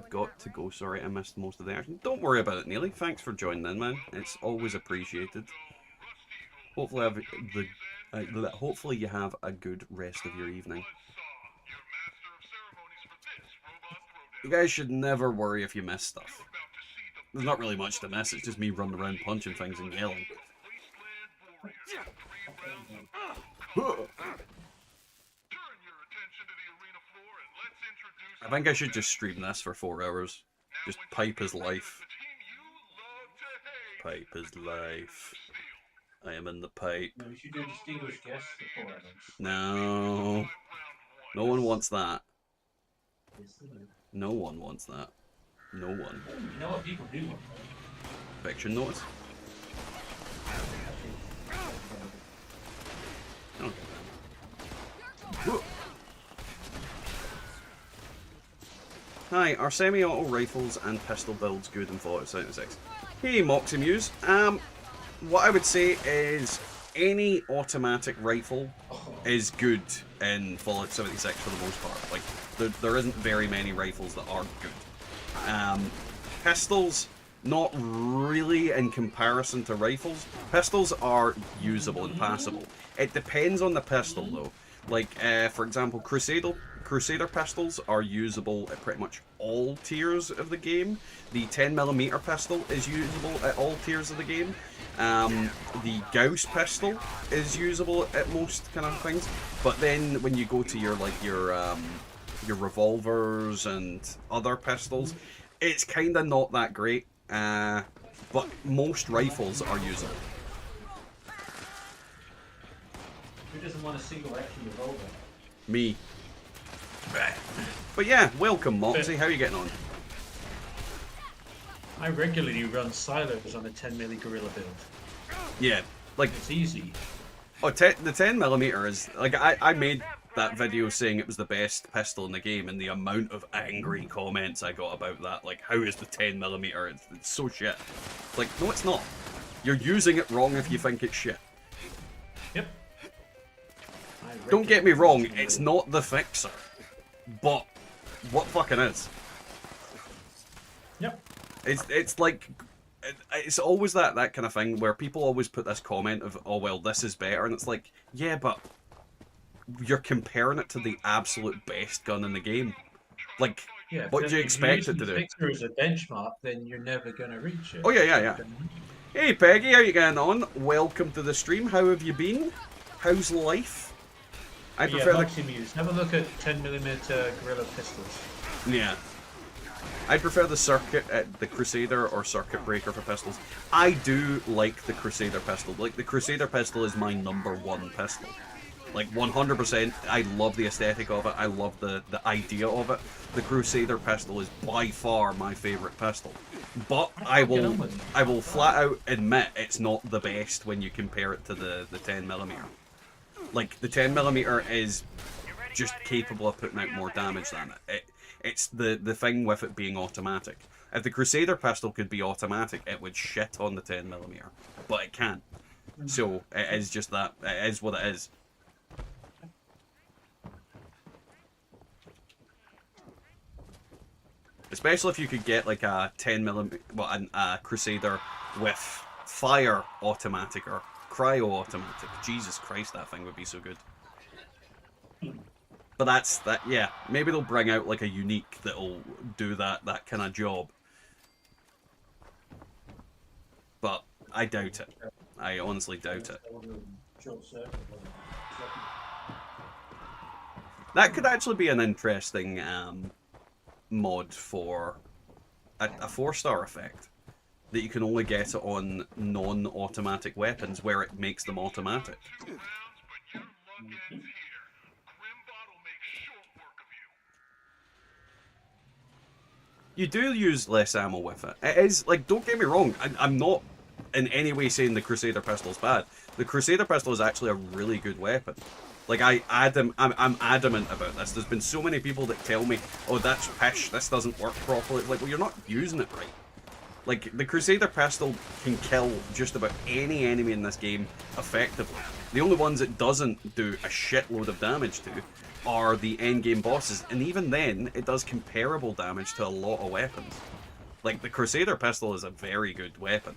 got to go. Sorry, I missed most of the action. Don't worry about it, Neely. Thanks for joining in, man. It's always appreciated. Hopefully, hopefully you have a good rest of your evening. You guys should never worry if you miss stuff. There's not really much to miss. It's just me running around punching things and yelling. I think I should just stream this for 4 hours. Just pipe is life. Pipe is life. I am in the pipe. No, we should do distinguished guests before Evans. No. No one wants that. Yes, they do. No one wants that. No one. You know what people do want? Fiction notice? Oh. Whoa. Hi, are semi-auto rifles and pistol builds good in Fallout 76? Hey, Moxie Muse. What I would say is any automatic rifle is good in Fallout 76 for the most part. Like, there isn't very many rifles that are good. Pistols, not really in comparison to rifles. Pistols are usable and passable. It depends on the pistol, though. Like, for example, Crusader pistols are usable at pretty much all tiers of the game. The 10mm pistol is usable at all tiers of the game. The Gauss pistol is usable at most kind of things. But then when you go to your revolvers and other pistols, it's kind of not that great. But most rifles are usable. Who doesn't want a single action revolver? Me. But yeah, welcome Moxie, how are you getting on? I regularly run silos on a 10mm gorilla build. Yeah, like... It's easy. Oh, the 10mm is... Like, I made that video saying it was the best pistol in the game, and the amount of angry comments I got about that, like, how is the 10mm? It's so shit. Like, no it's not. You're using it wrong if you think it's shit. Yep. Don't get me wrong, it's not the fixer. But, what fucking is? Yep. It's like... It's always that kind of thing where people always put this comment of, oh well, this is better, and it's like, yeah, but you're comparing it to the absolute best gun in the game. Like, yeah, what do you expect it to do? If you use a benchmark, then you're never going to reach it. Oh yeah. Hey Peggy, how you getting on? Welcome to the stream. How have you been? How's life? I prefer Muse. Have a look at 10mm gorilla pistols. Yeah. I prefer the the Crusader or Circuit Breaker for pistols. I do like the Crusader pistol. Like, the Crusader pistol is my #1 pistol. Like, 100%, I love the aesthetic of it. I love the idea of it. The Crusader pistol is by far my favourite pistol. But I will flat out admit it's not the best when you compare it to the 10mm. Like, the 10mm is just capable of putting out more damage than it. It's the thing with it being automatic. If the Crusader pistol could be automatic, it would shit on the 10mm. But it can't. So, it is just that. It is what it is. Especially if you could get like a 10mm, well, a Crusader with fire automatic or cryo automatic. Jesus Christ, that thing would be so good. But yeah, maybe they'll bring out like a unique that'll do that kind of job. But I doubt it. I honestly doubt it. That could actually be an interesting mod for a 4-star effect. That you can only get it on non-automatic weapons where it makes them automatic. You do use less ammo with it. It is, like, don't get me wrong, I'm not in any way saying the Crusader pistol is bad. The Crusader pistol is actually a really good weapon. Like, I'm adamant about this. There's been so many people that tell me, oh, that's pish, this doesn't work properly. It's like, well, you're not using it right. Like, the Crusader pistol can kill just about any enemy in this game effectively. The only ones it doesn't do a shitload of damage to are the endgame bosses, and even then, it does comparable damage to a lot of weapons. Like, the Crusader pistol is a very good weapon.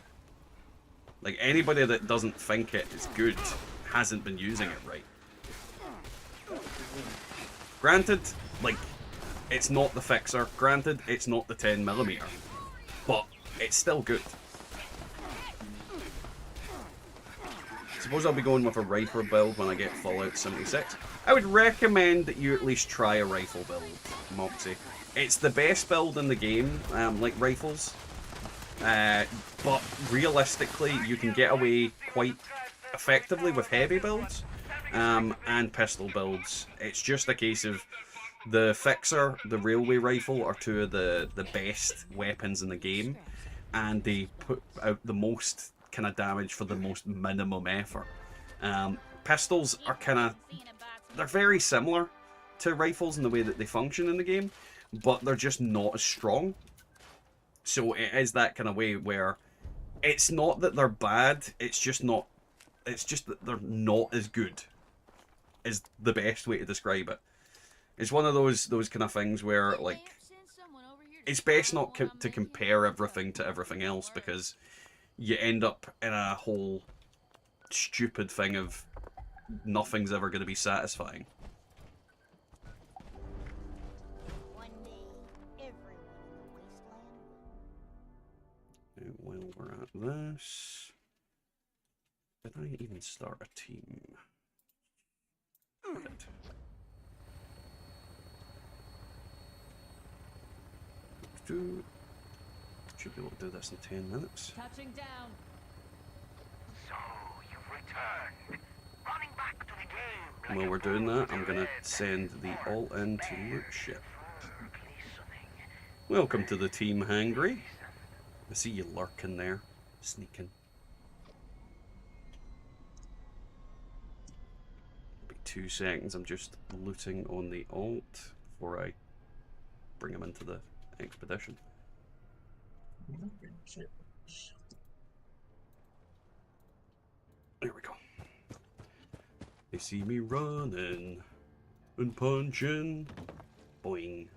Like, anybody that doesn't think it is good hasn't been using it right. Granted, like, it's not the fixer. Granted, it's not the 10mm. But it's still good. Suppose I'll be going with a Riper build when I get Fallout 76. I would recommend that you at least try a rifle build, Moxie. It's the best build in the game, like rifles. But realistically, you can get away quite effectively with heavy builds and pistol builds. It's just a case of the Fixer, the Railway Rifle are two of the best weapons in the game, and they put out the most kind of damage for the most minimum effort. Pistols are they're very similar to rifles in the way that they function in the game, but they're just not as strong. So it is that kind of way where it's not that they're bad, it's just that they're not as good, is the best way to describe it. It's one of those kind of things where, like, it's best not to compare everything to everything else, because you end up in a whole stupid thing of nothing's ever going to be satisfying. While we're at this, did I even start a team? I did. Should be able to do this in 10 minutes. Touching down. So you've returned, running back to the game. Like While we're doing that, I'm gonna send the alt into loot ship. Welcome to the team, Hangry. I see you lurking there, sneaking. Be 2 seconds. I'm just looting on the alt before I bring him into the expedition. There we go. They see me running and punching. Boing.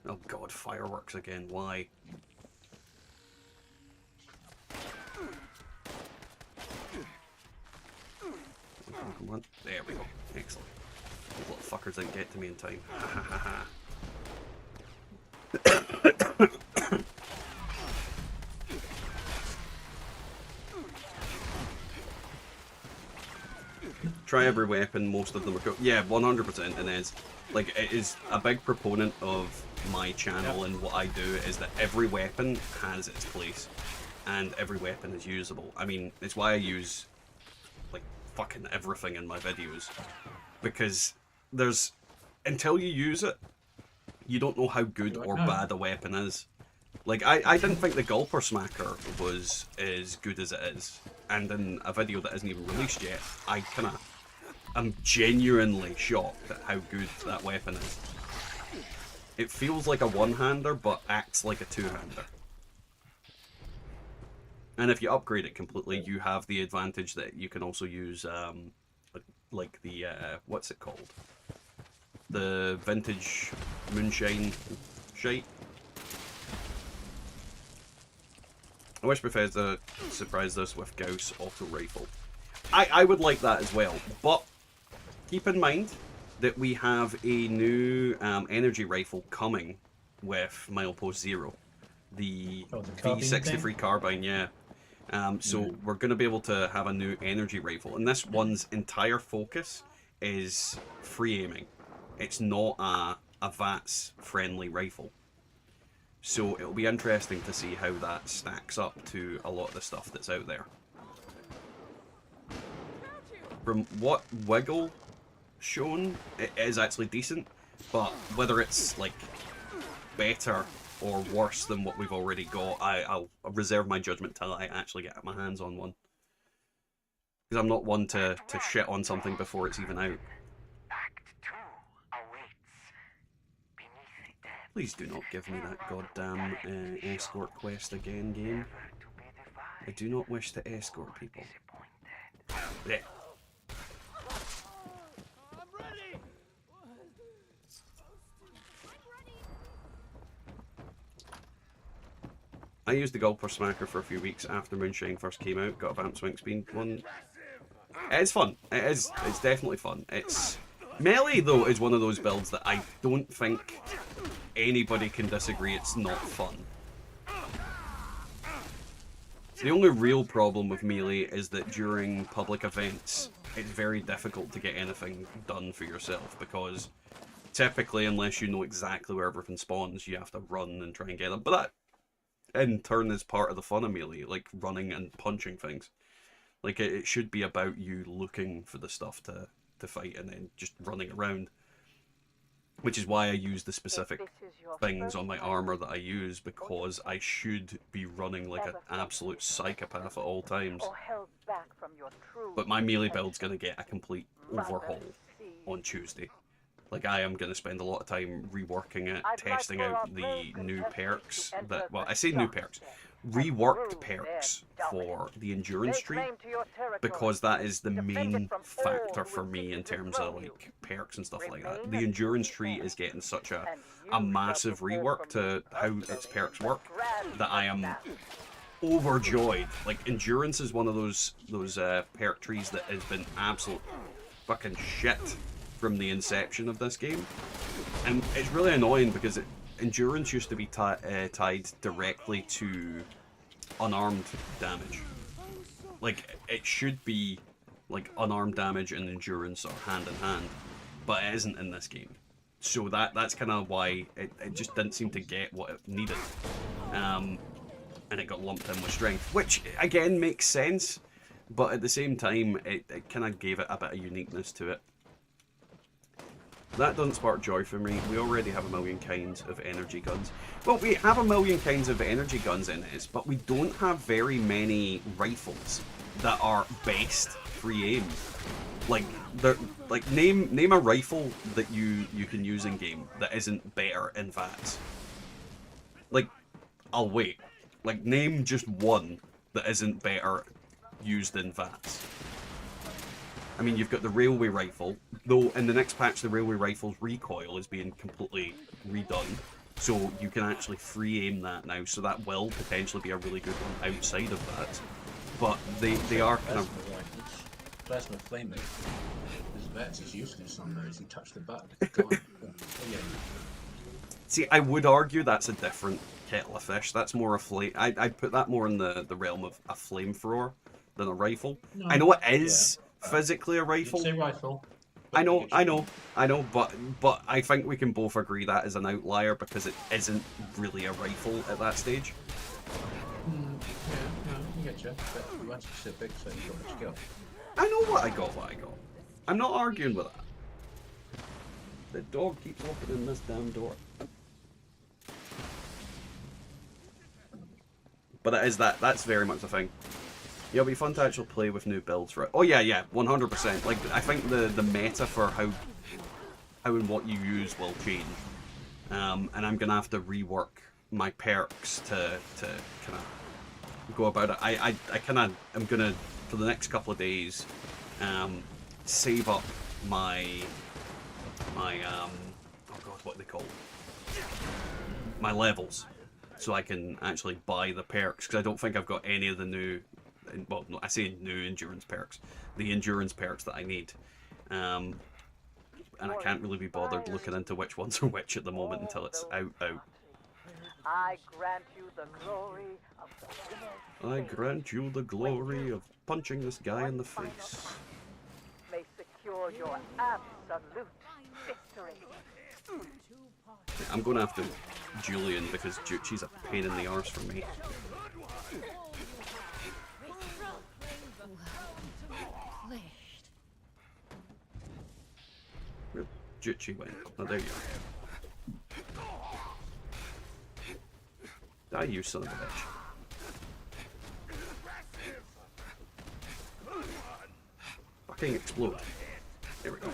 Oh god, fireworks again. Why? Come on. There we go. Excellent. These little fuckers didn't get to me in time. Ha ha ha ha. Try every weapon, most of them are cool. Yeah, 100% it is. Like, it is a big proponent of my channel and what I do is that every weapon has its place. And every weapon is usable. I mean, it's why I use, like, fucking everything in my videos. Because there's... until you use it, you don't know how good or bad a weapon is. Like, I didn't think the Gulper Smacker was as good as it is. And in a video that isn't even released yet, I'm genuinely shocked at how good that weapon is. It feels like a one-hander, but acts like a two-hander. And if you upgrade it completely, you have the advantage that you can also use, like the, what's it called? The vintage moonshine shite. I wish Bethesda surprised us with Gauss auto rifle. I would like that as well, but keep in mind that we have a new energy rifle coming with Milepost 0. The V63 carbine, yeah. So we're going to be able to have a new energy rifle, and this one's entire focus is free aiming. It's not a VATS-friendly rifle. So it'll be interesting to see how that stacks up to a lot of the stuff that's out there. From what Wiggle shown, it is actually decent, but whether it's like better or worse than what we've already got, I'll reserve my judgment till I actually get my hands on one. Because I'm not one to shit on something before it's even out. Please do not give me that goddamn escort quest again, game. I do not wish to escort people. Yeah. I used the Gulper Smacker for a few weeks after Moonshine first came out. Got a vamp swing speed one. It's fun. It is. It's definitely fun. It's melee though is one of those builds that I don't think anybody can disagree it's not fun. The only real problem with Melee is that during public events, it's very difficult to get anything done for yourself, because typically, unless you know exactly where everything spawns, you have to run and try and get them. But that, in turn, is part of the fun of Melee, like running and punching things. Like, it should be about you looking for the stuff to fight and then just running around. Which is why I use the specific things on my armor that I use, because I should be running like an absolute psychopath at all times. But my melee build's going to get a complete overhaul on Tuesday. Like, I am going to spend a lot of time reworking it, testing out the new perks that, well, I say new perks, reworked perks for the endurance tree, because that is the main factor for me in terms of, like, perks and stuff like that. The endurance tree is getting such a massive rework to how its perks work that I am overjoyed. Like, endurance is one of those perk trees that has been absolute fucking shit from the inception of this game, and it's really annoying because endurance used to be tied directly to unarmed damage. Like, it should be like unarmed damage and endurance are hand in hand, but it isn't in this game. So that's kind of why it just didn't seem to get what it needed, and it got lumped in with strength, which again makes sense, but at the same time it kind of gave it a bit of uniqueness to it. That doesn't spark joy for me. We already have a million kinds of energy guns. Well, we have a million kinds of energy guns in this, but we don't have very many rifles that are best free aim. Like, name a rifle that you can use in game that isn't better in VATS. Like, I'll wait. Like, name just one that isn't better used in VATS. I mean, you've got the railway rifle, though in the next patch the railway rifle's recoil is being completely redone, so you can actually free aim that now, so that will potentially be a really good one outside of that. But they are kind of... Plasma flaming. His VATS is useless on those. You touch the button, it's gone. Yeah. See, I would argue that's a different kettle of fish. That's more a flame... I'd put that more in the realm of a flamethrower than a rifle. No, I know it is... Yeah. Physically a rifle. Say rifle. I know, but I think we can both agree that is an outlier because it isn't really a rifle at that stage. Yeah, no, I get you. But you want specific, so you got what you got. I know what I got. I'm not arguing with that. The dog keeps opening this damn door. But it is that's very much the thing. Yeah, it'll be fun to actually play with new builds for it. Oh yeah, 100%. Like, I think the meta for how and what you use will change. And I'm gonna have to rework my perks to kind of go about it. I I'm gonna, for the next couple of days, save up my oh god, what are they called? My levels, so I can actually buy the perks, because I don't think I've got any of the new, well, no, I say new endurance perks, the endurance perks that I need, and I can't really be bothered looking into which ones are which at the moment until it's out. I grant you the glory of the I grant you the glory of punching this guy in the face. May secure your absolute victory. I'm going to have to Julian because she's a pain in the arse for me. Where Jutchi went? Oh, there you are. Die, you son of a bitch. Fucking explode. There we go.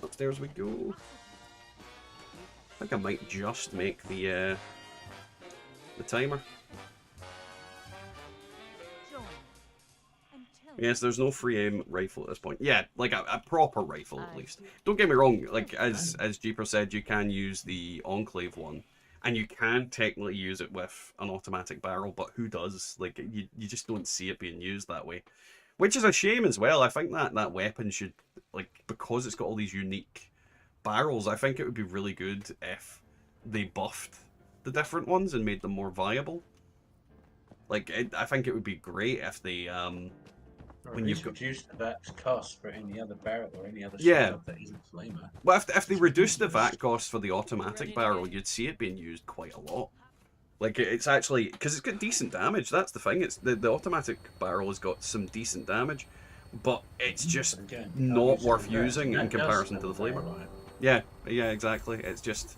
Upstairs we go. I think I might just make the timer. Yes, there's no free aim rifle at this point. Yeah, like a proper rifle at least. Don't get me wrong, like as Jeeper said, you can use the Enclave one, and you can technically use it with an automatic barrel, but who does? Like, you just don't see it being used that way. Which is a shame as well. I think that weapon should, like, because it's got all these unique barrels, I think it would be really good if they buffed the different ones and made them more viable. Like, I think it would be great if they, Or when at you've least got, reduce the VAT's cost for any other barrel or any other yeah. setup that isn't flamer. Well, if they It's reduced the ridiculous. VAT cost for the automatic Ready to barrel, get- you'd see it being used quite a lot. Like, it's actually, because it's got decent damage, that's the thing. It's the automatic barrel has got some decent damage, but it's just But again, you can't not use it worth in VATs, using and in that does comparison have to a the flamer. barrel on it. Yeah, yeah, exactly. It's just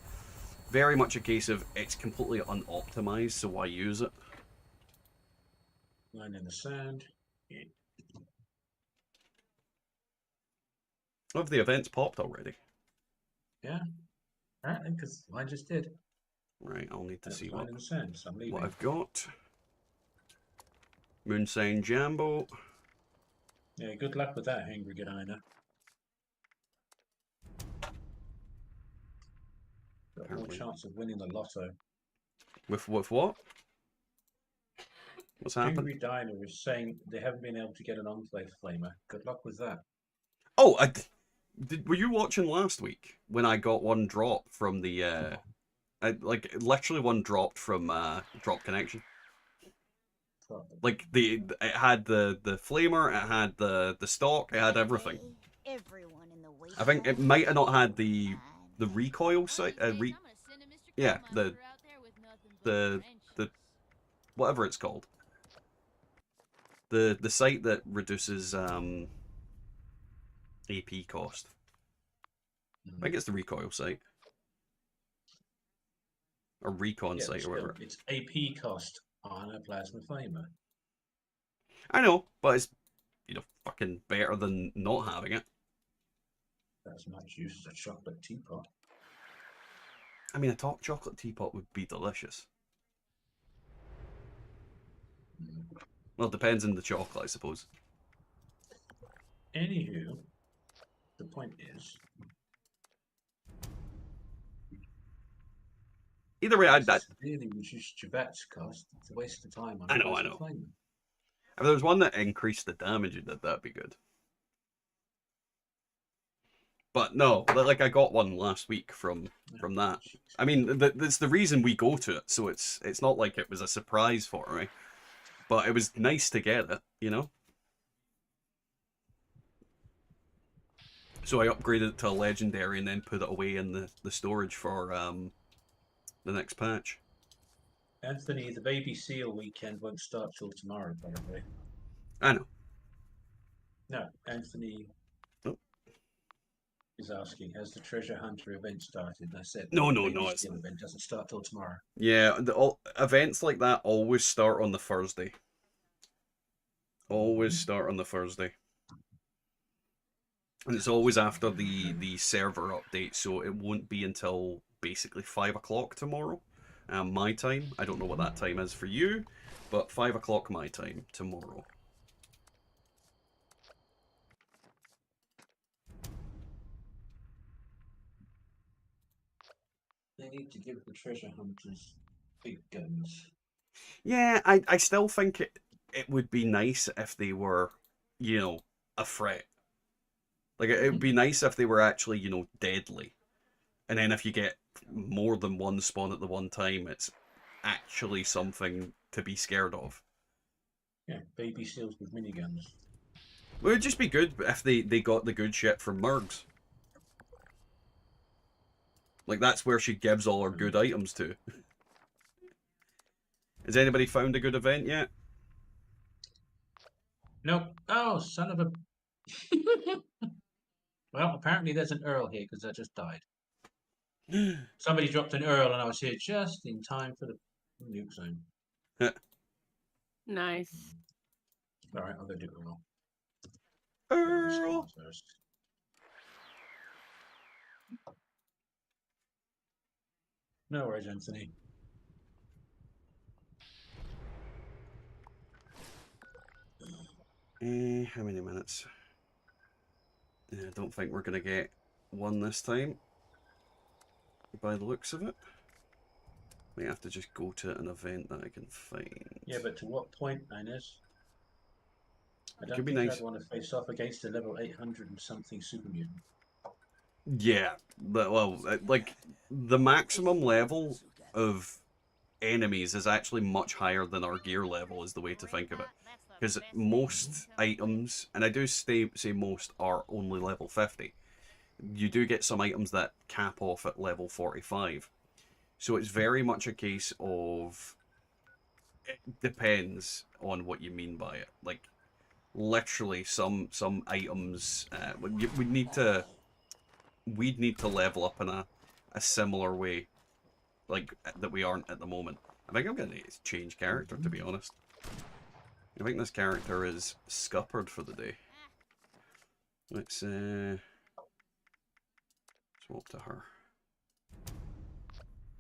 very much a case of it's completely unoptimized, so why use it? Line in the sand. Yeah. Oh, have the events popped already? Yeah, apparently, because I just did. Right, I'll need to And it see was line in the sand, so I'm leaving. what I've got. Moonsign Jambo. Yeah, good luck with that, Angry Godina. Got more Apparently. chance of winning the lotto. With what? What's happened? Angry Diner is saying they haven't been able to get an enclave flamer. Good luck with that. Oh, were you watching last week when I got one drop from the like literally one dropped from Drop Connection? Probably. Like it had the flamer, it had the stock, it had everything. Everyone in the I think it might have not had the recoil sight. Yeah, the whatever it's called. The site that reduces AP cost. I think it's the recoil site. Or recon Yeah, site or whatever. it's AP cost on a plasma flamer. I know, but it's fucking better than not having it. That's much use as a chocolate teapot. I mean, a top chocolate teapot would be delicious. Well, it depends on the chocolate, I suppose. Anywho, the point is, Either way, I really reduced your VAT's cost. It's a waste of time on I a know. plasma flamer. If there was one that increased the damage, that'd be good. But no, like I got one last week from that. I mean, that's the reason we go to it, so it's not like it was a surprise for me. But it was nice to get it, you know? So I upgraded it to a legendary and then put it away in the storage for the next patch. Anthony, the baby seal weekend won't start till tomorrow, probably. I know. No, Anthony is asking, has the treasure hunter event started? And I said, No, the baby it's seal not. event doesn't start till tomorrow. Yeah, events like that always start on the Thursday. Always start on the Thursday. And it's always after the server update, so it won't be until basically 5 o'clock tomorrow. My time. I don't know what that time is for you, but 5 o'clock my time tomorrow. They need to give the treasure hunters big guns. Yeah, I still think it would be nice if they were, a threat. Like, it would be nice if they were actually, deadly. And then if you get more than one spawn at the one time, it's actually something to be scared of. Yeah, baby seals with miniguns. It would just be good if they got the good shit from Mergs. Like, that's where she gives all her good items to. Has anybody found a good event yet? Nope. Oh, son of a... Well, apparently there's an Earl here, because I just died. Somebody dropped an Earl, and I was here just in time for the nuke zone. Nice. Alright, I'll go do Earl. Earl! First. No worries, Anthony. How many minutes? I don't think we're going to get one this time, by the looks of it. We have to just go to an event that I can find. Yeah, but to what point, Inez? I don't Could be think nice. I'd want to face off against a level 800 and something super mutant. Yeah, well, like, the maximum level of enemies is actually much higher than our gear level, is the way to think of it. Because most items, and I do say most, are only level 50. You do get some items that cap off at level 45. So it's very much a case of, it depends on what you mean by it. Like, literally, some items, we'd need to level up in a similar way, like, that we aren't at the moment. I think I'm going to change character, to be honest. I think this character is scuppered for the day. Let's swap to her.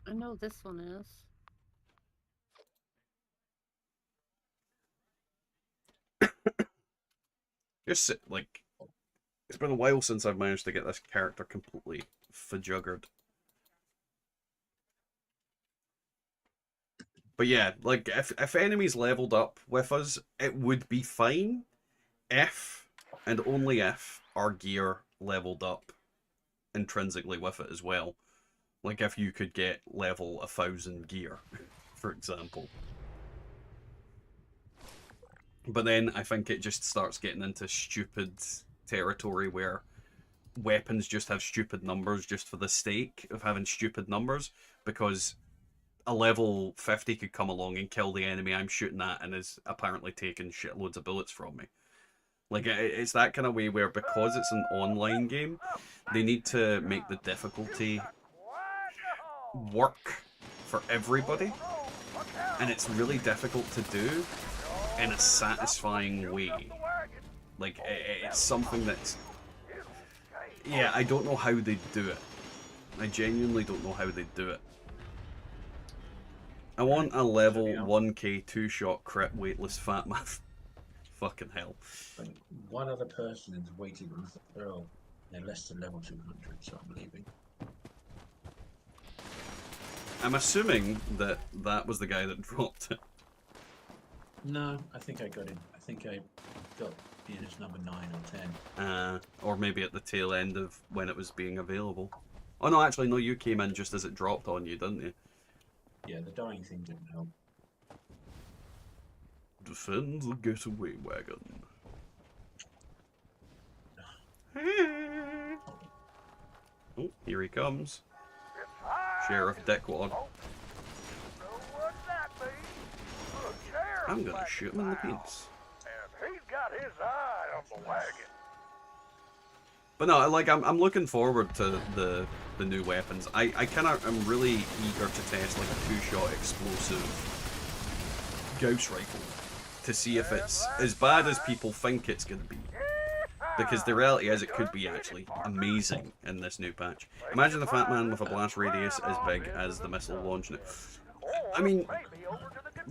I know this one is. Just like, it's been a while since I've managed to get this character completely fajuggered. But yeah, like, if enemies leveled up with us, it would be fine if, and only if, our gear leveled up intrinsically with it as well. Like, if you could get level 1000 gear, for example. But then I think it just starts getting into stupid territory where weapons just have stupid numbers just for the sake of having stupid numbers, because a level 50 could come along and kill the enemy I'm shooting at and is apparently taking shitloads of bullets from me. Like, it's that kind of way where, because it's an online game, they need to make the difficulty work for everybody, and it's really difficult to do in a satisfying way. Like, it's something that's... Yeah, I don't know how they do it. I genuinely don't know how they do it. I want a level 1k 2-shot crit weightless fat man. Fucking hell. Like, one other person is waiting on the throw. They're less than level 200, so I'm leaving. I'm assuming that that was the guy that dropped it. No, I think I got him. I think I got in as number 9 or 10. Or maybe at the tail end of when it was being available. Oh no, actually, no, you came in just as it dropped on you, didn't you? Yeah, the dying thing didn't help. Defend the getaway wagon. Oh, here he comes. Sheriff Dickwad. I'm gonna shoot him in the pants. And he's got his eye on the wagon. But no, like, I'm looking forward to the new weapons. I am really eager to test like a 2-shot explosive gauss rifle to see if it's as bad as people think it's gonna be. Because the reality is, it could be actually amazing in this new patch. Imagine a fat man with a blast radius as big as the missile launching it. I mean,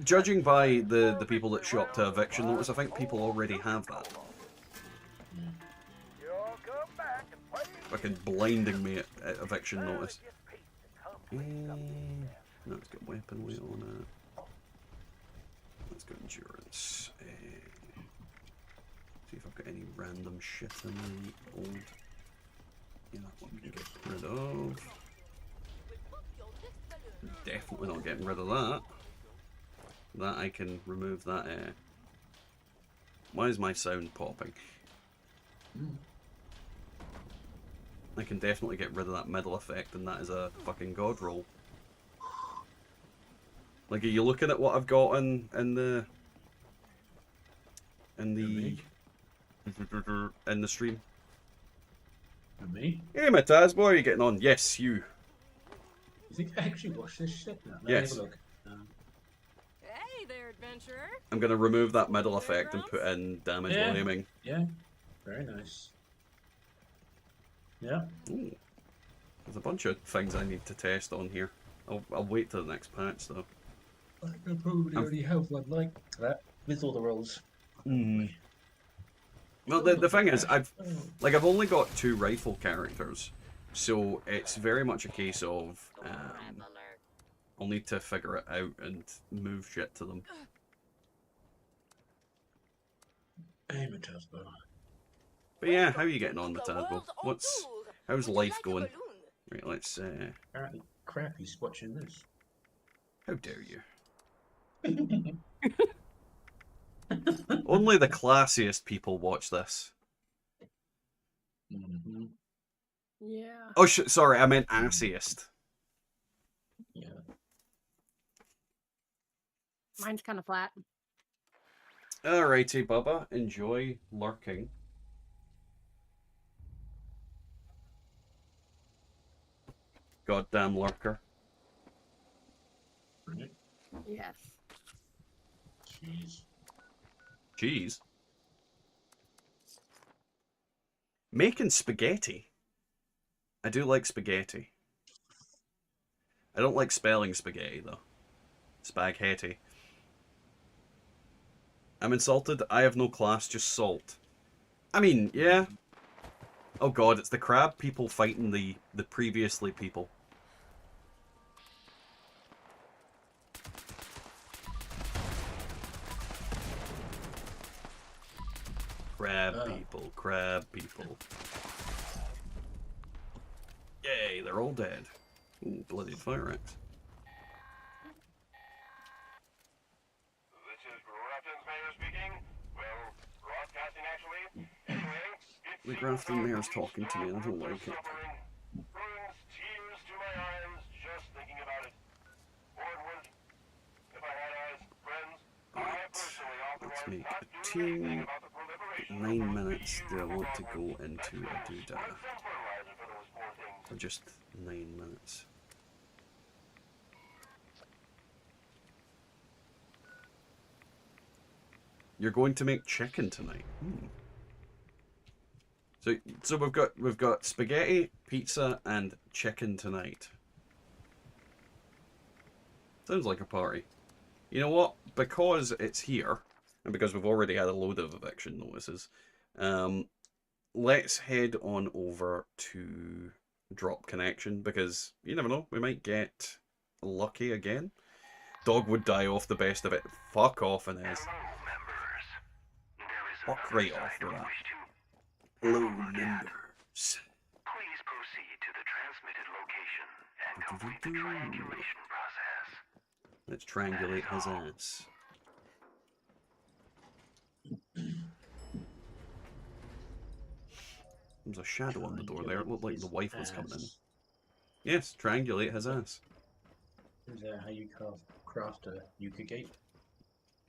judging by the people that show up to eviction notice, I think people already have that. Fucking blinding me at eviction notice. No, it's got weapon weight on it. Let's go endurance. See if I've got any random shit in the old. Yeah, that one we can get rid of. Definitely not getting rid of that. That I can remove that air. Why is my sound popping? I can definitely get rid of that middle effect, and that is a fucking god roll. Like, are you looking at what I've got in the stream? And me? Hey, Mataz, boy, are you getting on? Yes, you. You think I actually watch this shit now? Yes. Have a look. Hey there, adventurer. I'm gonna remove that middle effect and put in damage while aiming. Yeah, very nice. Yeah. Ooh. There's a bunch of things I need to test on here. I'll wait till the next patch though. I probably already have one like that with all the rolls. Well, the thing is, I've only got 2 rifle characters, so it's very much a case of I'll need to figure it out and move shit to them. Hey, Matasbo. But yeah, how are you getting on, Matasbo? How's life going? Right, let's Apparently, Crappy's watching this. How dare you? Only the classiest people watch this. Mm-hmm. Yeah. Oh, sorry, I meant assiest. Yeah. Mine's kind of flat. Alrighty, Bubba. Enjoy lurking. Goddamn lurker. Right. Yes. Jeez. Cheese. Making spaghetti. I do like spaghetti. I don't like spelling spaghetti, though. Spaghetti. I'm insulted. I have no class, just salt. I mean, yeah. Oh god, it's the crab people fighting the previously people. Crab people, crab people. Yay, they're all dead. Ooh, bloody fire axe. This is Grafton's mayor speaking. Well, broadcasting actually. Anyway, The Grafton mayor's talking to me and I don't like it. brings tears to my eyes just thinking about it. Onward, if I had eyes, friends, I personally Let's authorize make not a doing anything team. about the proliferation 9 minutes do I want to go into a doodah? some fertilizer for those poor things. Or just 9 minutes? You're going to make chicken tonight. So we've got spaghetti, pizza, and chicken tonight. Sounds like a party. You know what? Because it's here, and because we've already had a load of eviction notices, let's head on over to drop connection, because you never know, we might get lucky again. Dog would die off the best of it. Fuck off, Inez. Fuck right off with that. Hello, members. Please proceed to the transmitted location and complete the triangulation process. Let's triangulate his ass. There's a shadow on the door there. It looked like the wife was coming in. Yes, triangulate his ass. Is that how you craft a Yucca gate?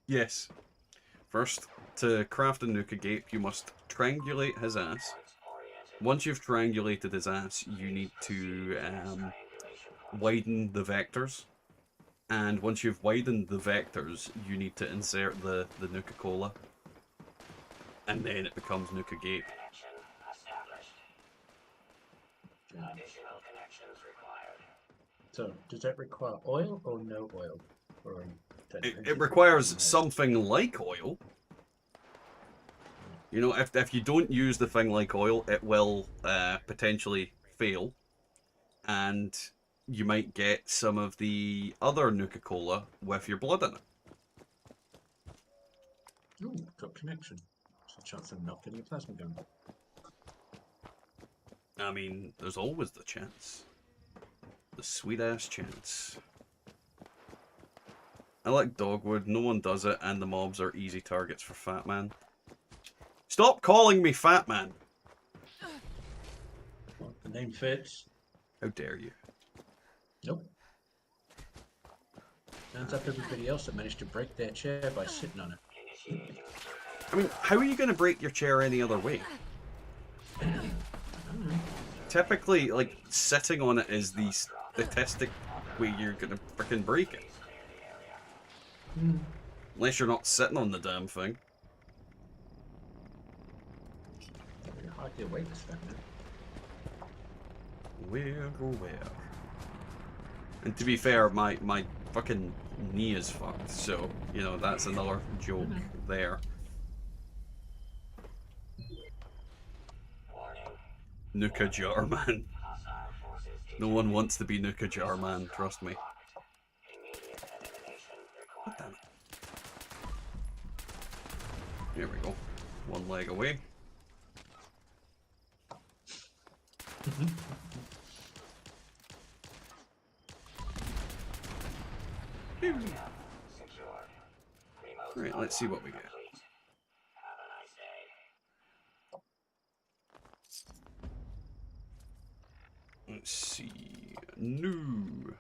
Yes. First, to craft a Nuka Gape, you must triangulate his ass. Once you've triangulated his ass, you need to widen the vectors. And once you've widened the vectors, you need to insert the Nuka-Cola. And then it becomes Nuka Gape. So, does that require oil or no oil? Or It requires something like oil. You know, if you don't use the thing like oil, it will potentially fail. And you might get some of the other Nuka-Cola with your blood in it. Ooh, got connection. So chance of not getting a plasma gun. I mean, there's always the chance. The sweet-ass chance. I like Dogwood, no one does it, and the mobs are easy targets for Fat Man. Stop calling me Fat Man! Well, the name fits. How dare you? Nope. Sounds like everybody else that managed to break their chair by sitting on it. I mean, how are you going to break your chair any other way? Typically, like, sitting on it is the statistic way you're going to freaking break it. Unless you're not sitting on the damn thing. You're hardly awake this time, Where, oh where? And to be fair, my fucking knee is fucked, so, you know, that's another joke there. Nuka Jar Man. No one wants to be Nuka Jar Man, trust me. God damn it. Here we go. One leg away. Right, let's see what we get. Let's see. No.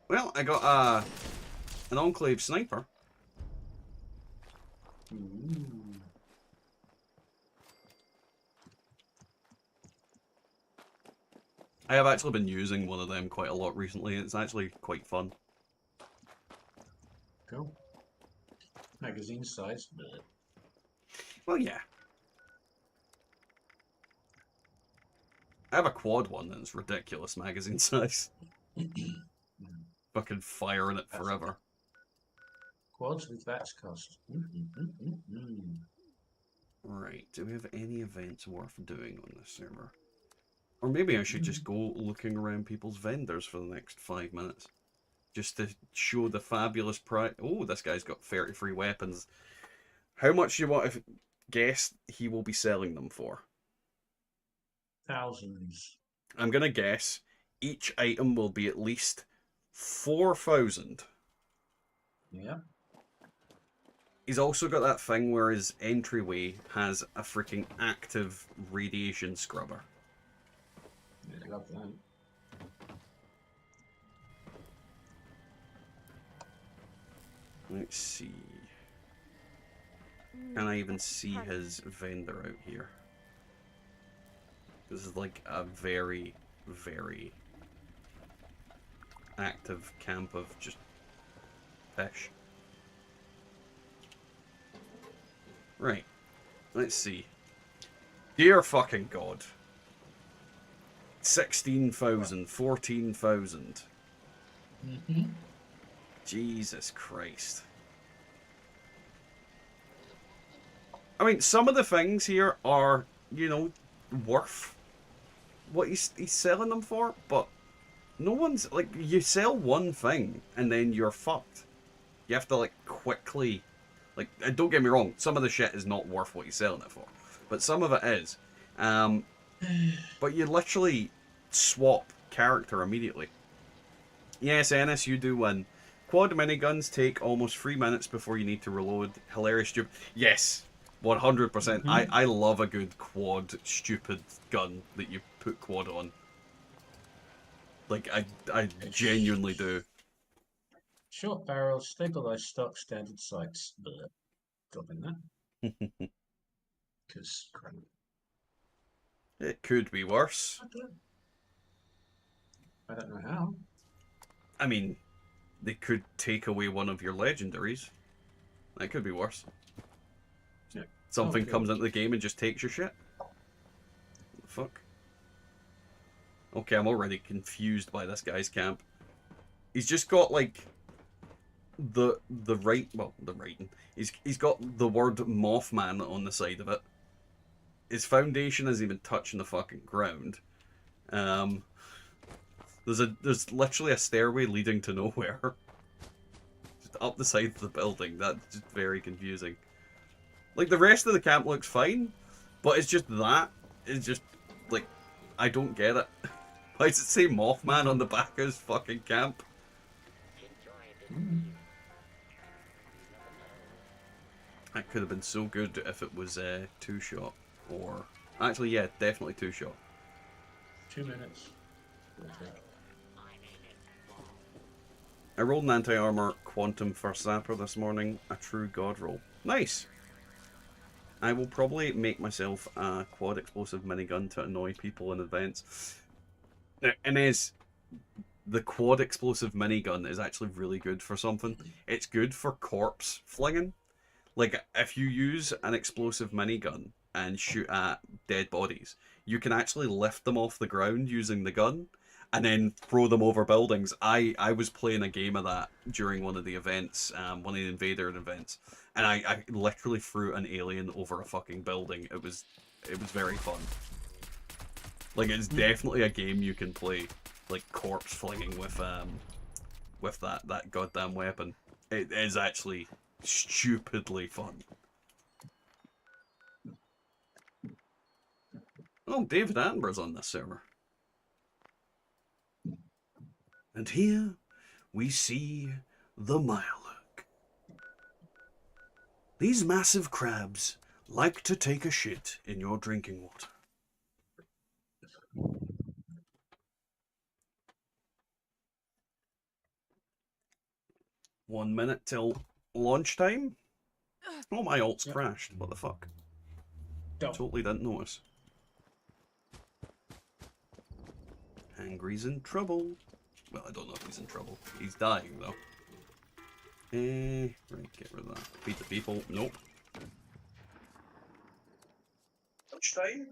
Well, I got an Enclave sniper. Ooh. I have actually been using one of them quite a lot recently. It's actually quite fun. Cool. Magazine size. Well, yeah. I have a quad one and it's ridiculous magazine size. Fucking firing it forever. Quads with VATS cost. Right, do we have any events worth doing on this server? Or maybe I should just go looking around people's vendors for the next 5 minutes. Just to show the fabulous price. Oh, this guy's got 33 weapons. How much do you want to guess he will be selling them for? Thousands. I'm going to guess each item will be at least 4,000. Yeah. He's also got that thing where his entryway has a freaking active radiation scrubber. Yeah, I love that. Let's see. Can I even see his vendor out here? This is like a very, very active camp of just fish. Right. Let's see. Dear fucking God. 16,000, 14,000. Jesus Christ. I mean, some of the things here are, you know, worth what he's selling them for, but no one's, like, you sell one thing and then you're fucked. You have to, like, quickly, like, don't get me wrong, some of the shit is not worth what you're selling it for, but some of it is. But you literally swap character immediately. Yes, Ennis, you do win. Quad miniguns take almost 3 minutes before you need to reload. Hilarious, stupid. Yes, 100%. I love a good quad stupid gun that you put quad on. Like, I genuinely do. Short barrels, stabilized stock, standard sights. Dropping that. Because crap. It could be worse. I don't know how. I mean, they could take away one of your legendaries. That could be worse. Yeah. Something comes into the game and just takes your shit. What the fuck? Okay, I'm already confused by this guy's camp. He's just got like the writing. He's got the word Mothman on the side of it. His foundation isn't even touching the fucking ground. There's literally a stairway leading to nowhere. Just up the side of the building. That's just very confusing. Like, the rest of the camp looks fine, but it's just that. It's just, like, I don't get it. Why does it say Mothman on the back of his fucking camp? That could have been so good if it was two-shot. Or, actually, yeah, definitely two-shot. 2 minutes. I rolled an anti-armor quantum for Zapper this morning. A true god roll. Nice! I will probably make myself a quad explosive minigun to annoy people in advance. Now, Inez, the quad explosive minigun is actually really good for something. It's good for corpse flinging. Like, if you use an explosive minigun and shoot at dead bodies, you can actually lift them off the ground using the gun and then throw them over buildings. I was playing a game of that during one of the events, one of the Invader events, and I literally threw an alien over a fucking building. It was very fun. Like, it's definitely a game you can play, like corpse flinging with that goddamn weapon. It is actually stupidly fun. Oh, David Attenborough's on this server. And here we see the Mirelurk. These massive crabs like to take a shit in your drinking water. 1 minute till launch time. Oh, my alt's crashed. What the fuck? Totally didn't notice. Angry's in trouble. Well, I don't know if he's in trouble. He's dying, though. Right, get rid of that. Feed the people. Nope. Launch time?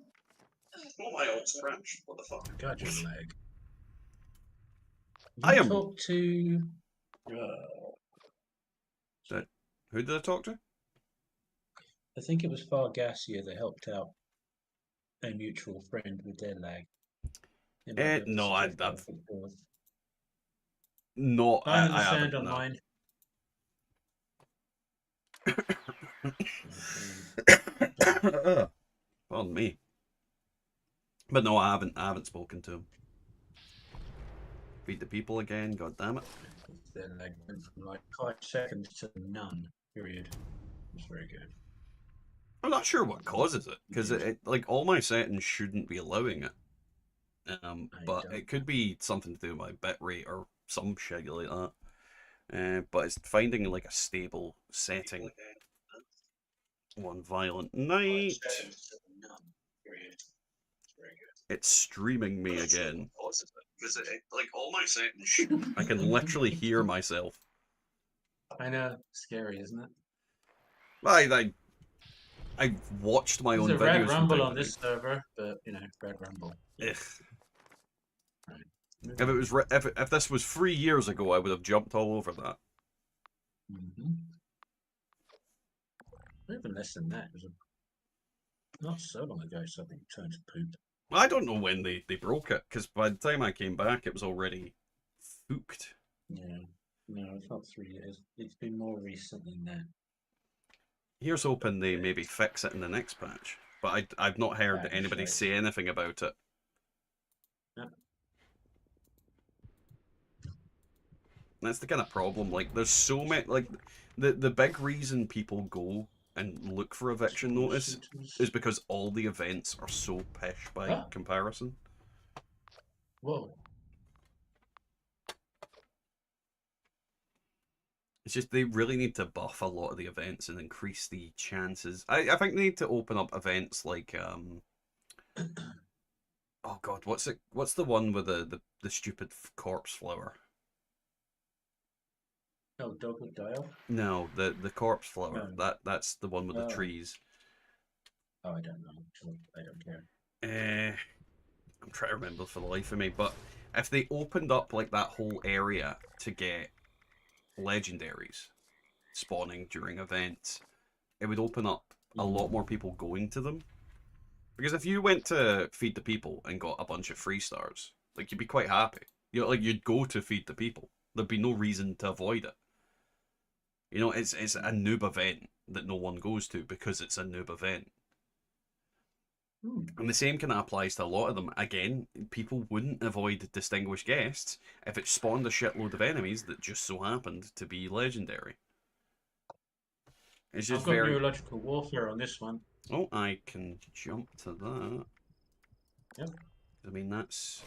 Oh, my alt's crashed. What the fuck? God, your leg. I am... Talk to... Who did I talk to? I think it was Fargasia that helped out a mutual friend with their lag. No, I've not. I understand haven't. On mine. Pardon me. But no, I haven't spoken to him. Feed the people again. God damn it. Their lag went from like 5 seconds to none. Period. It's very good. I'm not sure what causes it because it like all my settings shouldn't be allowing it. But it could be something to do with my bitrate or some shit like that. But it's finding like a stable setting. One violent night. It's streaming me again. Because like all my settings, I can literally hear myself. I know, scary, isn't it? I watched my own videos. There's a Red Rumble on this server, but you know, Red Rumble. Ugh. If it was if this was 3 years ago, I would have jumped all over that. Even less than that. It was not so long ago something turned to poop. I don't know when they broke it, because by the time I came back, it was already fooked. Yeah. No, it's not 3 years. It's been more recent than that. Here's hoping they maybe fix it in the next patch. But I've not heard anybody say anything about it. Yeah. That's the kind of problem. Like, there's so many. Like, the big reason people go and look for eviction notice is because all the events are so pish by comparison. Whoa. It's just they really need to buff a lot of the events and increase the chances. I think they need to open up events like oh god, what's the one with the stupid corpse flower? Oh, Dogwood Dial? No, the corpse flower. No. That's the one with the trees. Oh, I don't know. I don't care. I'm trying to remember for the life of me, but if they opened up like that whole area to get legendaries spawning during events, it would open up a lot more people going to them. Because if you went to Feed the People and got a bunch of 3 stars, like, you'd be quite happy. You know, like, you'd go to Feed the People. There'd be no reason to avoid it. You know, it's a noob event that no one goes to because it's a noob event. And the same kind of applies to a lot of them. Again, people wouldn't avoid Distinguished Guests if it spawned a shitload of enemies that just so happened to be legendary. It's just I've got neurological warfare on this one. Oh, I can jump to that. Yep. I mean, that's...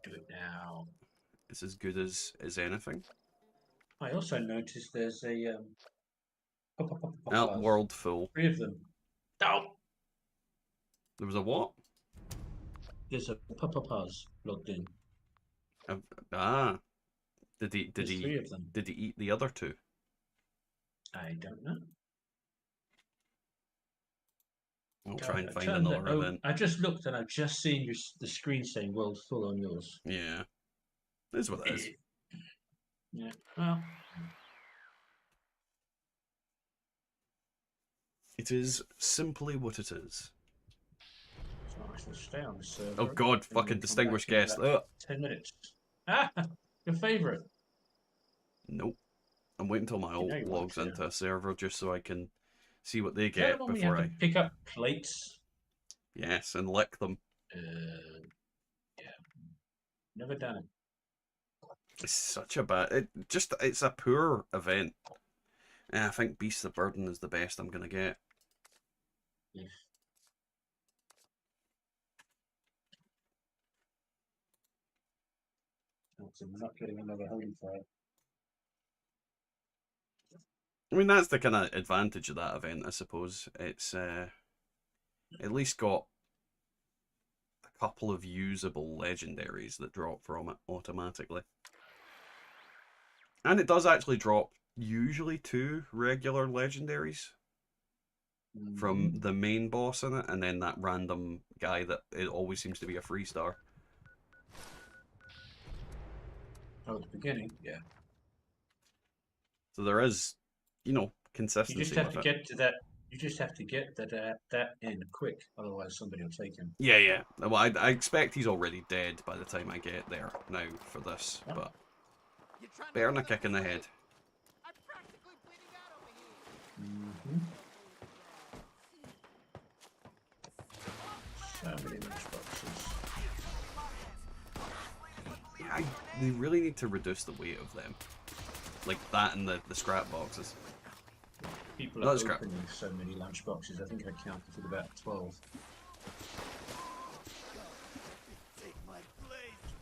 Do it now. It's as good as anything. I also noticed there's a... World full. 3 of them. Oh! There was a what? There's a Puzz logged in. Did he 3 of them. Did he eat the other 2? I don't know. I'll try and find another event. I just looked and I've just seen the screen saying world full on yours. Yeah. That's what it is. Yeah. Well. It is simply what it is. So I shall stay on the server. Oh god, fucking Distinguished Guest. 10 minutes. Ah! Your favourite. Nope. I'm waiting until my alt logs into a server just so I can see what they get before I pick up plates. Yes, and lick them. Yeah. Never done it. It's such a bad. It's a poor event. And I think Beast of Burden is the best I'm gonna get. Yes. I'm not getting another holy fire. I mean, that's the kind of advantage of that event, I suppose. It's at least got a couple of usable legendaries that drop from it automatically. And it does actually drop usually 2 regular legendaries from the main boss in it, and then that random guy that it always seems to be a 3-star. Oh, at the beginning, yeah. So there is, you know, You consistency just have with to it. get to that. You just have to get that end quick, otherwise somebody will take him. Yeah, yeah. Well, I expect he's already dead by the time I get there now for this, Yeah. but better than a kick in the head. I'm practically bleeding out over here. So many lunchboxes. Yeah, they really need to reduce the weight of them. Like that and the scrap boxes. People Not are scrap. opening so many lunchboxes. I think I counted at about 12.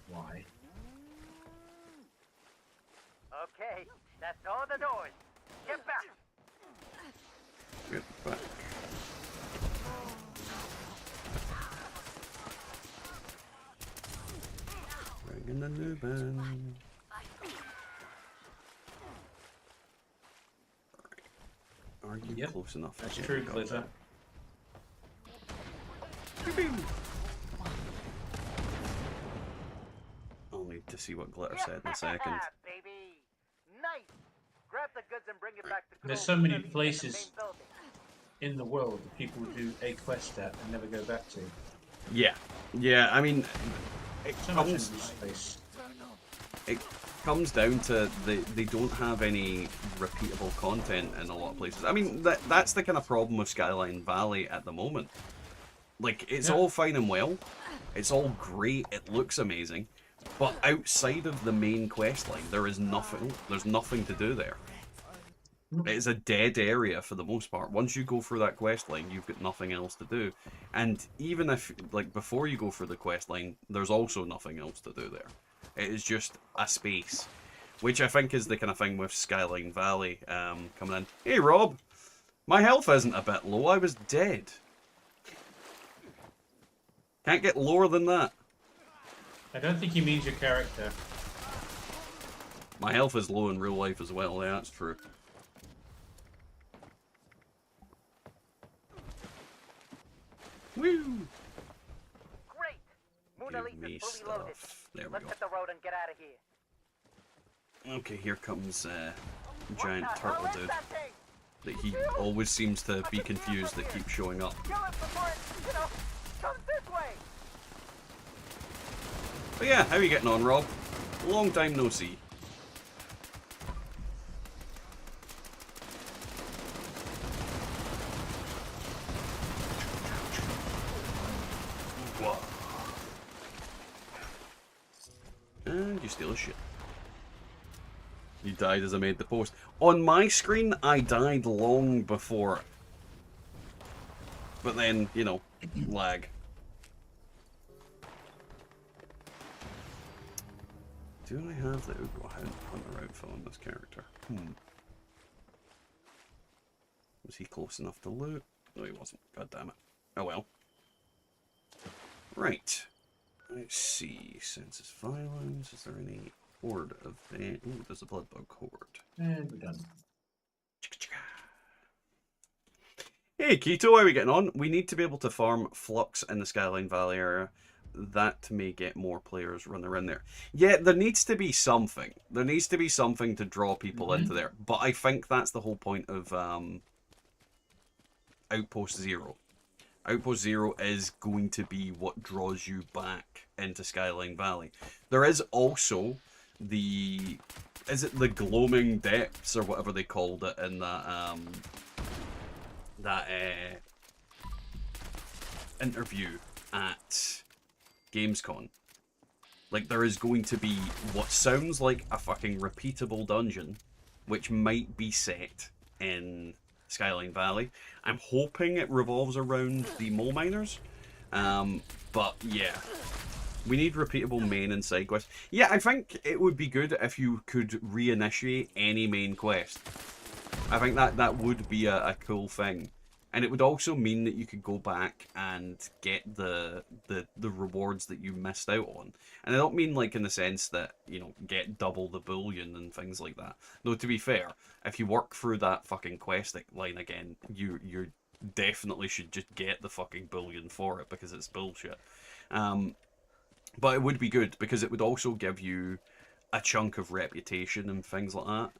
Why? Okay, that's all the doors. Get back. Get back. Bringing the new band. Are you Yep, close enough? that's Yeah, true, got Glitter. I'll need to see what Glitter said in a second. Baby. Nice. Grab the goods and bring it back to good There's old so many Legendaries in the places main building. in the world that people do a quest at and never go back to. Yeah, yeah. I mean, it So much comes. empty space. It comes down to they don't have any repeatable content in a lot of places. I mean, that's the kind of problem with Skyline Valley at the moment. Like, it's all fine and well. It's all great. It looks amazing. But outside of the main quest line, there is nothing. There's nothing to do there. It's a dead area for the most part. Once you go through that quest line, you've got nothing else to do. And even if, like, before you go through the quest line, there's also nothing else to do there. It is just a space. Which I think is the kind of thing with Skyline Valley coming in. Hey, Rob! My health isn't a bit low. I was dead. Can't get lower than that. I don't think he means your character. My health is low in real life as well. Yeah, that's true. Woo! Great. Mona Give Lisa's me fully loaded. stuff. There we Let's go. hit the road and get out of here. Okay, here comes giant What the turtle hell is dude that thing? that he always seems to be confused that keeps showing up. Kill it before it, comes this way. But yeah, how are you getting on, Rob? Long time no see. Whoa. And you steal a shit. You died as I made the post. On my screen, I died long before. But then, you know, lag. Do I have the Ugo Hunter outfit on this character? Was he close enough to loot? No, he wasn't. God damn it. Oh well. Right. Let's see. Census violence. Is there any horde of them? Ooh, there's a bloodbug horde. And we're done. Hey Keto, how are we getting on? We need to be able to farm Flux in the Skyline Valley area. That may get more players running around there. Yeah, there needs to be something. There needs to be something to draw people into there. But I think that's the whole point of Outpost Zero. Outpost Zero is going to be what draws you back into Skyline Valley. There is also the... Is it the Gloaming Depths or whatever they called it in that interview at Gamescom, Like, there is going to be what sounds like a fucking repeatable dungeon, which might be set in Skyline Valley. I'm hoping it revolves around the mole miners. But yeah, we need repeatable main and side quests. Yeah, I think it would be good if you could reinitiate any main quest. I think that would be a cool thing. And it would also mean that you could go back and get the rewards that you missed out on. And I don't mean like in the sense that, you know, get double the bullion and things like that. No, to be fair, if you work through that fucking quest line again, you definitely should just get the fucking bullion for it because it's bullshit. But it would be good because it would also give you a chunk of reputation and things like that,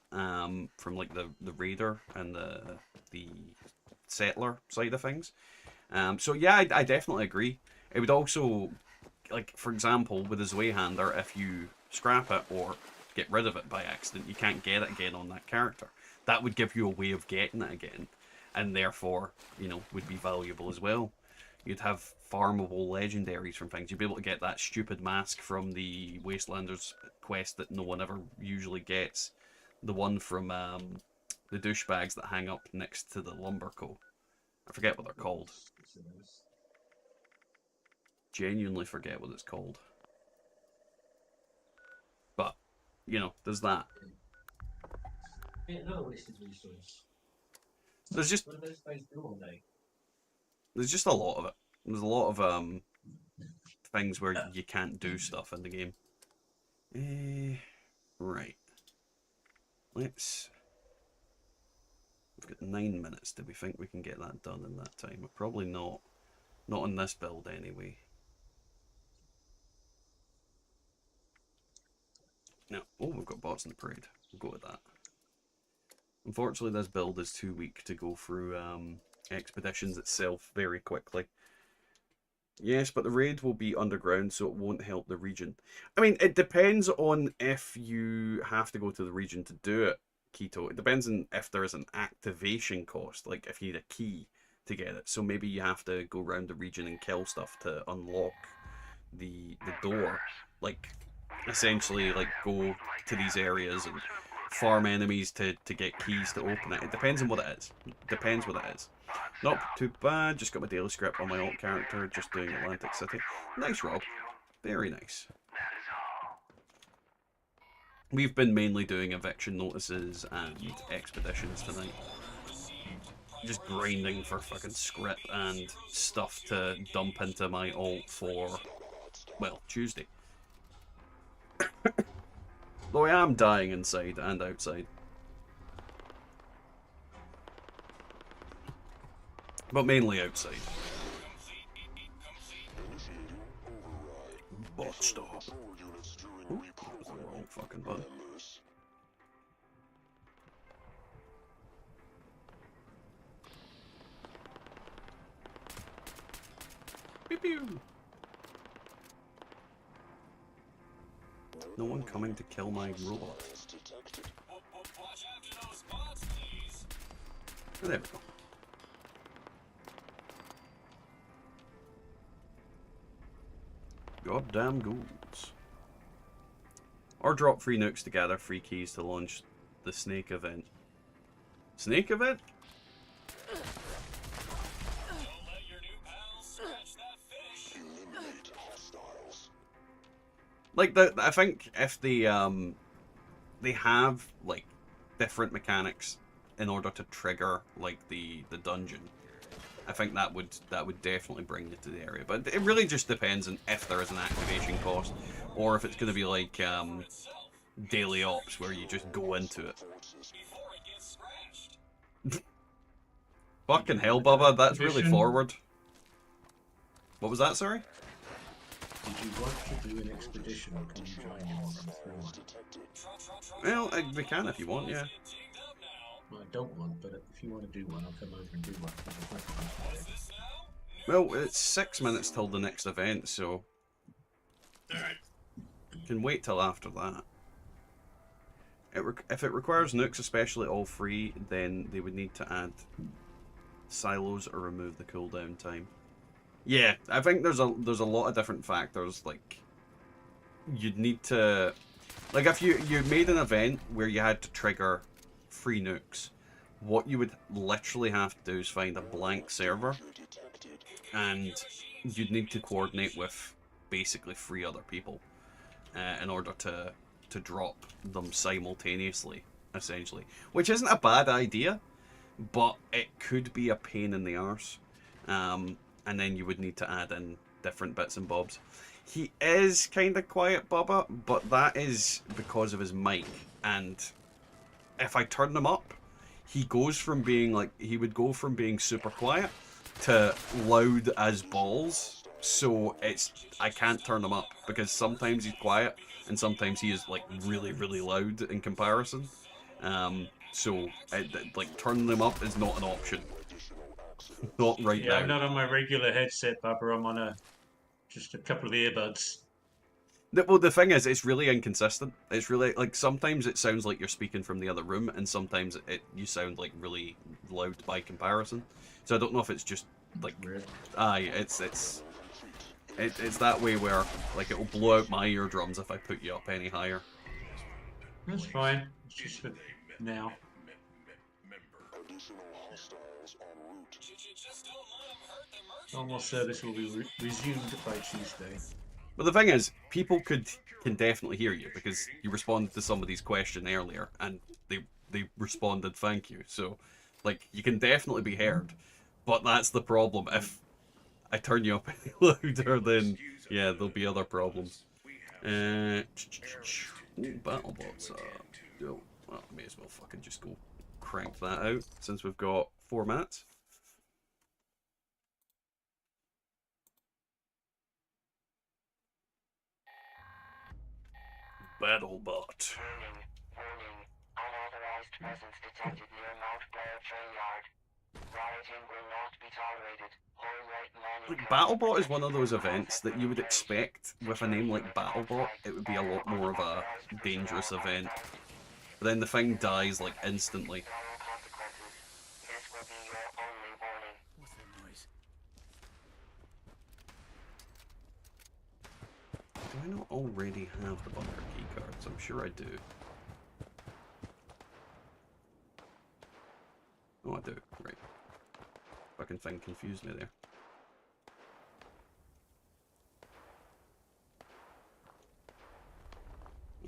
from like the raider and the settler side of things. So yeah, I definitely agree. It would also, like, for example, with the Zweihander, if you scrap it or get rid of it by accident, you can't get it again on that character. That would give you a way of getting it again, and therefore, you know, would be valuable as well. You'd have farmable legendaries from things. You'd be able to get that stupid mask from the Wastelanders quest that no one ever usually gets. The one from the douchebags that hang up next to the lumber co. I forget what they're called. Genuinely forget what it's called. But, you know, there's that. Yeah, no wasted resource. There's just What do those guys do all day? there's just a lot of it. There's a lot of things where you can't do stuff in the game. Right. Let's. We've got 9 minutes. Do we think we can get that done in that time? Probably not. Not on this build anyway. No. Oh, we've got bots in the parade. We'll go with that. Unfortunately, this build is too weak to go through expeditions itself very quickly. Yes, but the raid will be underground, so it won't help the region. I mean, it depends on if you have to go to the region to do it, Keto. It depends on if there is an activation cost, like if you need a key to get it. So maybe you have to go around the region and kill stuff to unlock the door. Like, essentially, like, go to these areas and farm enemies to get keys to open it. It depends on what it is. Depends what it is. Not too bad. Just got my daily script on my alt character, just doing Atlantic City. Nice, Rob. Very nice. We've been mainly doing eviction notices and expeditions tonight. Just grinding for fucking script and stuff to dump into my alt for, well, Tuesday. Though I am dying inside and outside. But mainly outside. Bot stop. Ooh, that was the wrong fucking button. Pew pew! No one coming to kill my robot. Oh, there we go. Goddamn ghouls. Or drop 3 nukes to gather 3 keys to launch the snake event. Snake event? Like, I think if they have, like, different mechanics in order to trigger, like, the dungeon, I think that would definitely bring you to the area. But it really just depends on if there is an activation cost, or if it's going to be like daily ops where you just go into it. Fucking hell, Bubba, that's really forward. What was that, sorry? Did you want to do an expedition or can you join me while I'm through one? Well, we can if you want, yeah. Well, I don't want, but if you want to do one, I'll come over and do one. Well, it's 6 minutes till the next event, so you can wait till after that. If it requires nukes, especially all 3, then they would need to add silos or remove the cooldown time. Yeah, I think there's a lot of different factors, like you'd need to, like, if you made an event where you had to trigger 3 nukes, what you would literally have to do is find a blank server, and you'd need to coordinate with basically 3 other people in order to drop them simultaneously, essentially. Which isn't a bad idea, but it could be a pain in the arse. And then you would need to add in different bits and bobs. He is kind of quiet, Bubba, but that is because of his mic. And if I turn him up, he goes from being like, he would go from being super quiet to loud as balls. So I can't turn him up because sometimes he's quiet and sometimes he is like really, really loud in comparison. So like turning them up is not an option. Not right now. Yeah, I'm not on my regular headset, Barbara. I'm on just a couple of earbuds. Well, the thing is, it's really inconsistent. It's really, like, sometimes it sounds like you're speaking from the other room, and sometimes you sound, like, really loud by comparison. So I don't know if it's just, like, it's that way where, like, it'll blow out my eardrums if I put you up any higher. That's fine. It's just for now. Normal service will be resumed by Tuesday. But the thing is, people can definitely hear you because you responded to somebody's question earlier and they responded thank you. So, like, you can definitely be heard. But that's the problem. If I turn you up any louder, then yeah, there'll be other problems. BattleBots. Well, may as well fucking just go crank that out since we've got 4 mats. BattleBot. Warning. Unauthorized presence detected near Mount Blair train yard. Rioting will not be tolerated. Whole right Like, BattleBot is one of those events that you would expect with a name like BattleBot, it would be a lot more of a dangerous event. But then the thing dies like instantly. This will be your only warning. What's that noise? Do I not already have the bunker key cards? I'm sure I do. Oh, I do. Right. Fucking thing confused me there.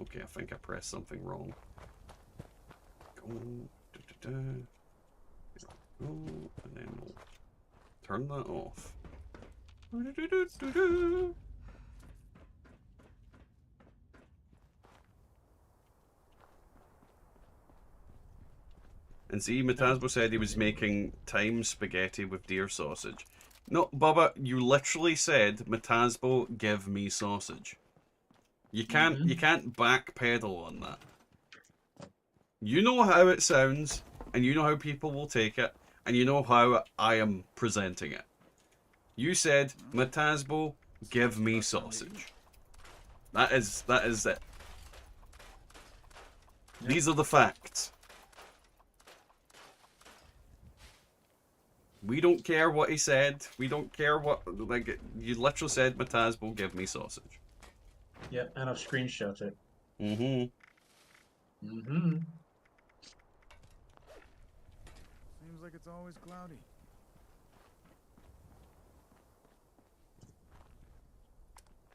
Okay, I think I pressed something wrong. Go, and then we'll turn that off. And see, Metasbo said he was making thyme spaghetti with deer sausage. No, Bubba, you literally said, Metasbo, give me sausage. You can't backpedal on that. You know how it sounds, and you know how people will take it, and you know how I am presenting it. You said, Metasbo, give me sausage. That is it. These are the facts. We don't care what he said. We don't care what, like, you literally said, Metasbo, give me sausage. Yeah, and I've screenshot it. Seems like it's always cloudy.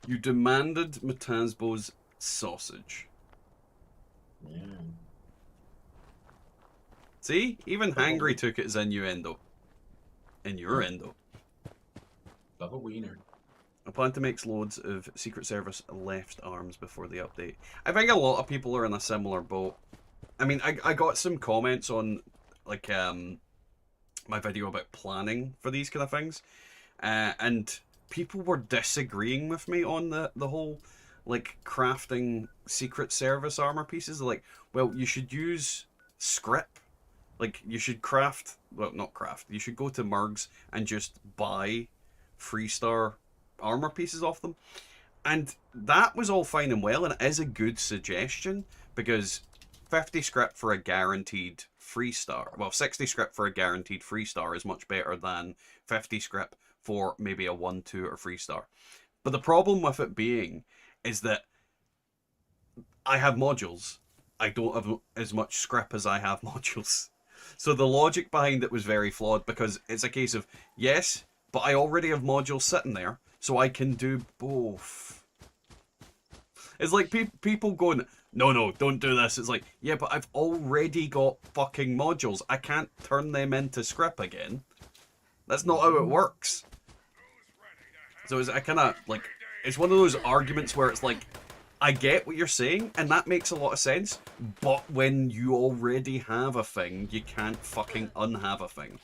You demanded Metasbo's sausage. Yeah. See? Even Hangry took it as innuendo. Innuendo. Bubba Wiener. I plan to make loads of Secret Service left arms before the update. I think a lot of people are in a similar boat. I mean, I got some comments on, like, my video about planning for these kind of things. And people were disagreeing with me on the whole, like, crafting Secret Service armor pieces. Like, well, you should use script. Like, you should craft, well, not craft, you should go to Mergs and just buy 3-star armor pieces off them. And that was all fine and well, and it is a good suggestion, because 50 script for a guaranteed 3-star, well, 60 script for a guaranteed 3-star is much better than 50 script for maybe a 1, 2, or 3-star. But the problem with it being is that I have modules. I don't have as much script as I have modules. So the logic behind it was very flawed because it's a case of, yes, but I already have modules sitting there, so I can do both. It's like people going, no, no, don't do this. It's like, yeah, but I've already got fucking modules. I can't turn them into script again. That's not how it works. So I kind of, like, it's one of those arguments where it's like, I get what you're saying, and that makes a lot of sense, but when you already have a thing, you can't fucking unhave a thing.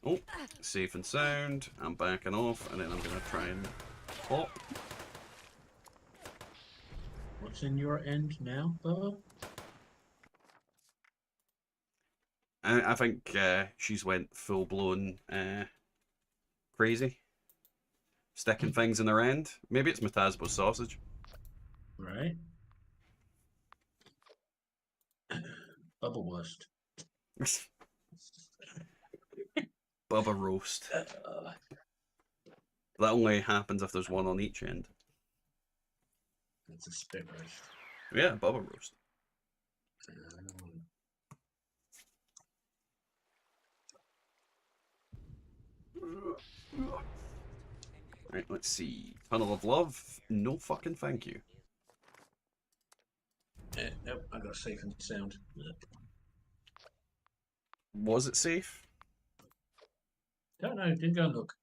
Oh, safe and sound. I'm backing off, and then I'm going to try and pop. What's in your end now, Bubba? I think she's went full-blown crazy. Sticking things in her end. Maybe it's Metasbo's sausage. Right. Bubba Wurst. Bubba roast. That only happens if there's one on each end. That's a spit roast. Yeah, Bubba roast. Right, let's see. Tunnel of Love. No fucking thank you. Nope, I got safe and sound. Was it safe? Don't know, didn't go and look.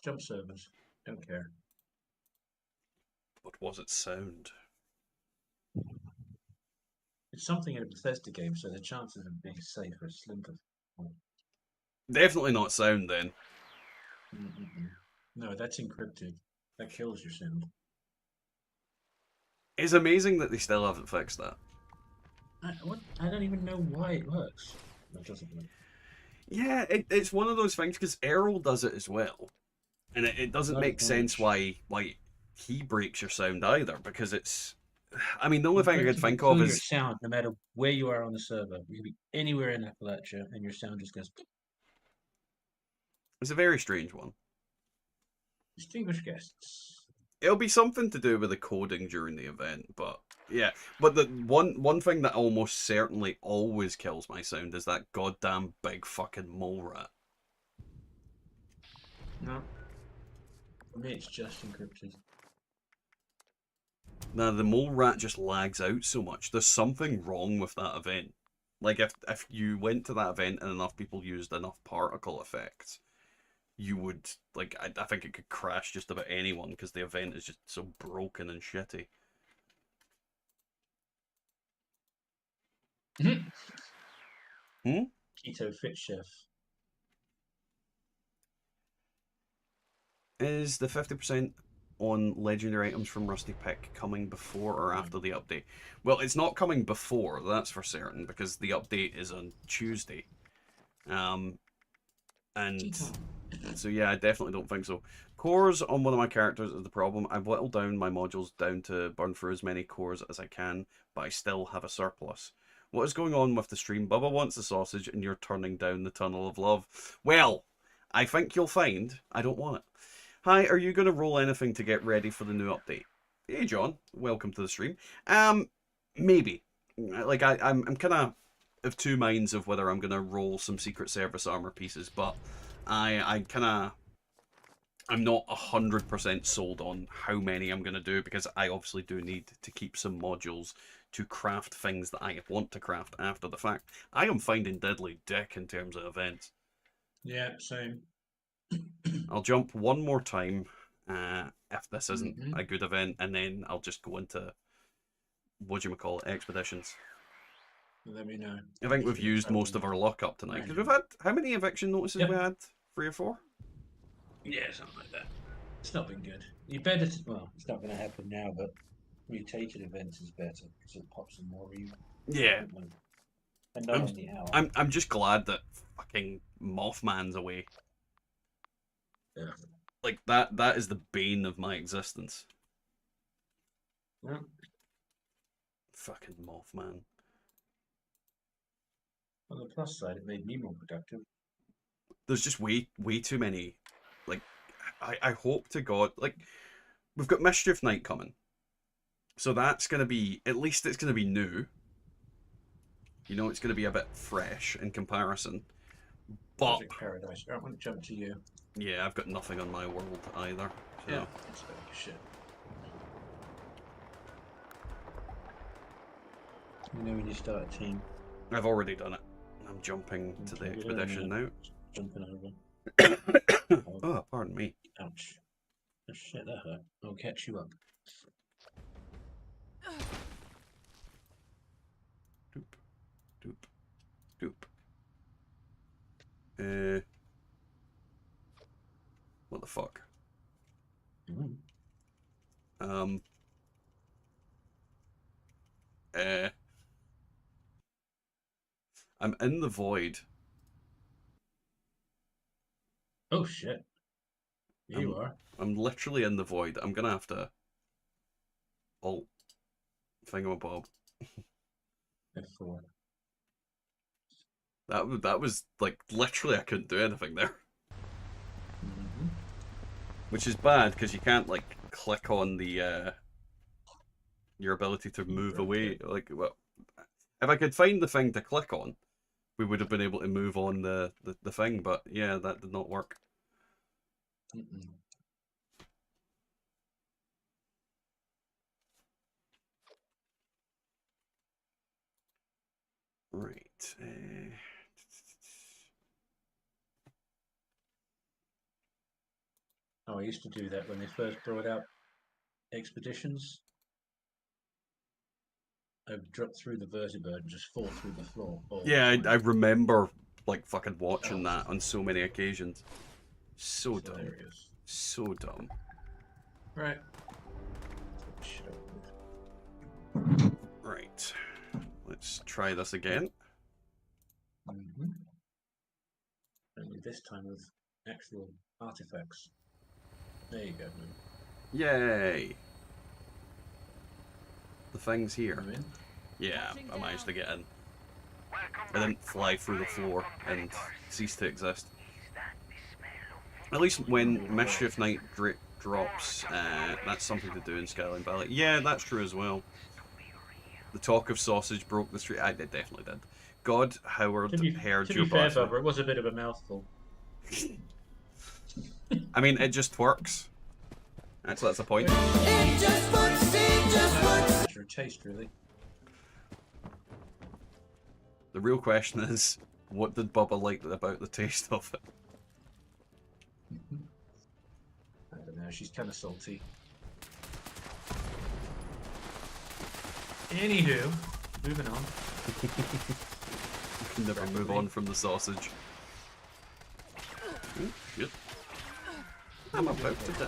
Jump servers. Don't care. But was it sound? It's something in a Bethesda game, so the chances of being safe are slim to. Definitely not sound then. No, that's encrypted. That kills your sound. It's amazing that they still haven't fixed that. I don't even know why it works. It doesn't work. Yeah, it's one of those things because Errol does it as well, and it doesn't make sense why he breaks your sound either because it's. I mean, the only thing I could think of your is sound, no matter where you are on the server. You can be anywhere in Appalachia, and your sound just goes. it's a very strange one. Distinguished guests. It'll be something to do with the coding during the event, but yeah. But the one thing that almost certainly always kills my sound is that goddamn big fucking mole rat. No. For me, it's just encrypted. Now the mole rat just lags out so much. There's something wrong with that event. Like if you went to that event and enough people used enough particle effects, you would like I think it could crash just about anyone because the event is just so broken and shitty. Keto Fit Chef. Is the 50% on legendary items from Rusty Pick coming before or after the update? Well, it's not coming before, that's for certain, because the update is on Tuesday. And so yeah, I definitely don't think so. Cores on one of my characters is the problem. I've whittled down my modules down to burn through as many cores as I can, but I still have a surplus. What is going on with the stream? Bubba wants the sausage and you're turning down the tunnel of love. Well, I think you'll find I don't want it. Hi, are you going to roll anything to get ready for the new update? Hey, John. Welcome to the stream. Maybe. Like, I'm kind of two minds of whether I'm going to roll some Secret Service armor pieces, but I'm not 100% sold on how many I'm going to do because I obviously do need to keep some modules to craft things that I want to craft after the fact. I am finding deadly dick in terms of events. Yeah, same. I'll jump one more time if this isn't a good event, and then I'll just go into expeditions. Let me know. I think we've used most of our luck up tonight because we've had how many eviction notices we had? 3 or 4? Yeah, something like that. It's not been good. You better. Well, it's not going to happen now, but mutated events is better because it pops them more even. Yeah. And not only how. I'm just glad that fucking Mothman's away. Yeah. Like that is the bane of my existence. Yeah. Fucking Mothman. On the plus side, it made me more productive. There's just way too many. Like, I hope to God, like, we've got Mischief Night coming. So that's going to be, at least it's going to be new. You know, it's going to be a bit fresh in comparison. But Project Paradise. I want to jump to you. yeah, I've got nothing on my world either. So. Yeah, it's like shit. You know when you start a team. I've already done it. I'm jumping to the expedition now. Jumping over. Oh, pardon me. Ouch. Oh, shit, that hurt. I'll catch you up. Doop, doop, doop. What the fuck? Mm. I'm in the void. Oh shit. You are. I'm literally in the void. I'm gonna have to alt thingamabob. F4. That was like literally I couldn't do anything there. Mm-hmm. Which is bad because you can't like click on the your ability to move away. Like, well, if I could find the thing to click on, we would have been able to move on the thing. But yeah, that did not work. Mm-mm. Right. Oh, I used to do that when they first brought out expeditions. I would drop through the vertibird and just fall through the floor. Yeah, I remember like fucking watching that on so many occasions. So It's dumb. hilarious. So dumb. Right. Right. Let's try this again. Mm-hmm. Only this time with actual artifacts. There you go. Yay! The thing's here. You in? Yeah, I managed to get in. I didn't fly through the floor and cease to exist. At least when Mischief Knight drops, that's something to do in Skyline Valley. Yeah, that's true as well. The talk of sausage broke the street. I definitely did. God, Howard, heard to your be fair, battery. Bubba, it was a bit of a mouthful. I mean, it just works. Actually, that's the point. It just works, it just works. It's your taste, really. The real question is, what did Bubba like about the taste of it? I don't know, she's kind of salty. Anywho, moving on. You can never move on from the sausage. Ooh, shit. I'm about to die.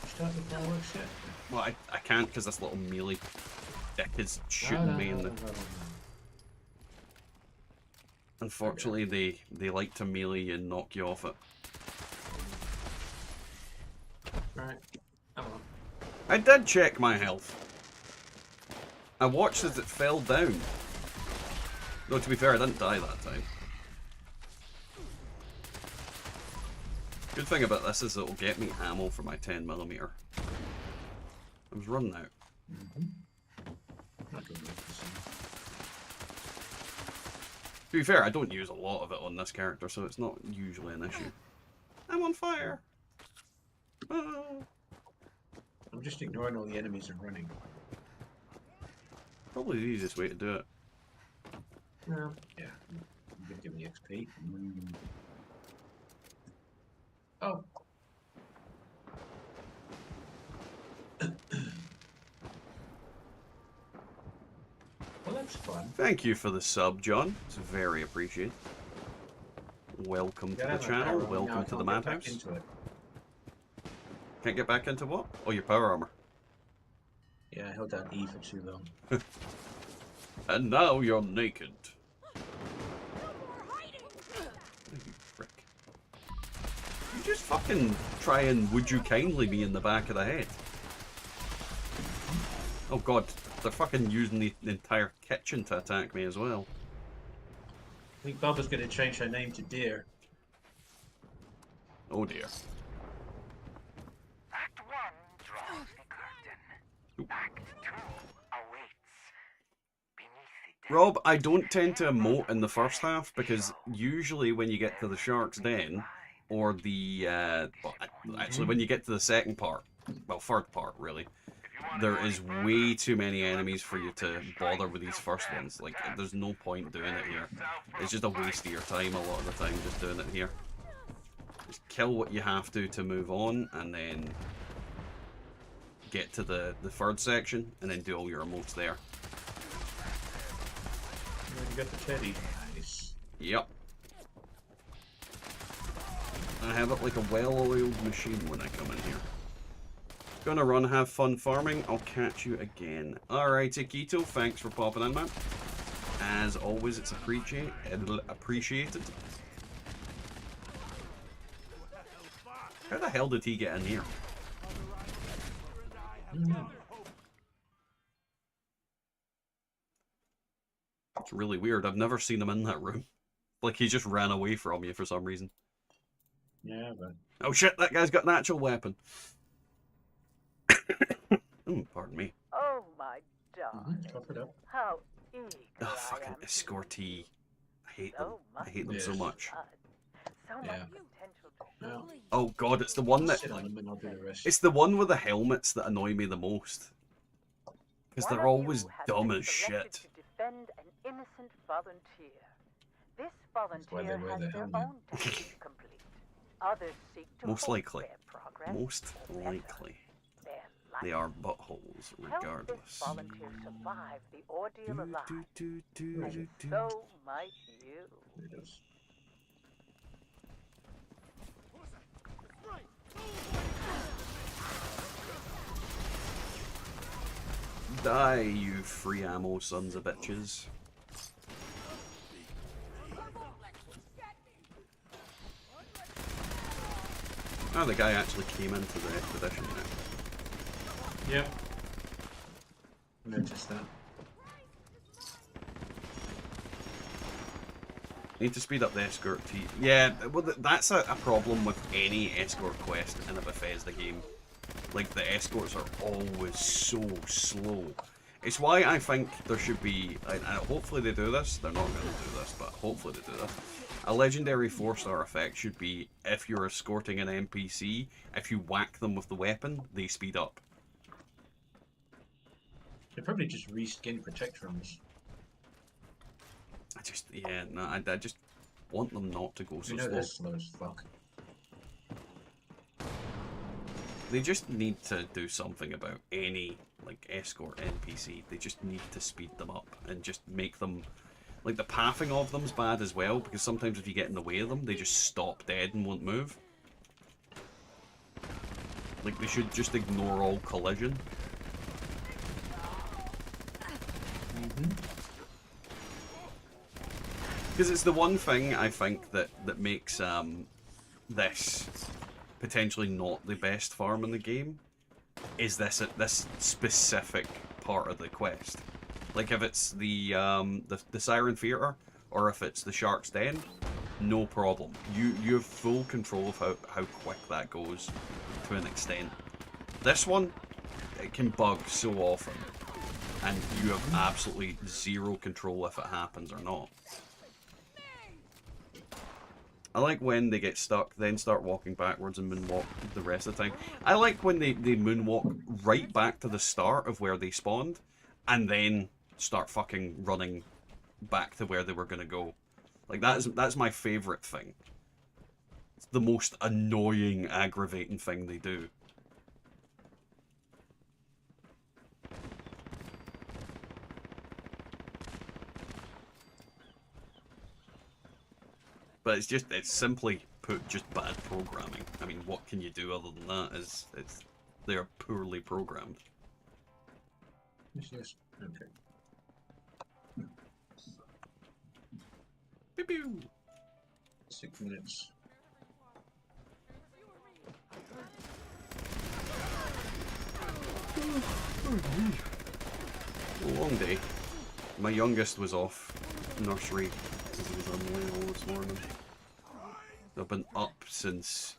Start the fireworks yet? Well, I can't because this little melee dick is shooting me in the... Unfortunately, they like to melee and knock you off it. Right. Come on. I did check my health. I watched as it fell down. Though, to be fair, I didn't die that time. Good thing about this is it'll get me ammo for my 10mm. I was running out. To be fair, I don't use a lot of it on this character, so it's not usually an issue. I'm on fire! Oh. I'm just ignoring all the enemies and running. Probably the easiest way to do it. No. Yeah. I'm gonna give me XP. Oh. Well, that's fun. Thank you for the sub, John. It's very appreciated. Welcome to the channel. Welcome to the Madhouse. Can't get back into what? Oh, your power armor. Yeah, I held down E for too long. And now you're naked. You prick. You just fucking try and would you kindly me in the back of the head. Oh god, they're fucking using the entire kitchen to attack me as well. I think Bubba's going to change her name to Deer. Oh dear. Act 1 draws the Rob, I don't tend to emote in the first half because usually when you get to the Shark's Den, or the, well, actually when you get to the second part, well, third part really, there is way too many enemies for you to bother with these first ones. Like, there's no point doing it here. It's just a waste of your time a lot of the time just doing it here. Just kill what you have to move on, and then get to the third section, and then do all your emotes there. You got the teddy. Nice. Yep. I have it like a well-oiled machine when I come in here. Gonna run, have fun farming. I'll catch you again. Alrighty, Keto, thanks for popping in, man. As always, it's appreciated. How the hell did he get in here? It's really weird. I've never seen him in that room. Like, he just ran away from you for some reason. Yeah, but... Oh shit, that guy's got an actual weapon. Pardon me. Oh, my darling. Cough it up. How eager Oh, I fucking am to escortee. I hate them. so I hate them much so much. blood. So much Yeah. potential to Well, Oh god, it's the one that... sit on them and I'll do the rest. It's the one with the helmets that annoy me the most. Because One they're of always you has dumb been as selected shit. to defend an innocent volunteer. This why volunteer they wear has the their helmet. own task to complete. Others seek to Most halt likely. their progress. Most or better, likely. their life. They are buttholes, Help this regardless. volunteer survive the ordeal alive. And Do. so might you. It is. Die, you free ammo sons of bitches. Oh, the guy actually came into the expedition now. Yep. Noticed that. Need to speed up the escort yeah, well, that's a problem with any escort quest in a Bethesda game. Like, the escorts are always so slow. It's why I think there should be, and hopefully they do this, they're not going to do this, but hopefully they do this. A legendary 4-star effect should be, if you're escorting an NPC, if you whack them with the weapon, they speed up. They probably just reskin protectrons. I just, yeah, no, I just want them not to go so You know slow. they're slow as fuck. They just need to do something about any, like, escort NPC. They just need to speed them up and just make them... Like, the pathing of them's bad as well, because sometimes if you get in the way of them, they just stop dead and won't move. Like, they should just ignore all collision. Because it's the one thing, I think, that makes this potentially not the best farm in the game, is this specific part of the quest. Like, if it's the Siren Theater, or if it's the Shark's Den, no problem. You have full control of how quick that goes, to an extent. This one, it can bug so often, and you have absolutely zero control if it happens or not. I like when they get stuck, then start walking backwards and moonwalk the rest of the time. I like when they moonwalk right back to the start of where they spawned, and then start fucking running back to where they were gonna go. Like, that's my favourite thing. It's the most annoying, aggravating thing they do. But it's simply put, just bad programming. I mean, what can you do other than that? They're poorly programmed. Yes. Okay. Pew pew. 6 minutes. A long day. My youngest was off nursery because he was unwell this morning. I've been up since,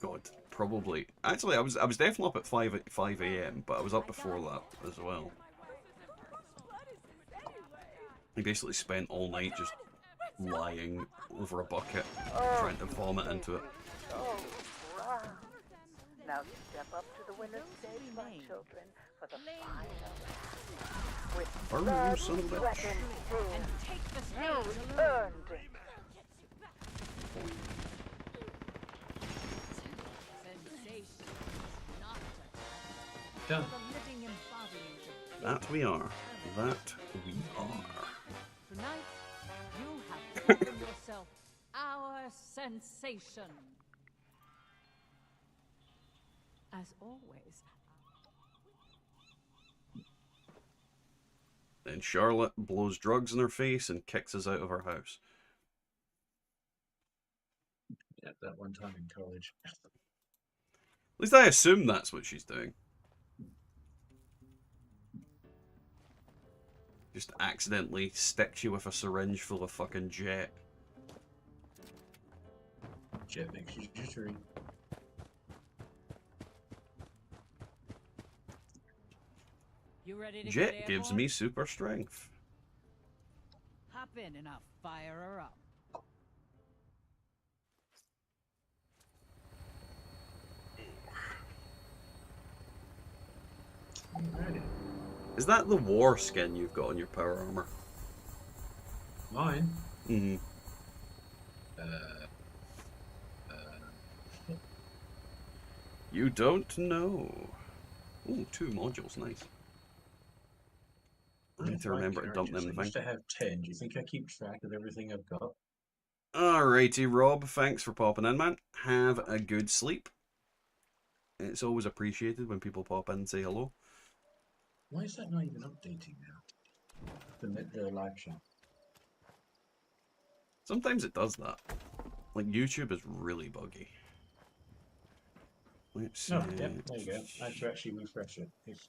God, probably. Actually, I was definitely up at 5 a.m., but I was up before that as well. He basically spent all night just lying over a bucket, trying to vomit into it. So proud. Now step up to the winner's stage, my children, for the final round. With Burn, blood, you son of a bitch. sweat, and And tears, take the you stage. earned it. Sensation, not Done. the living embodiment of That we are. That we are. Tonight, you have proven yourself our sensation. As always, Then Charlotte blows drugs in her face and kicks us out of her house. Yeah, that one time in college. At least I assume that's what she's doing. Just accidentally sticks you with a syringe full of fucking jet. Jet makes you jittery. you ready to Jet get gives airborne? me super strength. Hop in and I'll fire her up. Alrighty. Is that the war skin you've got on your power armor? Mine. Mm-hmm. You don't know. Ooh, 2 modules, nice. I need to remember to dump them in the I thing. used to have 10. Do you think I keep track of everything I've got? Alrighty, Rob, thanks for popping in, man. Have a good sleep. It's always appreciated when people pop in and say hello. Why is that not even updating now? The live chat. Sometimes it does that. Like, YouTube is really buggy. Let's see. No, yep, there you go. I have to actually refresh it. It's,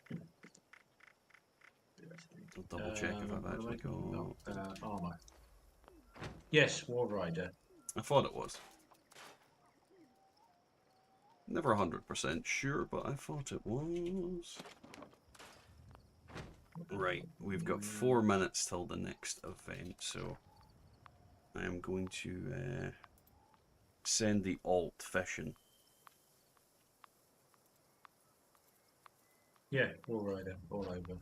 I'll double check if I've actually got... armor. Yes, War Rider. I thought it was. Never 100% sure, but I thought it was. Right, we've got 4 minutes till the next event, so I am going to send the alt fishing. Yeah, War Rider, all over.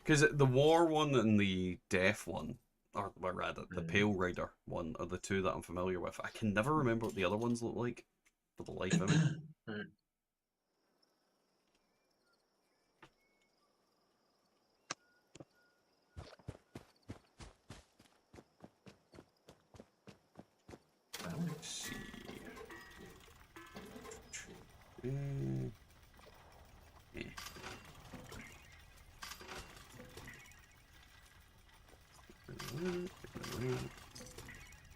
Because the war one and the death one, or rather, the Pale Rider one, are the 2 that I'm familiar with. I can never remember what the other ones look like, for the life of me. Right. Let's see.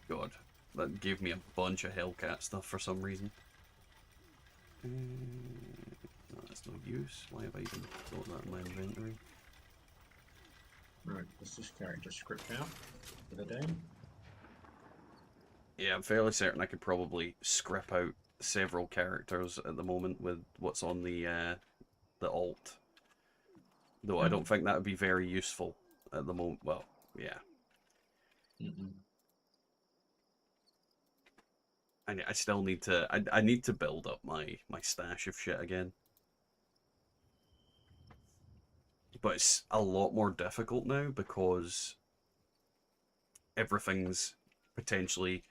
God, that gave me a bunch of Hellcat stuff for some reason. No, that's no use. Why have I even got that in my inventory? Right, what's this character script out for the day? Yeah, I'm fairly certain I could probably script out several characters at the moment with what's on the alt. Though I don't think that would be very useful at the moment. Well, yeah. I still need to. I need to build up my stash of shit again. But it's a lot more difficult now because everything's potentially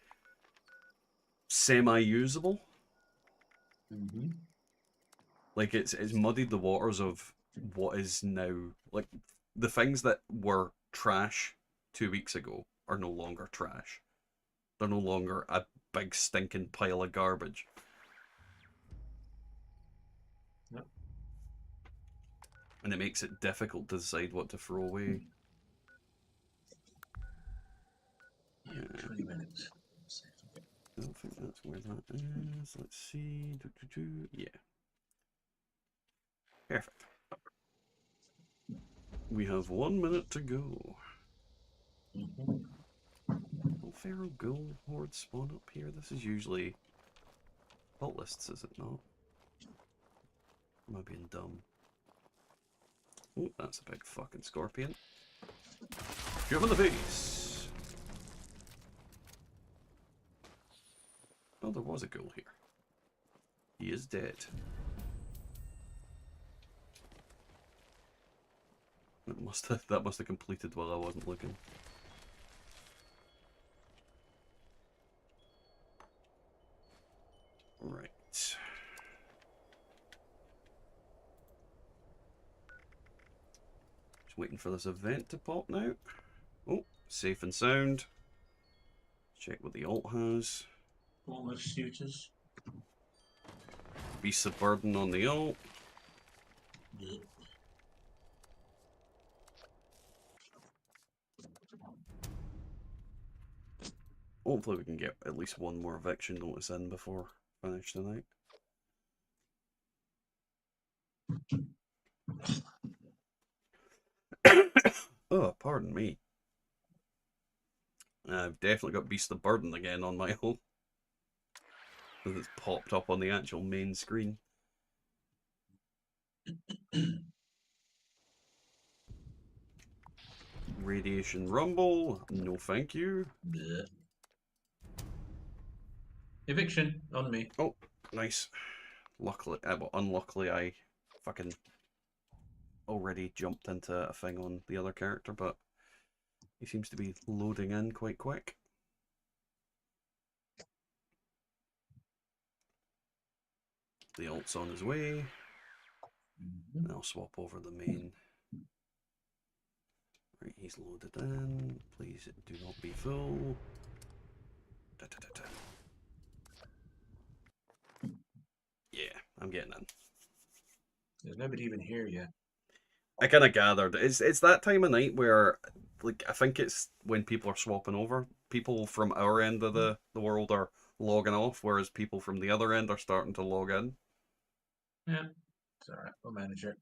semi-usable. Like it's muddied the waters of what is now, like, the things that were trash 2 weeks ago are no longer trash. They're no longer a big stinking pile of garbage. Yep. And it makes it difficult to decide what to throw away. Yeah, 20 minutes. I don't think that's where that is. Let's see. Yeah. Perfect. We have 1 minute to go. Will Pharaoh Ghoul Horde spawn up here? This is usually vault lists, is it not? Am I being dumb? Oh, that's a big fucking scorpion. Shoot him in the face. Oh, there was a ghoul here. He is dead. That must have completed while I wasn't looking. Right. Just waiting for this event to pop now. Oh, safe and sound. Check what the alt has. Almost suitors. Beast of Burden on the alt. Yeah. Hopefully we can get at least one more eviction notice in before finish tonight. Oh, pardon me. I've definitely got Beast of Burden again on my alt. It's popped up on the actual main screen. Radiation Rumble, no thank you. Blech. Eviction on me. Oh, nice. Luckily, well, unluckily, I fucking already jumped into a thing on the other character, but he seems to be loading in quite quick. The alt's on his way. I'll swap over the main. Right, he's loaded in. Please do not be full. Da, da, da, da. Yeah, I'm getting in. There's nobody even here yet. I kind of gathered it's that time of night where, like, I think it's when people are swapping over. People from our end of the world are logging off, whereas people from the other end are starting to log in. Yeah, it's alright. We'll manage it.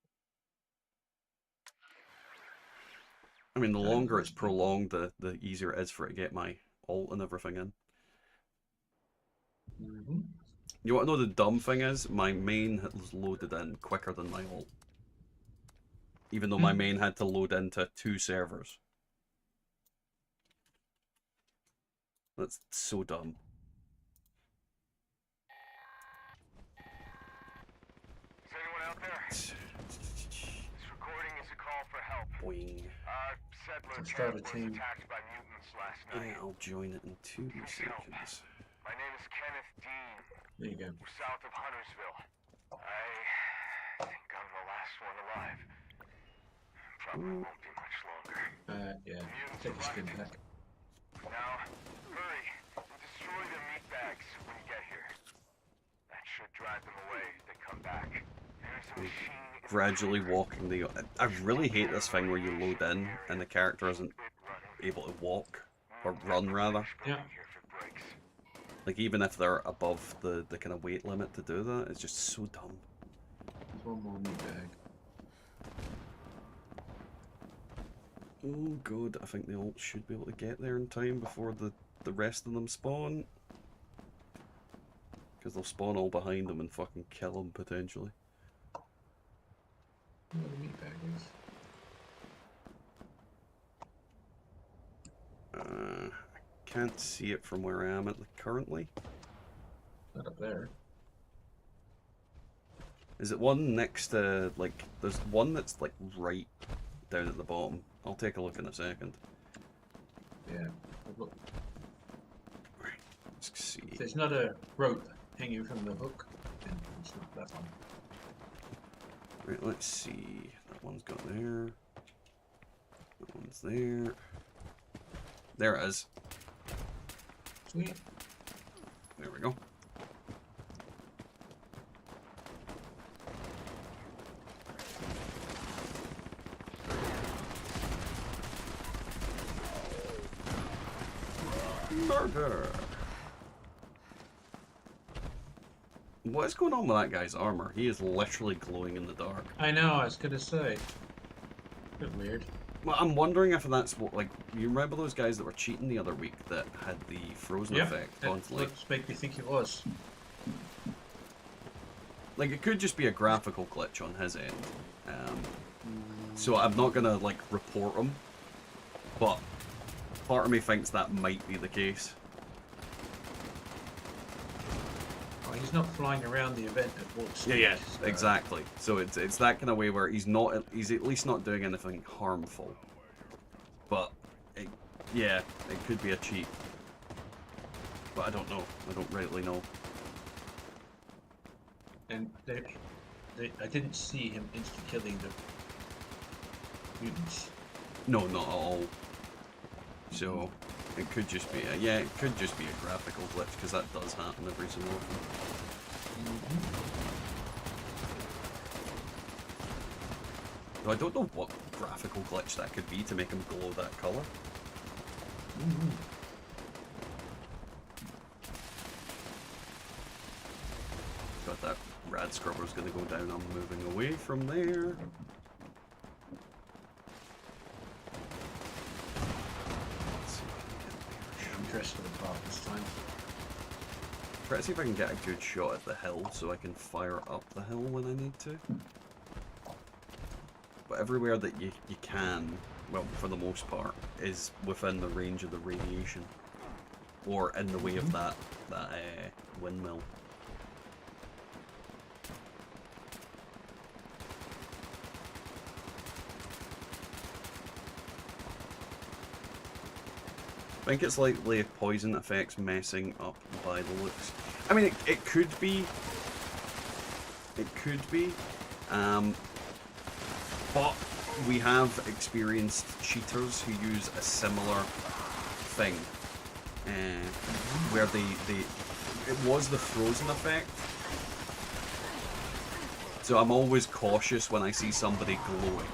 I mean, the longer it's prolonged, the easier it is for it to get my alt and everything in. You want to know the dumb thing is? My main was loaded in quicker than my alt. Even though my main had to load into 2 servers. That's so dumb. Is anyone out there? This recording is a call for help. Boing. Settler Let's start a camp was team. attacked by mutants last night. Yeah, I'll join it in 2 seconds. My name is Kenneth Dean. There you go. We're south of Huntersville. I think I'm the last one alive. Probably won't be much longer. Yeah. Take a skin pack. Now, hurry and destroy their meat bags when you get here. That should drive them away if they come back. There's a machine. Gradually walking the... I really hate this thing where you load in and the character isn't able to walk. Or run, rather. Yeah. Like, even if they're above the kind of weight limit to do that, it's just so dumb. There's one more meat bag. Oh god, I think the alt should be able to get there in time before the rest of them spawn. Because they'll spawn all behind them and fucking kill them, potentially. Where the meat bag is. I can't see it from where I am currently. Not up there. Is it one next to, like, there's one that's, like, right down at the bottom. I'll take a look in a second. Yeah. Look. Right, let's see. If there's not a rope hanging from the hook, then it's not that one. Right, let's see. That one's got there. That one's there. There it is. Sweet. There we go. Murder! What is going on with that guy's armor? He is literally glowing in the dark. I know, I was gonna say. Bit weird. Well, I'm wondering if that's what, like, you remember those guys that were cheating the other week that had the frozen effect constantly? Let's make me think it was. Like, it could just be a graphical glitch on his end. So I'm not gonna like report him, but part of me thinks that might be the case. Oh, he's not flying around the event at warp speed. Yeah, so- exactly. So it's that kind of way where he's at least not doing anything harmful. But yeah, it could be a cheat. But I don't know. I don't really know. And I didn't see him insta-killing the mutants. No, not at all. So it could just be it could just be a graphical glitch because that does happen every so often. Though I don't know what graphical glitch that could be to make him glow that color. Got that rad scrubber's gonna go down. I'm moving away from there. Let's see if I can get there. I'm dressed for the part this time. Try to see if I can get a good shot at the hill so I can fire up the hill when I need to. But everywhere that you can, well, for the most part, is within the range of the radiation. Or in the way of that windmill. I think it's likely poison effects messing up by the looks. I mean, it could be. It could be. But we have experienced cheaters who use a similar thing. Where it was the frozen effect. So I'm always cautious when I see somebody glowing.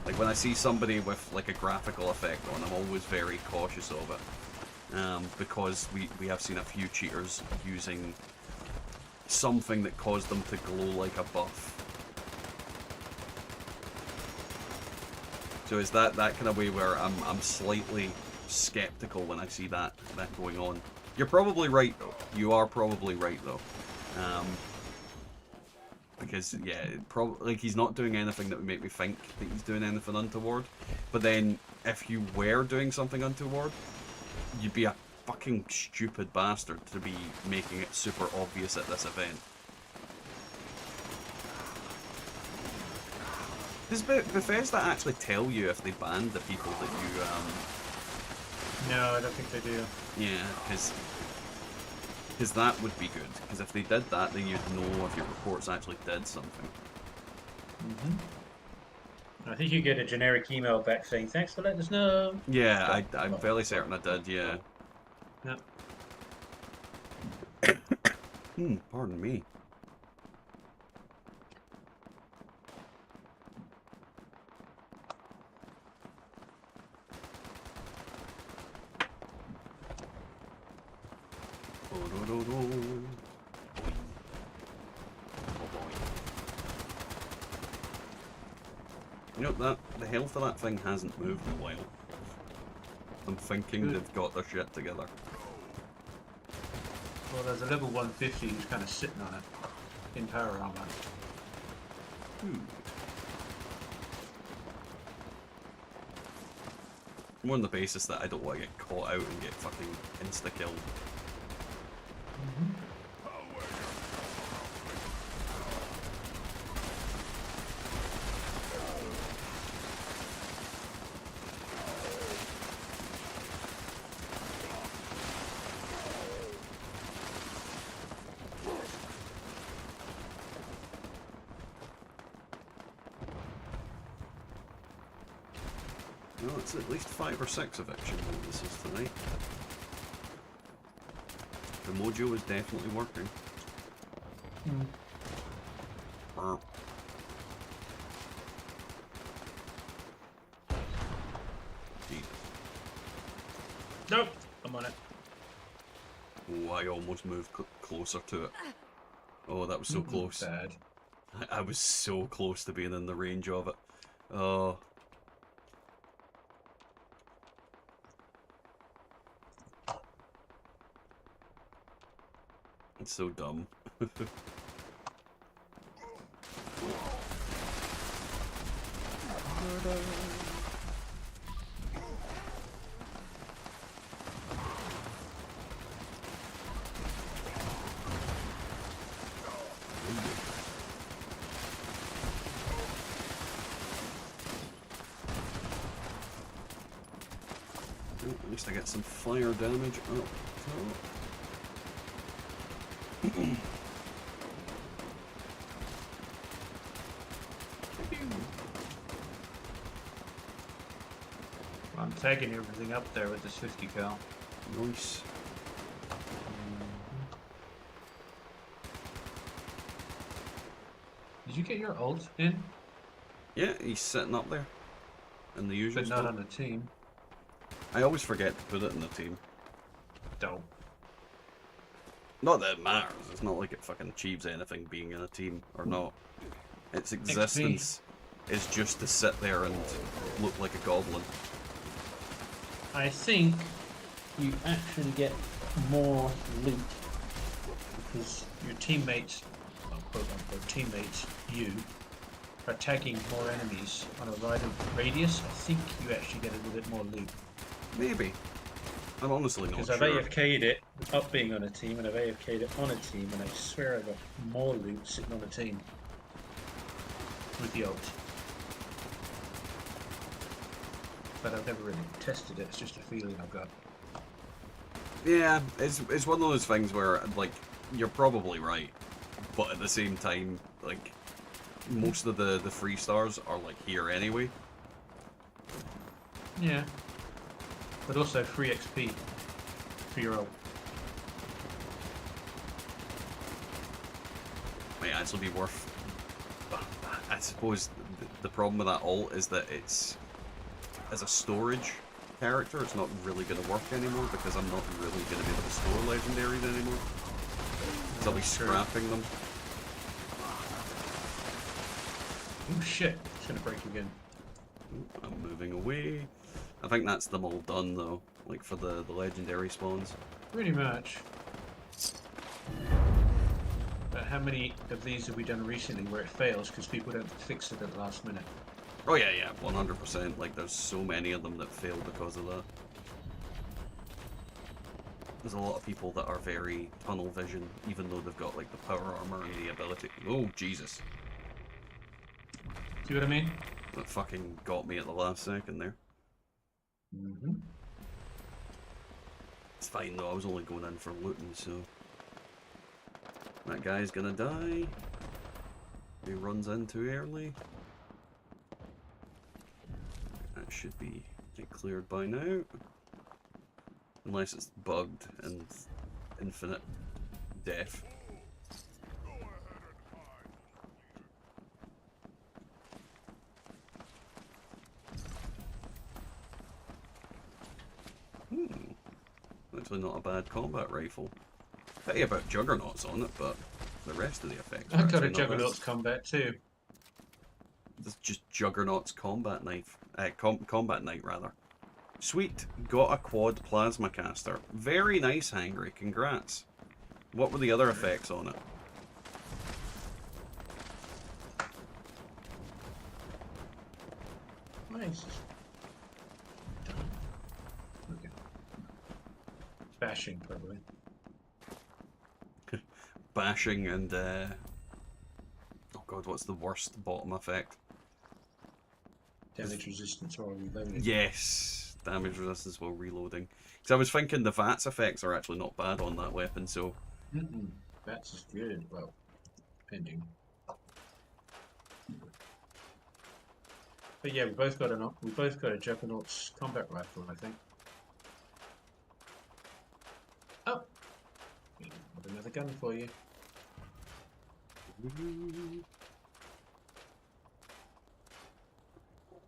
Like when I see somebody with like a graphical effect on, I'm always very cautious of it. Because we have seen a few cheaters using something that caused them to glow like a buff. So it's that kind of way where I'm slightly skeptical when I see that going on. You're probably right though. You are probably right though. Because yeah, probably like he's not doing anything that would make me think that he's doing anything untoward. But then if you were doing something untoward, you'd be a fucking stupid bastard to be making it super obvious at this event. Does Bethesda actually tell you if they banned the people that you No, I don't think they do. Yeah, because that would be good. Because if they did that, then you'd know if your reports actually did something. I think you get a generic email back saying, thanks for letting us know. Yeah, I'm fairly certain I did, yeah. Yeah. Pardon me. You know, the health of that thing hasn't moved in a while. I'm thinking they've got their shit together. Well, there's a level 150 who's kind of sitting on it in power armor. More on the basis that I don't want to get caught out and get fucking insta-killed. Well, it's at least 5 or 6 eviction notices tonight. The mojo is definitely working. Jesus. Nope, I'm on it. Oh, I almost moved closer to it. Oh, that was so close. Bad. I was so close to being in the range of it. Oh. It's so dumb. At least I get some fire damage up top. I'm tagging everything up there with this 50 cal. Nice. Did you get your ult in? Yeah, he's sitting up there. In the usual But not spot. on the team. I always forget to put it in the team. Don't. Not that it matters. It's not like it fucking achieves anything being in a team or not. Its existence is just to sit there and look like a goblin. I think you actually get more loot because your teammates, well, quote unquote teammates, you, are tagging more enemies on a radius. I think you actually get a little bit more loot. Maybe. I'm honestly not Because sure. I've AFK'd it up being on a team, and I've AFK'd it on a team, and I swear I got more loot sitting on a team with the ult. But I've never really tested it. It's just a feeling I've got. Yeah, it's one of those things where, like, you're probably right, but at the same time, like, most of the free stars are, like, here anyway. Yeah. But also free XP for your ult. Might actually be worth... I suppose the problem with that ult is that it's... As a storage character, it's not really going to work anymore because I'm not really going to be able to store legendaries anymore. Because I'll be scrapping them. Oh shit, it's gonna break again. I'm moving away. I think that's them all done though, like for the legendary spawns. Pretty much. But how many of these have we done recently where it fails because people don't fix it at the last minute? Oh yeah, 100%. Like there's so many of them that fail because of that. There's a lot of people that are very tunnel vision, even though they've got like the power armor and the ability. Oh Jesus! See what I mean? That fucking got me at the last second there. Mm-hmm. It's fine though. I was only going in for looting, so that guy's gonna die. He runs in too early. That should be cleared by now. Unless it's bugged and infinite death. Actually not a bad combat rifle. Pity about juggernauts on it, but the rest of the effects are I've got actually a not Juggernaut's bad. combat too. It's just Juggernaut's combat knife. Combat knight, rather. Sweet, got a quad plasma caster. Very nice, Hangry. Congrats. What were the other effects on it? Nice. Okay. Bashing, probably. Bashing and, oh god, what's the worst bottom effect? Damage resistance while reloading. Yes, damage resistance while reloading. Because I was thinking the VATS effects are actually not bad on that weapon, so... That's is good. Well, depending. But yeah, we both got a Juggernaut's combat rifle, I think. Oh, got another gun for you.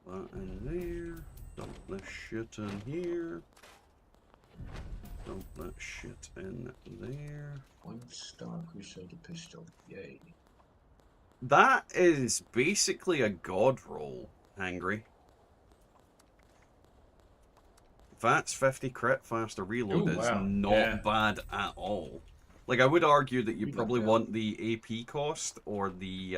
That in there. Dump this shit in here. Dump that shit in there. 1-star Crusader pistol. Yay. That is basically a god roll, Angry. VATS 50 crit faster reload Ooh, is wow. not bad at all. Like, I would argue that you We probably don't want the AP cost or the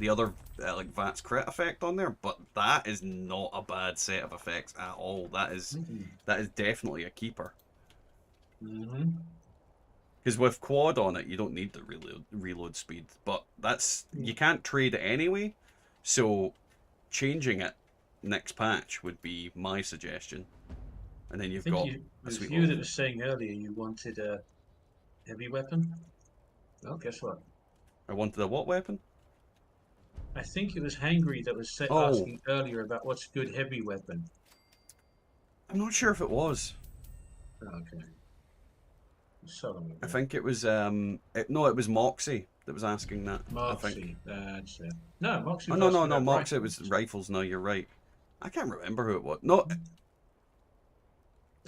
the other like VATS crit effect on there, but that is not a bad set of effects at all. That is definitely a keeper. Because with quad on it, you don't need the reload speed, but that's you can't trade it anyway. So changing it next patch would be my suggestion. And then you've got it a was sweet you that was saying earlier you wanted a heavy weapon. Well, guess what? I wanted a what weapon? I think it was Hangry that was Oh. asking earlier about what's a good heavy weapon. I'm not sure if it was. Oh, okay. I think it was no, it was Moxie that was asking that. Moxie, I think. that's it. No, Moxie Oh was no, asking about Moxie. It rifles. was rifles. No, you're right. I can't remember who it was. No.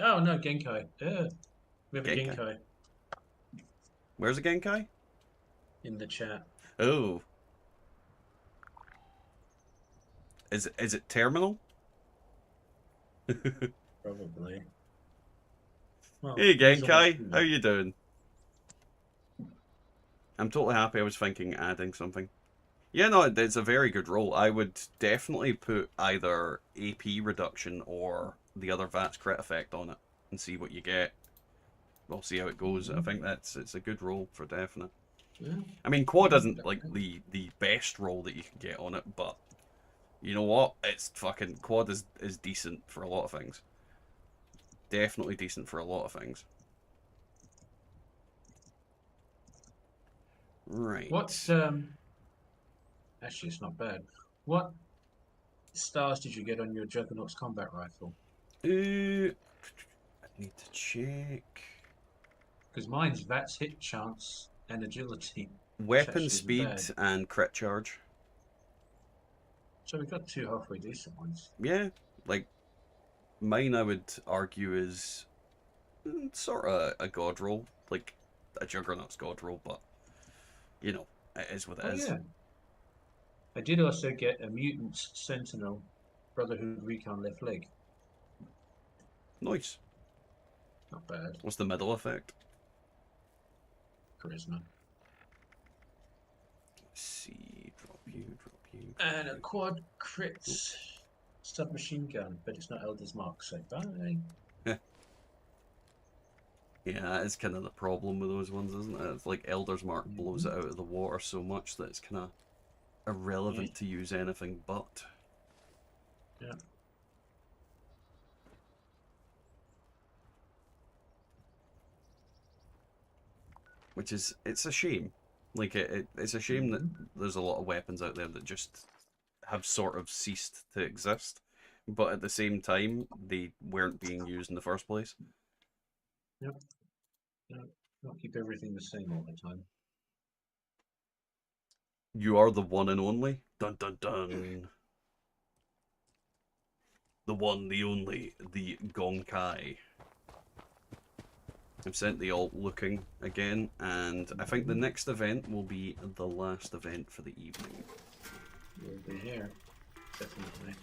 Oh no, Genkai. We have a Genkai. Genkai Where's the Genkai? in the chat. Oh. Is it terminal? Probably. Well, Hey he's almost Genkai, through how that. you doing? I'm totally happy. I was thinking adding something. Yeah, no, it's a very good roll. I would definitely put either AP reduction or the other VATS crit effect on it and see what you get. We'll see how it goes. I think it's a good roll for definite. Yeah. I mean, quad isn't like the best roll that you can get on it, but you know what? It's fucking quad is decent for a lot of things. Definitely decent for a lot of things. Right. What's actually it's not bad. What stars did you get on your Juggernaut's combat rifle? I need to check. Because mine's VATS hit chance and agility. Weapon speed and crit charge. So we've got two halfway decent ones. Yeah, like mine I would argue is sort of a god roll, like a Juggernaut's god roll, but you know, it is what it is. Yeah. I did also get a Mutant's Sentinel Brotherhood Recon left leg. Nice. Not bad. What's the middle effect? Charisma. Let's see, drop you. And a quad crits submachine gun, but it's not Elder's Mark, so bye. Yeah, that is kind of the problem with those ones, isn't it? It's like Elder's Mark blows it out of the water so much that it's kind of irrelevant to use anything but. Yeah. Which is, it's a shame. Like, it's a shame that there's a lot of weapons out there that just have sort of ceased to exist. But at the same time, they weren't being used in the first place. Yep. Not keep everything the same all the time. You are the one and only. Dun dun dun. The one, the only, the Gonkai. I've sent the alt looking again, and I think the next event will be the last event for the evening. We'll be here, definitely.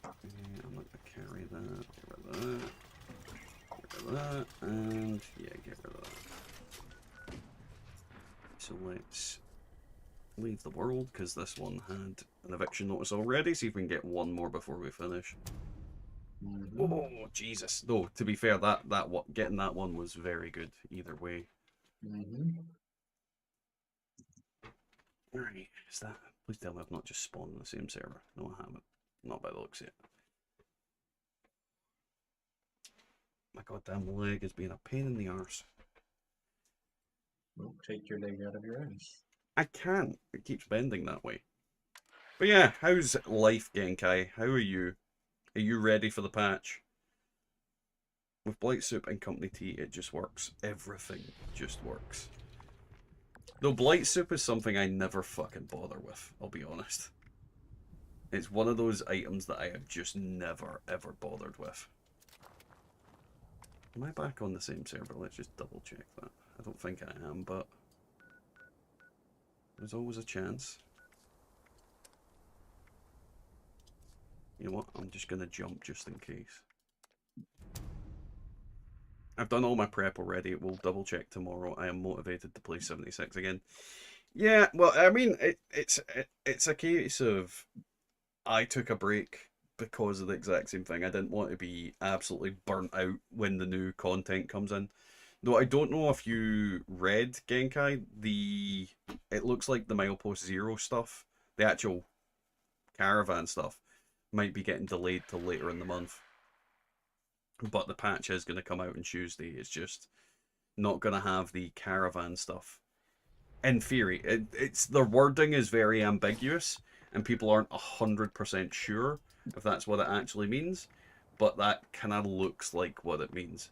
I'm not gonna carry that. Get rid of that. Get rid of that, and yeah, get rid of that. So let's leave the world because this one had an eviction notice already. See if we can get one more before we finish. Oh Jesus! No, to be fair, getting that one was very good either way. Alright, is that? Please tell me I've not just spawned on the same server. No, I haven't. Not by the looks of it. My goddamn leg is being a pain in the arse. Well, take your leg out of your ass. I can't. It keeps bending that way. But yeah, how's life, Genkai? How are you? Are you ready for the patch? With Blight Soup and Company Tea, it just works. Everything just works. Though Blight Soup is something I never fucking bother with, I'll be honest. It's one of those items that I have just never, ever bothered with. Am I back on the same server? Let's just double check that. I don't think I am, but there's always a chance. You know what? I'm just going to jump just in case. I've done all my prep already. We'll double check tomorrow. I am motivated to play 76 again. Yeah, well, I mean, it's a case of I took a break because of the exact same thing. I didn't want to be absolutely burnt out when the new content comes in. Though I don't know if you read Genkai, it looks like the Milepost Zero stuff, the actual caravan stuff, might be getting delayed till later in the month. But the patch is going to come out on Tuesday. It's just not going to have the caravan stuff. In theory, it's their wording is very ambiguous, and people aren't 100% sure if that's what it actually means. But that kind of looks like what it means.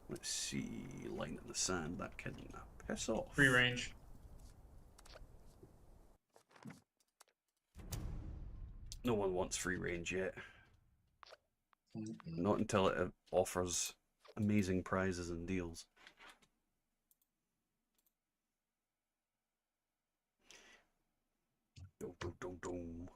Let's see, line in the sand. That can piss off. Free range. No one wants free range yet. Mm-mm. Not until it offers amazing prizes and deals. Dum, dum, dum, dum.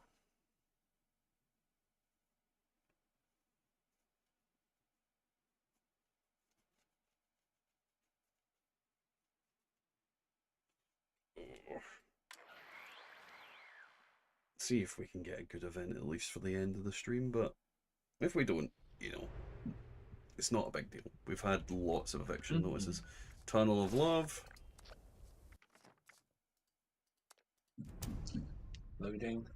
See if we can get a good event at least for the end of the stream, but if we don't, you know, it's not a big deal. We've had lots of eviction notices. Tunnel of Love. Loading.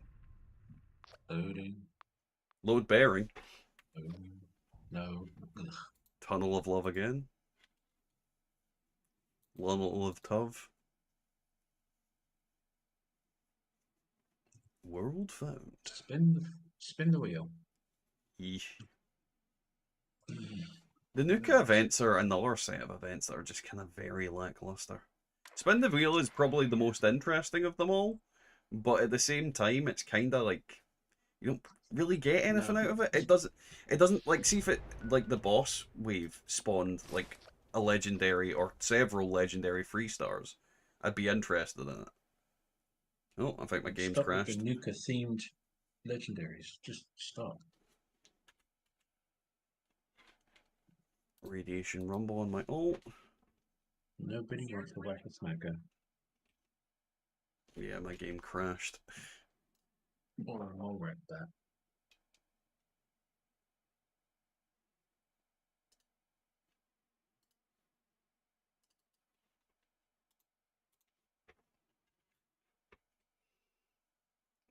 Loading. Load bearing. Loading. No. Tunnel of Love again. Tunnel of Tov. World found. Spin the wheel. Yeesh. The Nuka events are another set of events that are just kind of very lackluster. Spin the Wheel is probably the most interesting of them all, but at the same time, it's kind of like you don't really get anything out of it. It doesn't like see if it like the boss wave spawned like a legendary or several legendary 3 stars. I'd be interested in it. Oh, I think my game's Stop crashed. with the Nuka themed legendaries. Just stop. Radiation Rumble on my ult. Nobody wants to whack a smacker. Yeah, my game crashed. Or I'll wreck that.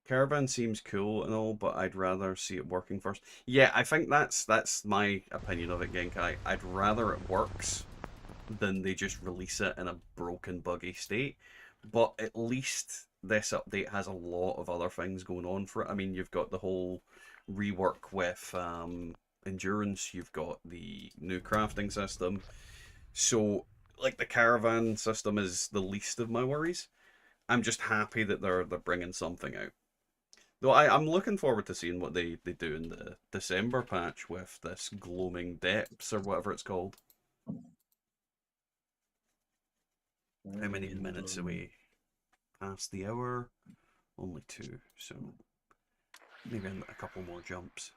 Caravan seems cool and all, but I'd rather see it working first. Yeah, I think that's my opinion of it, Genkai. I'd rather it works than they just release it in a broken, buggy state. But at least this update has a lot of other things going on for it. I mean, you've got the whole rework with endurance. You've got the new crafting system. So, like the caravan system is the least of my worries. I'm just happy that they're bringing something out. Though I'm looking forward to seeing what they do in the December patch with this gloaming depths or whatever it's called. How many minutes away? Past the hour? Only 2, so maybe a couple more jumps.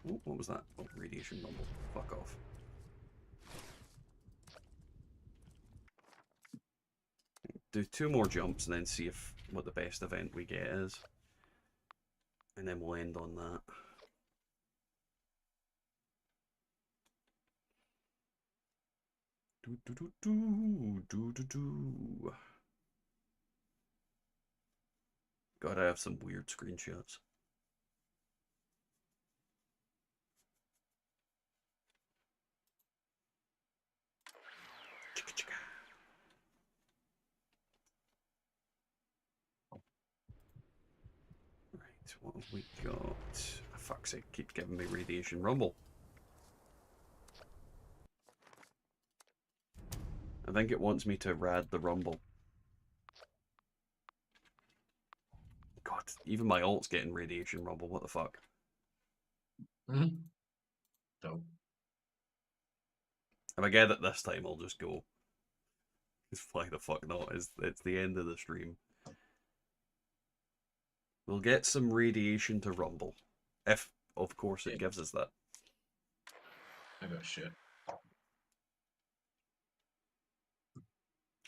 Oh, what was that? Oh, radiation rumble. Fuck off. Do 2 more jumps and then see if what the best event we get is. And then we'll end on that. Do do do do do do do. Gotta have some weird screenshots. Chicka chicka. Right, what have we got? Oh, fuck's sake, keep giving me radiation rumble. I think it wants me to rad the rumble. God, even my ult's getting radiation rumble, what the fuck? So. If I get it this time, I'll just go. Because why the fuck not? It's the end of the stream. We'll get some radiation to rumble. If of course it gives us that. I got shit.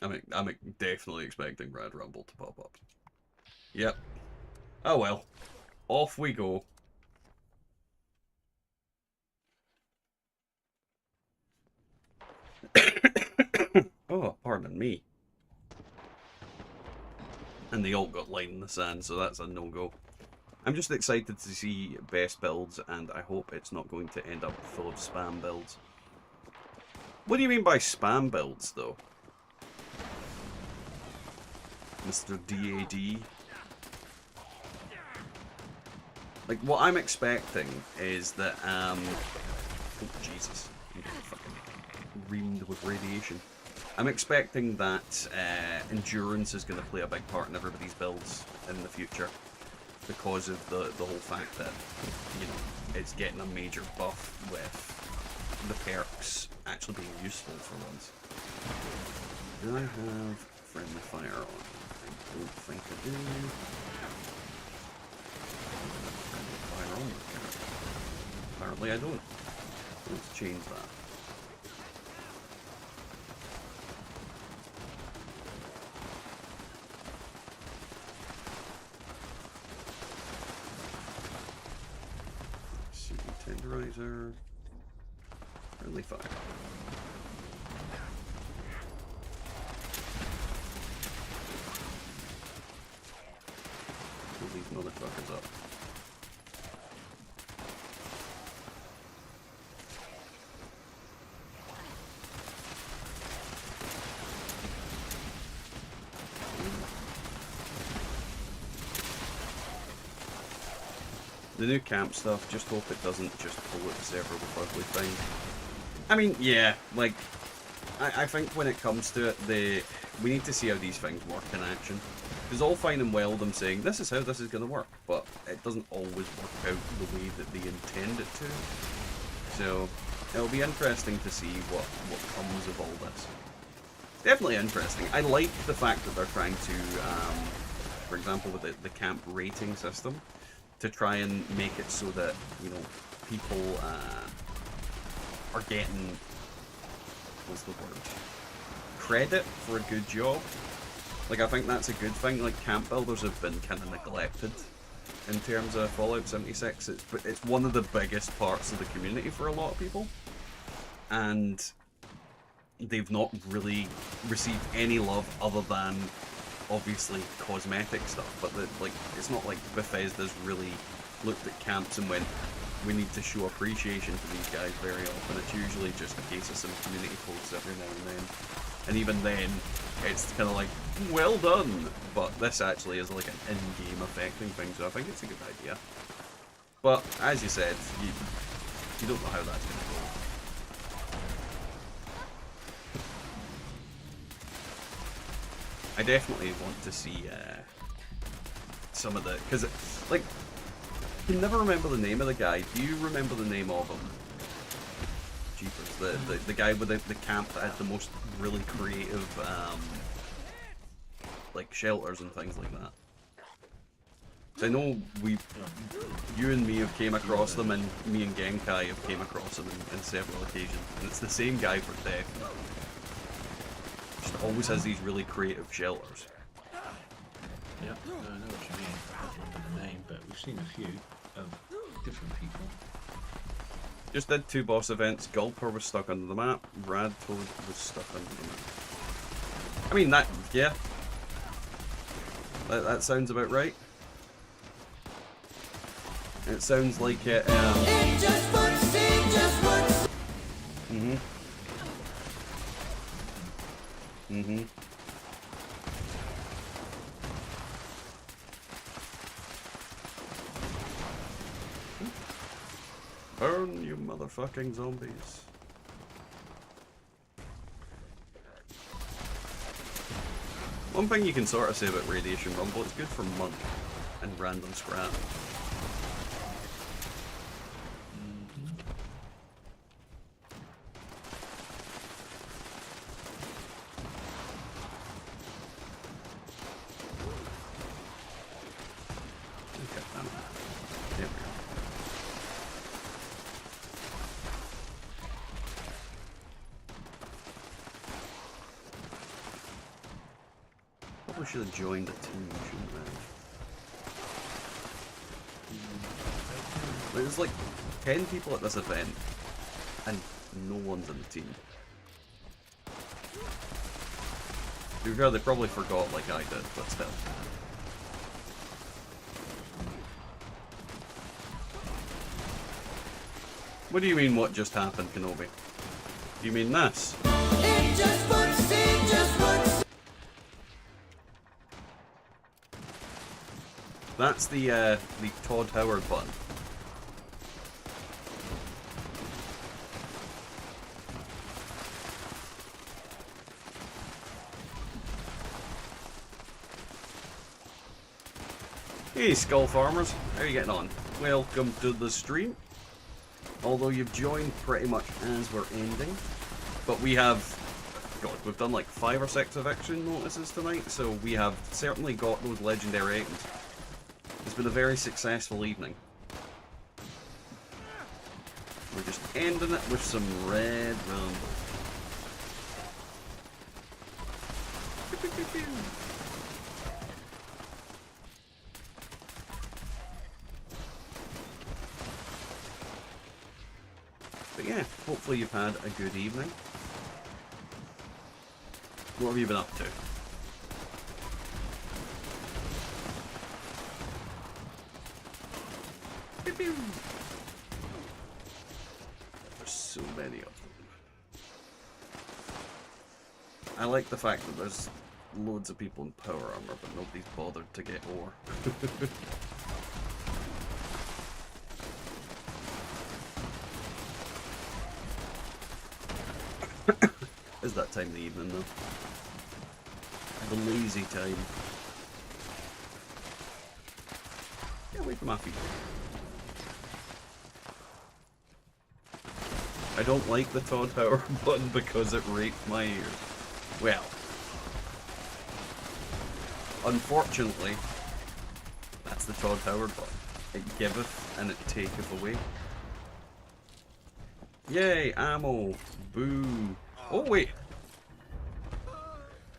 I'm definitely expecting Rad Rumble to pop up. Yep. Oh well. Off we go. Oh, pardon me. And they all got line in the sand, so that's a no-go. I'm just excited to see best builds, and I hope it's not going to end up full of spam builds. What do you mean by spam builds, though? Mr. DAD? Like, what I'm expecting is that, oh, Jesus. I'm getting fucking reamed with radiation. I'm expecting that endurance is going to play a big part in everybody's builds in the future. Because of the whole fact that, you know, it's getting a major buff with the perks actually being useful for once. Do I have friendly fire on? I don't think I do. Friendly fire on the character. Apparently I don't. Let's change that. Tenderizer. Friendly fire. Pull these motherfuckers up. The new camp stuff, just hope it doesn't just pull the server with ugly things. I mean, yeah, like, I think when it comes to it, we need to see how these things work in action. It's all fine and well them saying, this is how this is going to work, but it doesn't always work out the way that they intend it to. So, it'll be interesting to see what comes of all this. Definitely interesting. I like the fact that they're trying to, for example, with the camp rating system, to try and make it so that, you know, people are getting, what's the word, credit for a good job. Like, I think that's a good thing. Like, camp builders have been kind of neglected in terms of Fallout 76. It's one of the biggest parts of the community for a lot of people, and they've not really received any love other than obviously cosmetic stuff, but like, it's not like Bethesda's really looked at camps and went, we need to show appreciation to these guys very often. It's usually just a case of some community posts every now and then, and even then it's kind of like, well done, but this actually is like an in-game affecting thing, so I think it's a good idea. But as you said, you don't know how that's going to go. I definitely want to see some of the, because like, I can never remember the name of the guy. Do you remember the name of him? Jeepers, the guy with the camp that had the most really creative like shelters and things like that. So I know you and me have came across them, and me and Genkai have came across them in several occasions, and it's the same guy for Death. Just always has these really creative shelters. Yeah, I know what you mean. I don't remember the name, but we've seen a few of different people. Just did 2 boss events. Gulper was stuck under the map. Radtoad was stuck under the map. I mean, that, yeah. That sounds about right. It sounds like it, Burn, you motherfucking zombies. One thing you can sort of say about Radiation Rumble, it's good for mud and random scrap. should have joined a team, shouldn't I? There's like 10 people at this event, and no one's in the team. To be fair, they probably forgot like I did, but still. What do you mean, what just happened, Kenobi? You mean this? That's the Todd Howard button. Hey Skull Farmers, how are you getting on? Welcome to the stream. Although you've joined pretty much as we're ending. But we have, God, we've done like 5 or 6 eviction notices tonight, so we have certainly got those legendary items. It's been a very successful evening. We're just ending it with some red rum. But yeah, hopefully you've had a good evening. What have you been up to? There's so many of them. I like the fact that there's loads of people in power armor, but nobody's bothered to get ore. It's that time of the evening though. The lazy time. Get away from my feet. I don't like the Todd Howard button because it raped my ears. Well, unfortunately, that's the Todd Howard button. It giveth and it taketh away. Yay, ammo. Boo. Oh wait.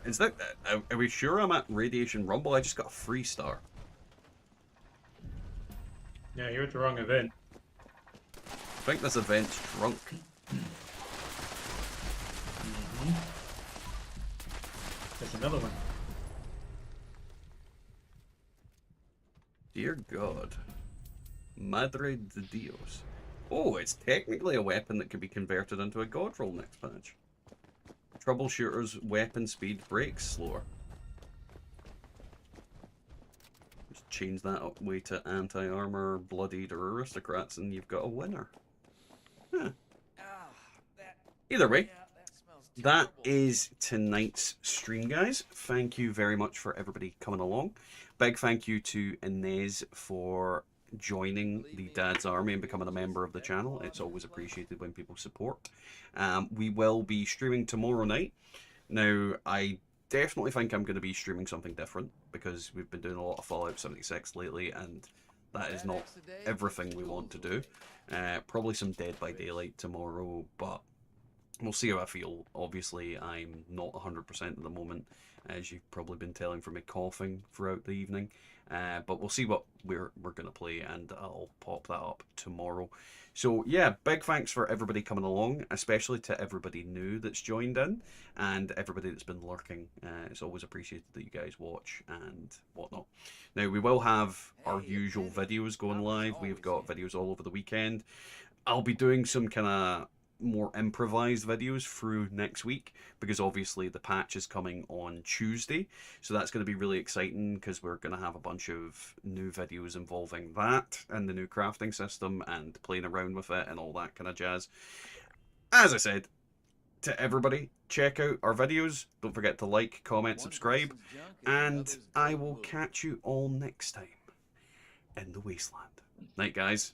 Is that... Are we sure I'm at Radiation Rumble? I just got a 3-star. Yeah, you're at the wrong event. I think this event's drunk. There's another one. Dear God. Madre de Dios. Oh, it's technically a weapon that could be converted into a god roll next patch. Troubleshooter's weapon speed breaks slower. Just change that up way to anti-armor, bloodied, or aristocrats, and you've got a winner. Huh. Either way, that is tonight's stream, guys. Thank you very much for everybody coming along. Big thank you to Inez for joining the Dad's Army and becoming a member of the channel. It's always appreciated when people support. We will be streaming tomorrow night. Now, I definitely think I'm going to be streaming something different because we've been doing a lot of Fallout 76 lately, and that is not everything we want to do. Probably some Dead by Daylight tomorrow, but we'll see how I feel. Obviously, I'm not 100% at the moment, as you've probably been telling from me coughing throughout the evening. But we'll see what we're going to play, and I'll pop that up tomorrow. So yeah, big thanks for everybody coming along, especially to everybody new that's joined in, and everybody that's been lurking. It's always appreciated that you guys watch and whatnot. Now, we will have our usual videos going live. We've got videos all over the weekend. I'll be doing some kind of more improvised videos through next week because obviously the patch is coming on Tuesday, so that's going to be really exciting because we're going to have a bunch of new videos involving that and the new crafting system and playing around with it and all that kind of jazz. As I said, to everybody, check out our videos. Don't forget to like, comment, subscribe, and I will catch you all next time in the wasteland. Night, guys.